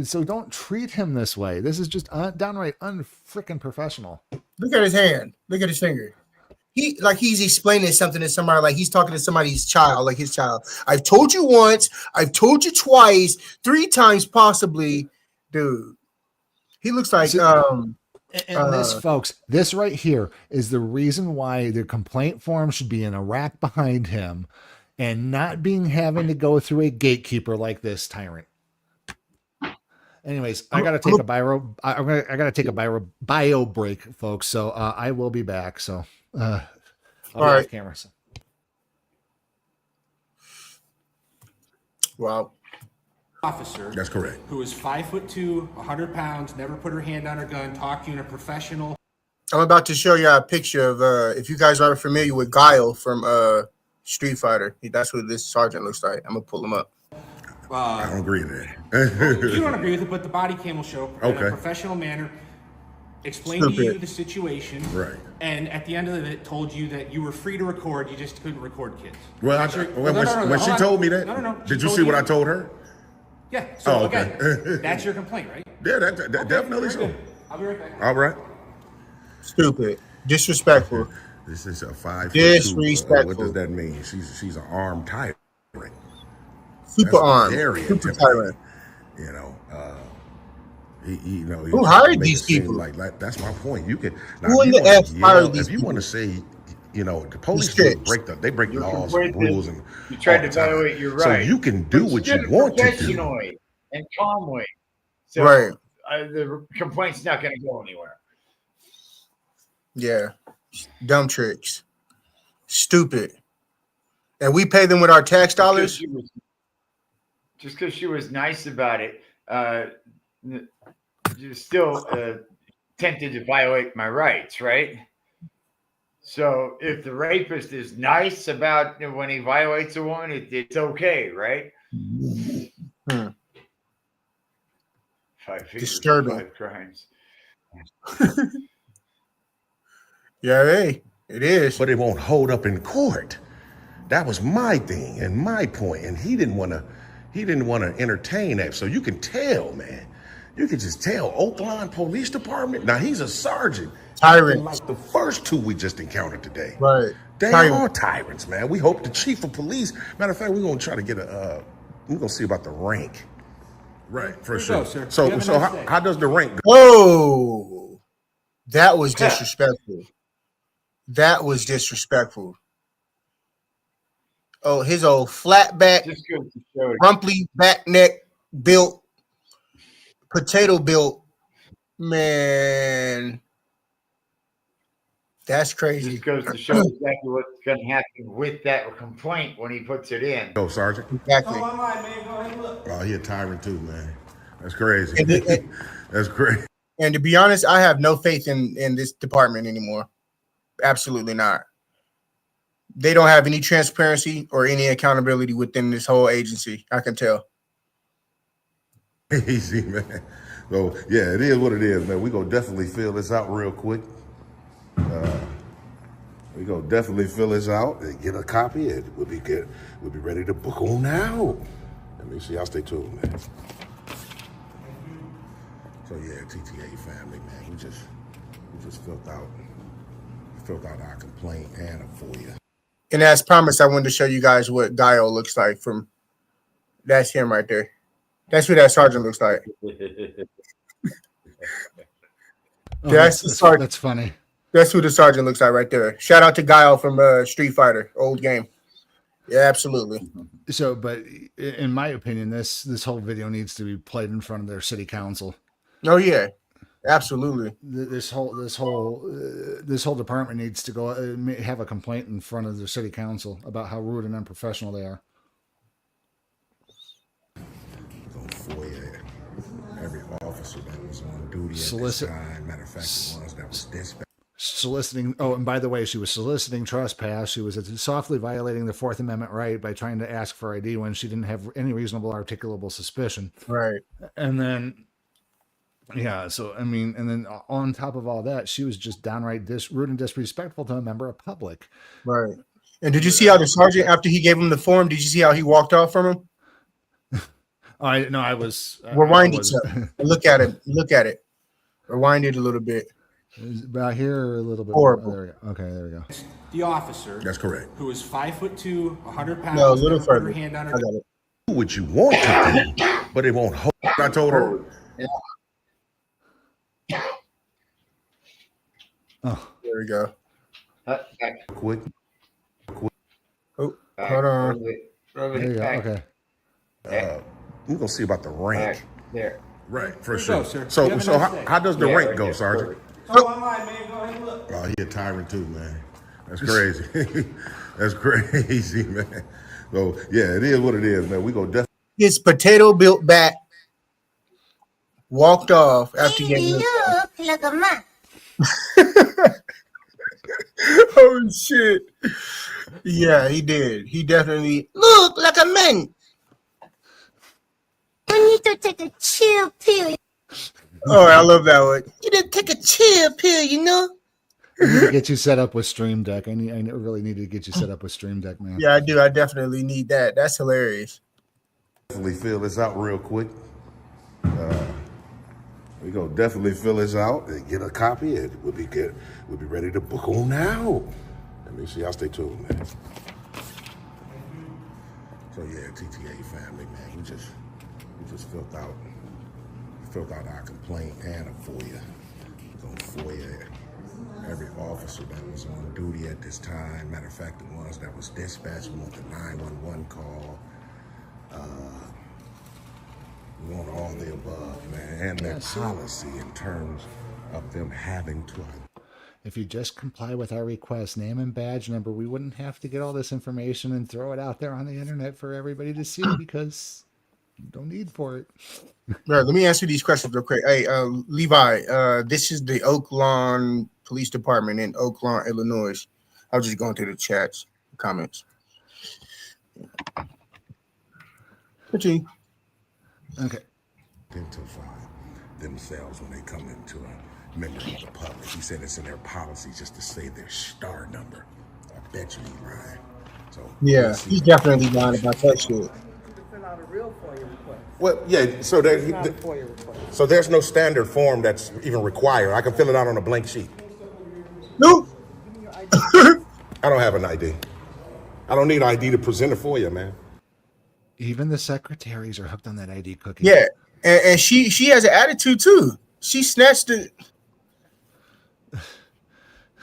So don't treat him this way. This is just downright unfreaking professional. Look at his hand. Look at his finger. He's explaining something to somebody, like he's talking to somebody's child, like his child. I've told you once. I've told you twice, 3 times possibly, dude. He looks like this, folks, this right here is the reason why the complaint form should be in a rack behind him, and not having to go through a gatekeeper like this tyrant. Anyways, I gotta take a bio break, folks. So I will be back. So I'll be off camera. So. Wow. Officer. That's correct. Who is 5'2", 100 pounds, never put her hand on her gun, talked to you in a professional. I'm about to show you a picture of if you guys aren't familiar with Guile from Street Fighter. That's what this sergeant looks like. I'm gonna pull him up. I don't agree with that. You don't agree with it, but the body cam will show in a professional manner, explain to you the situation, right? And at the end of it, told you that you were free to record, you just couldn't record kids. Well, when she told me that, did you see what I told her? Yeah. So again, that's your complaint, right? Yeah, that definitely so. I'll be right back. All right. Stupid, disrespectful. This is a 5'2". Disrespectful. What does that mean? She's an armed tyrant. Super armed, super tyrant. You know, who hired these people? Like that's my point. You can. Who in the F hired these people? If you want to say, the police break the laws, rules, and you try to evaluate your rights. So you can do what you want to do professionally and calmly. So right. The complaint's not going to go anywhere. Yeah, dumb tricks, stupid, and we pay them with our tax dollars. Just because she was nice about it, you're still tempted to violate my rights, right? So if the rapist is nice about when he violates a woman, it's okay, right? 5 figures, disturbing 5 crimes. Yeah, hey, it is. But it won't hold up in court. That was my thing and my point, and he didn't want to entertain that. So you can tell, man. You can just tell. Oakland Police Department. Now he's a sergeant. Tyrant. Like the first 2 we just encountered today. Right. They are tyrants, man. We hope the chief of police. Matter of fact, we're gonna try to get we're gonna see about the rank. Right, for sure. Go, so how does the rank go? Oh, that was disrespectful. That was disrespectful. Oh, his old flat back, rumply back neck built, potato built, man. That's crazy. Just goes to show exactly what's going to happen with that complaint when he puts it in. Oh, Sergeant. Exactly. Oh, man. Go ahead and look. Oh, he a tyrant too, man. That's crazy. That's crazy. And to be honest, I have no faith in this department anymore. Absolutely not. they don't have any transparency or any accountability within this whole agency. I can tell. Easy, man. So yeah, it is what it is, man. We gonna definitely fill this out real quick. We gonna definitely fill this out and get a copy. And we'll be good. We'll be ready to book on now. Let me see. Y'all stay tuned, man. So yeah, TTA family, man. We just filled out our complaint and a FOIA. And as promised, I wanted to show you guys what Guile looks like from. That's him right there. That's what that sergeant looks like. That's the sergeant. That's funny. That's who the sergeant looks like right there. Shout out to Guile from Street Fighter, old game. Yeah, absolutely. So, but in my opinion, this whole video needs to be played in front of their city council. Oh yeah, absolutely. This whole department needs to go have a complaint in front of the city council about how rude and unprofessional they are. FOIA every officer that was on duty at this time. Matter of fact, the ones that was dispatched. Soliciting. Oh, and by the way, she was soliciting trespass. She was softly violating the Fourth Amendment right by trying to ask for ID when she didn't have any reasonable articulable suspicion. Right. And then, yeah. So I mean, and then on top of all that, she was just downright rude and disrespectful to a member of public. Right. And did you see how the sergeant, after he gave him the form, did you see how he walked off from him? I was rewind it. Look at it. Look at it. Rewind it a little bit. About here or a little bit. Horrible. Oh, there we go. Okay, there we go. The officer. That's correct. Who is 5'2", 100 pounds. No, a little never put further. her hand on her. I got it. Do what you want to do, but it won't hold. I told her. Oh, there we go. Quick. Oh, hold on. There you go. Okay. We're gonna see about the rank. There. Right, for There you sure. go, sir. So You have a nice day. how does the rank go, Sergeant? Go online, man. Go ahead and look. Oh, he a tyrant too, man. That's crazy. That's crazy, man. So yeah, it is what it is, man. We go definitely. His potato built back walked off after getting. Look a man. Oh shit! Yeah, he did. He definitely look like a man. You need to take a chill pill. Oh, I love that one. You didn't take a chill pill, you know. I need to get you set up with Stream Deck. I really need to get you set up with Stream Deck, man. Yeah, I do. I definitely need that. That's hilarious. Definitely fill this out real quick. We go definitely fill this out and get a copy, and we'll be good. We'll be ready to book on now. Let me see. Y'all stay tuned, man. So yeah, TTA family, man. We just filled out our complaint and a FOIA. We're gonna FOIA every officer that was on duty at this time. Matter of fact, the ones that was dispatched, we want the 911 call. We want all the above, man, and their policy in terms of them having to. If you just comply with our request, name and badge number, we wouldn't have to get all this information and throw it out there on the internet for everybody to see because you don't need for it. Right, let me answer these questions real quick. Hey, Levi, this is the Oak Lawn Police Department in Oak Lawn, Illinois. I was just going through the chats, comments. Okay. Identify themselves when they come into a member of the public. He said it's in their policy just to say their star number. I bet you he's lying. So Yeah, he's definitely lying about that shit. Fill out a real FOIA request. well, yeah. So Not a FOIA request. so there's no standard form that's even required. I can fill it out on a blank sheet. Nope. I don't have an ID. I don't need ID to present it for you, man. Even the secretaries are hooked on that ID cookie. Yeah, and she has an attitude too. She snatched it.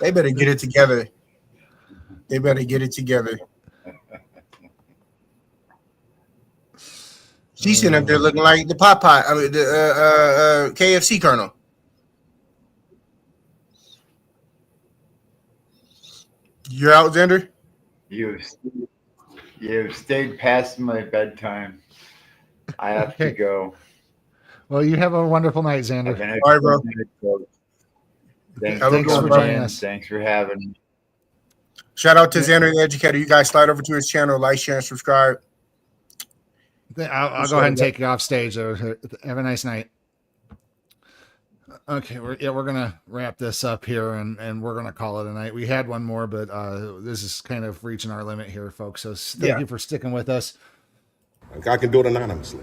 They better get it together. They better get it together. She's sitting up there looking like the Popeye, I mean the KFC Colonel. You're out, Xander? You've stayed past my bedtime. I have to go. Well, you have a wonderful night, Xander. All right, bro. Thanks for joining us. Thanks for having me. Shout out to Xander the Educator. You guys slide over to his channel, like, share, and subscribe. I'll go ahead and take you off stage. Have a nice night. Okay, we're gonna wrap this up here, and we're gonna call it a night. We had one more, but this is kind of reaching our limit here, folks. So thank you for sticking with us. I can do it anonymously.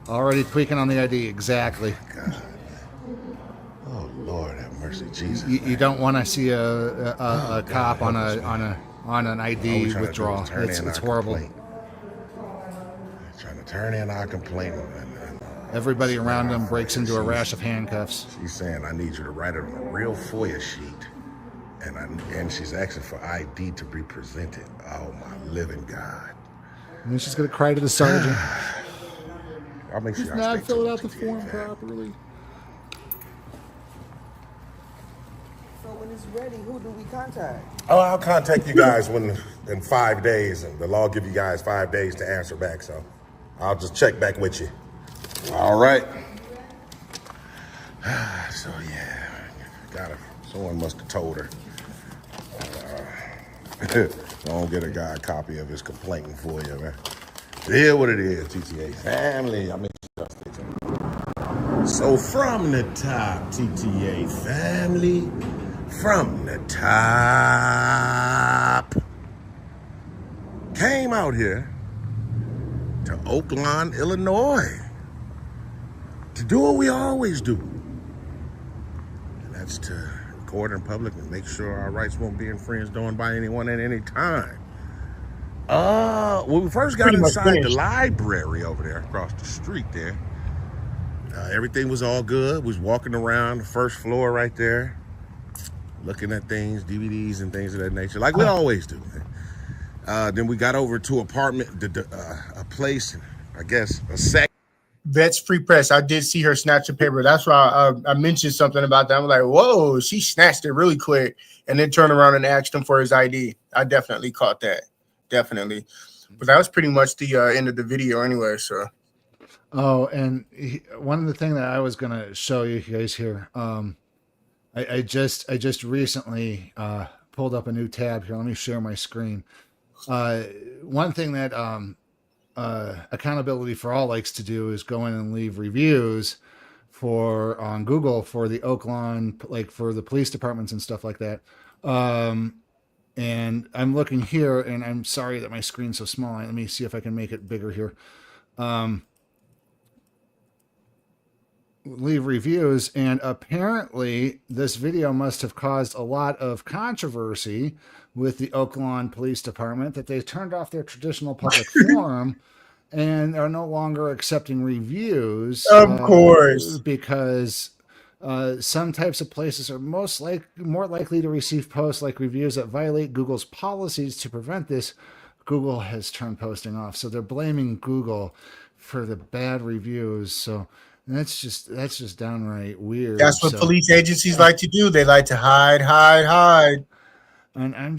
Already tweaking on the ID, exactly. God. Oh Lord, have mercy, Jesus. You don't want to see a cop on an ID withdrawal. It's horrible. Trying to turn in our complaint. Everybody around them breaks into a rash of handcuffs. She's saying, I need you to write it on a real FOIA sheet. And she's asking for ID to be presented. Oh, my living God. And then she's going to cry to the sergeant. I'll make sure He's not filling out the form properly. So when it's ready, who do we contact? Oh, I'll contact you guys in 5 days. And the law give you guys 5 days to answer back. So I'll just check back with you. All right. So, yeah. Someone must have told her. Don't get a guy a copy of his complaint for you, man. Hear what it is, TTA family. I mean, so from the top, TTA family, from the top, came out here to Oakland, Illinois, to do what we always do, and that's to record in public and make sure our rights won't be infringed on by anyone at any time. When we first got inside the library over there across the street there, everything was all good. We was walking around the first floor right there, looking at things, DVDs and things of that nature, like we always do. Then we got over to a place, I guess, a sec. Vets Free Press. I did see her snatch a paper. That's why I mentioned something about that. I'm like, whoa, she snatched it really quick and then turned around and asked him for his ID. I definitely caught that. Definitely. But that was pretty much the end of the video anyway. So. Oh, and one of the things that I was going to show you guys here, I just recently pulled up a new tab here. Let me share my screen. One thing that Accountability for All likes to do is go in and leave reviews on Google for the Oakland, like for the police departments and stuff like that. And I'm looking here, and I'm sorry that my screen's so small. Let me see if I can make it bigger here. Leave reviews, and apparently this video must have caused a lot of controversy with the Oakland Police Department, that they turned off their traditional public forum and are no longer accepting reviews. Of course. Because some types of places are more likely to receive posts like reviews that violate Google's policies. To prevent this, Google has turned posting off. So they're blaming Google for the bad reviews. So that's just downright weird. That's what police agencies like to do. They like to hide. And I'm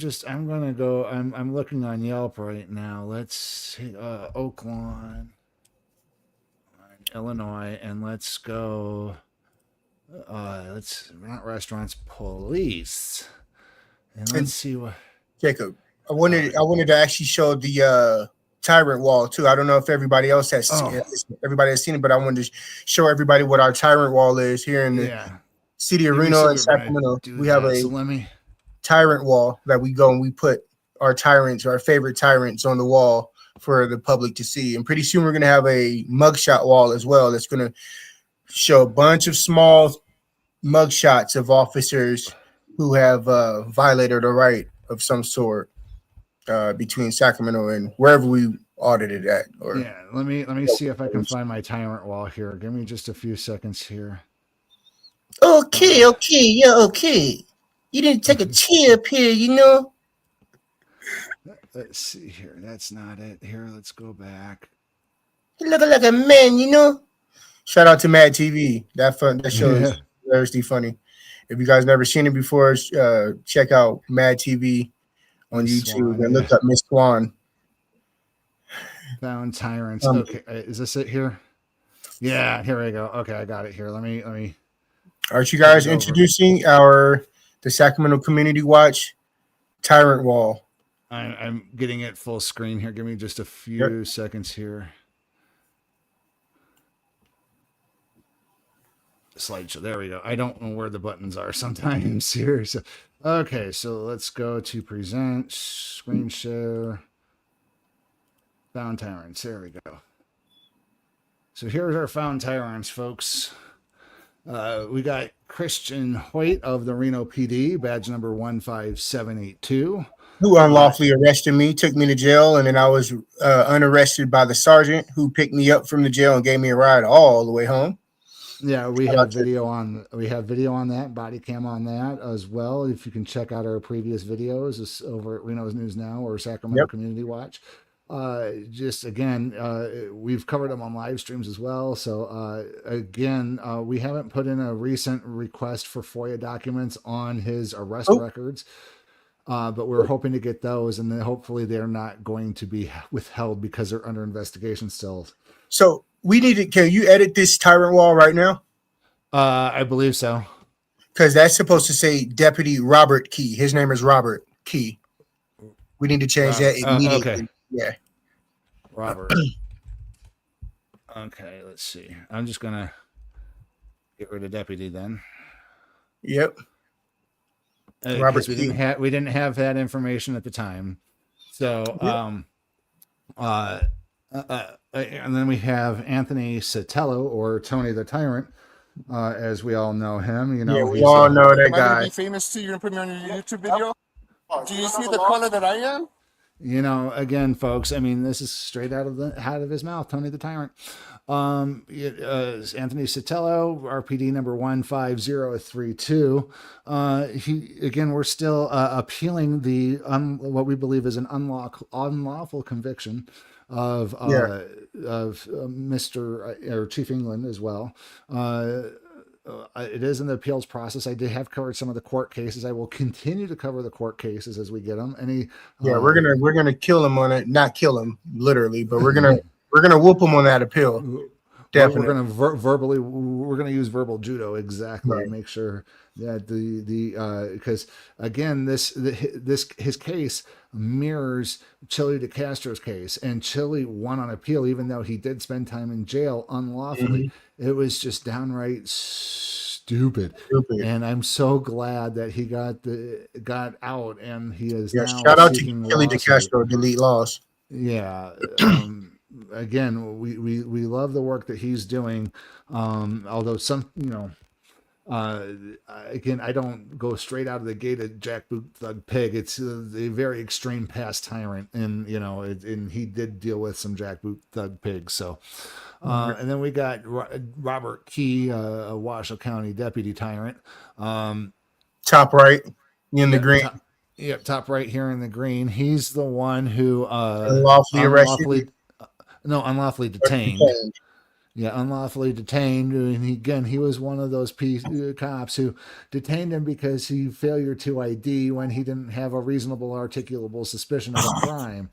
looking on Yelp right now. Let's see, Oakland, Illinois, and let's go. Not restaurants, police, and let's see what. Jacob, I wanted to actually show the tyrant wall too. I don't know if everybody else has seen it, but I wanted to show everybody what our tyrant wall is here in the city of Reno and Sacramento. We have a tyrant wall that we go and we put our favorite tyrants on the wall for the public to see. And pretty soon we're going to have a mugshot wall as well that's going to show a bunch of small mugshots of officers who have violated a right of some sort between Sacramento and wherever we audited at. Let me see if I can find my tyrant wall here. Give me just a few seconds here. Okay. You didn't take a chip here, you know. Let's see here. That's not it. Here, let's go back. You look like a man, you know. Shout out to Mad TV. That show is seriously funny. If you guys never seen it before, check out Mad TV on YouTube and look up Miss Swan. Found tyrants. Okay, is this it here? Yeah, here we go. Okay, I got it here. Let me. Aren't you guys introducing our the Sacramento Community Watch Tyrant Wall. I'm getting it full screen here. Give me just a few seconds here. Slideshow. There we go. I don't know where the buttons are sometimes here. So, okay, so let's go to present, screen share, found tyrants. There we go. So here's our found tyrants, folks. We got Christian Hoyt of the Reno PD, badge number 15782. Who unlawfully arrested me, took me to jail, and then I was unarrested by the sergeant who picked me up from the jail and gave me a ride all the way home. Yeah, we have video on that, body cam on that as well. If you can check out our previous videos, it's over at Reno's News Now or Sacramento Community Watch. Just again, we've covered them on live streams as well. So again, we haven't put in a recent request for FOIA documents on his arrest records, but we're hoping to get those, and then hopefully they're not going to be withheld because they're under investigation still. So we need to. Can you edit this tyrant wall right now? I believe so. Because that's supposed to say Deputy Robert Key. His name is Robert Key. We need to change that immediately. Okay. Yeah. Robert. Okay, let's see. I'm just gonna get rid of deputy then. Yep. Robert, we didn't have that information at the time. So and then we have Anthony Sotelo, or Tony the Tyrant, as we all know him. You know, yeah, we all know that Am I guy. gonna be famous too? You're gonna put me on your YouTube video? Do you see the color that I am? You know, again, folks, I mean, this is straight out of his mouth, Tony the Tyrant. Anthony Sotelo, RPD number 15032. We're still appealing the what we believe is an unlawful conviction of Mr. or Chief England as well. It is in the appeals process. I did have covered some of the court cases. I will continue to cover the court cases as we get them. We're gonna kill him on it. Not kill him literally, but we're gonna whoop him on that appeal. Definitely. We're gonna use verbal judo exactly to make sure that because again his case mirrors Chili DeCastro's case, and Chili won on appeal even though he did spend time in jail unlawfully. It was just downright stupid. And I'm so glad that he got out, and he is now shout out to Chili lawsuit. DeCastro, delete laws. Yeah. Again, we love the work that he's doing. Although some, again, I don't go straight out of the gate at Jackboot Thug Pig. It's a very extreme past tyrant, and and he did deal with some Jackboot Thug Pigs. So, and then we got Robert Key, a Washoe County deputy tyrant. Top right in the green. Top right here in the green. He's the one who unlawfully detained. Yeah, unlawfully detained. And he was one of those cops who detained him because he failure to ID when he didn't have a reasonable articulable suspicion of a crime.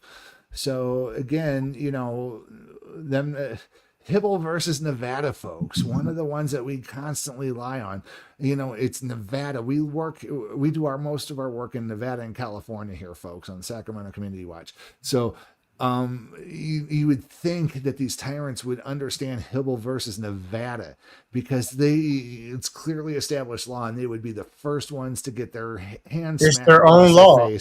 So again, Hibble versus Nevada, folks. One of the ones that we constantly lie on. It's Nevada. We do most of our work in Nevada and California here, folks, on Sacramento Community Watch. So you would think that these tyrants would understand Hibble versus Nevada, because it's clearly established law, and they would be the first ones to get their hands. It's their own law. They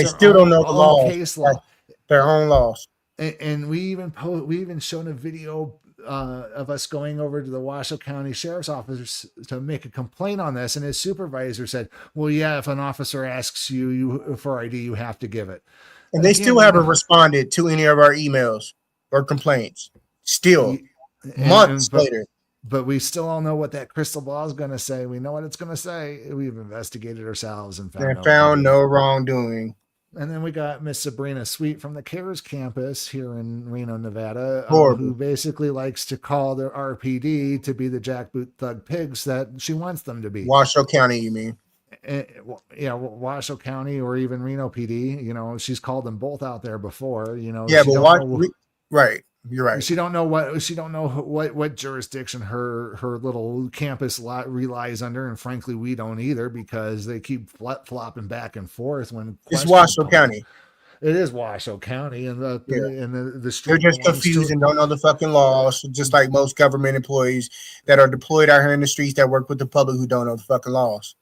still don't know the law. Case law. Their own laws. And we even shown a video of us going over to the Washoe County Sheriff's Office to make a complaint on this, and his supervisor said, "Well, yeah, if an officer asks you for ID, you have to give it." And they still haven't responded to any of our emails or complaints. Still, months later. But we still all know what that crystal ball is going to say. We know what it's going to say. We've investigated ourselves and found no wrongdoing. And then we got Miss Sabrina Sweet from the CARES campus here in Reno, Nevada, who basically likes to call their RPD to be the Jackboot Thug Pigs that she wants them to be. Washoe County, you mean? Yeah, Washoe County or even Reno PD. She's called them both out there before. Yeah, but right. You're right. She don't know what jurisdiction her little campus relies under, and frankly, we don't either because they keep flopping back and forth when it's Washoe County. It is Washoe County, and the street. They're just confused and don't know the fucking laws, just like most government employees that are deployed out here in the streets that work with the public who don't know the fucking laws.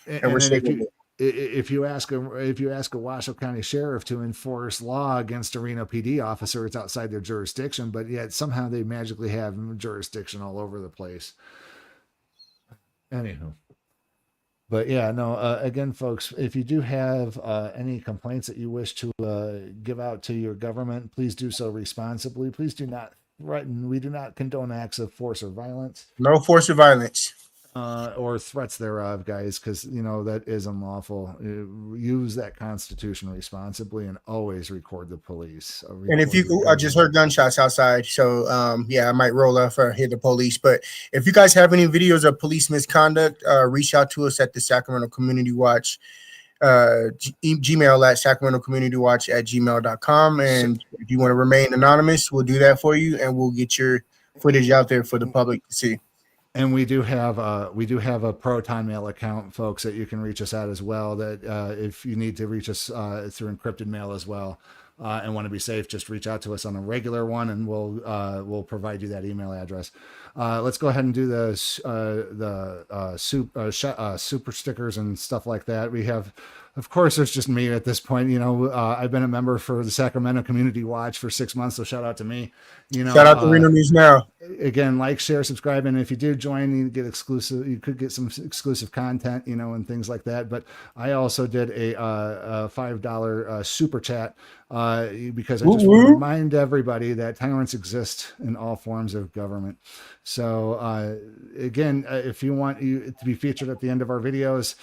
And we're if you ask a Washoe County sheriff to enforce law against a Reno PD officer, it's outside their jurisdiction, but yet somehow they magically have jurisdiction all over the place. Anywho. But yeah, no, again, folks, if you do have any complaints that you wish to give out to your government, please do so responsibly. Please do not threaten. We do not condone acts of force or violence. No force or violence. Or threats thereof, guys, because, that is unlawful. Use that Constitution responsibly and always record the police. And if you, I just heard gunshots outside. So, I might roll up or hit the police. But if you guys have any videos of police misconduct, reach out to us at the Sacramento Community Watch, Gmail at sacramentocommunitywatch@gmail.com. And if you want to remain anonymous, we'll do that for you. And we'll get your footage out there for the public to see. And we do have a Proton Mail account, folks, that you can reach us at as well. That if you need to reach us through encrypted mail as well, and want to be safe, just reach out to us on a regular one, and we'll provide you that email address. Let's go ahead and do the super stickers and stuff like that. We have, of course, there's just me at this point. I've been a member for the Sacramento Community Watch for 6 months, so shout out to me. Shout out to Reno News Now. Again, like, share, subscribe, and if you do join, you get exclusive. You could get some exclusive content, and things like that. But I also did a $5 super chat because I just want to remind everybody that tyrants exist in all forms of government. So again, if you want to be featured at the end of our videos,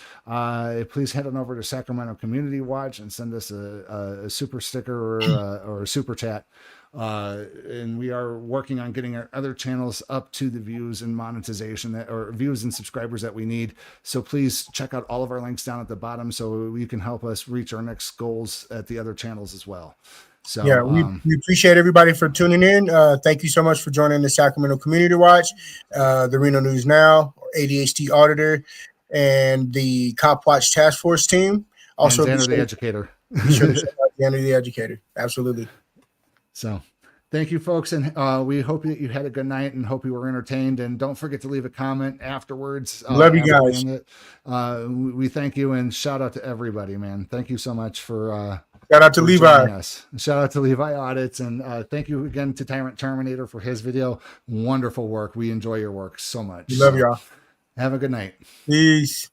please head on over to Sacramento Community Watch and send us a super sticker or a super chat. And we are working on getting our other channels up to the views and monetization or views and subscribers that we need. So please check out all of our links down at the bottom so you can help us reach our next goals at the other channels as well. So yeah, we appreciate everybody for tuning in. Thank you so much for joining the Sacramento Community Watch, the Reno News Now, ADHD Auditor, and the Cop Watch Task Force team. Also, and Xander the Educator. Be sure to check out Xander the Educator. Absolutely. So thank you, folks. And we hope that you had a good night and hope you were entertained. And don't forget to leave a comment afterwards. Love you guys. We thank you and shout out to everybody, man. Thank you so much for shout out to Levi. Shout out to Levi Audits. And thank you again to Tyrant Terminator for his video. Wonderful work. We enjoy your work so much. Love y'all. Have a good night. Peace.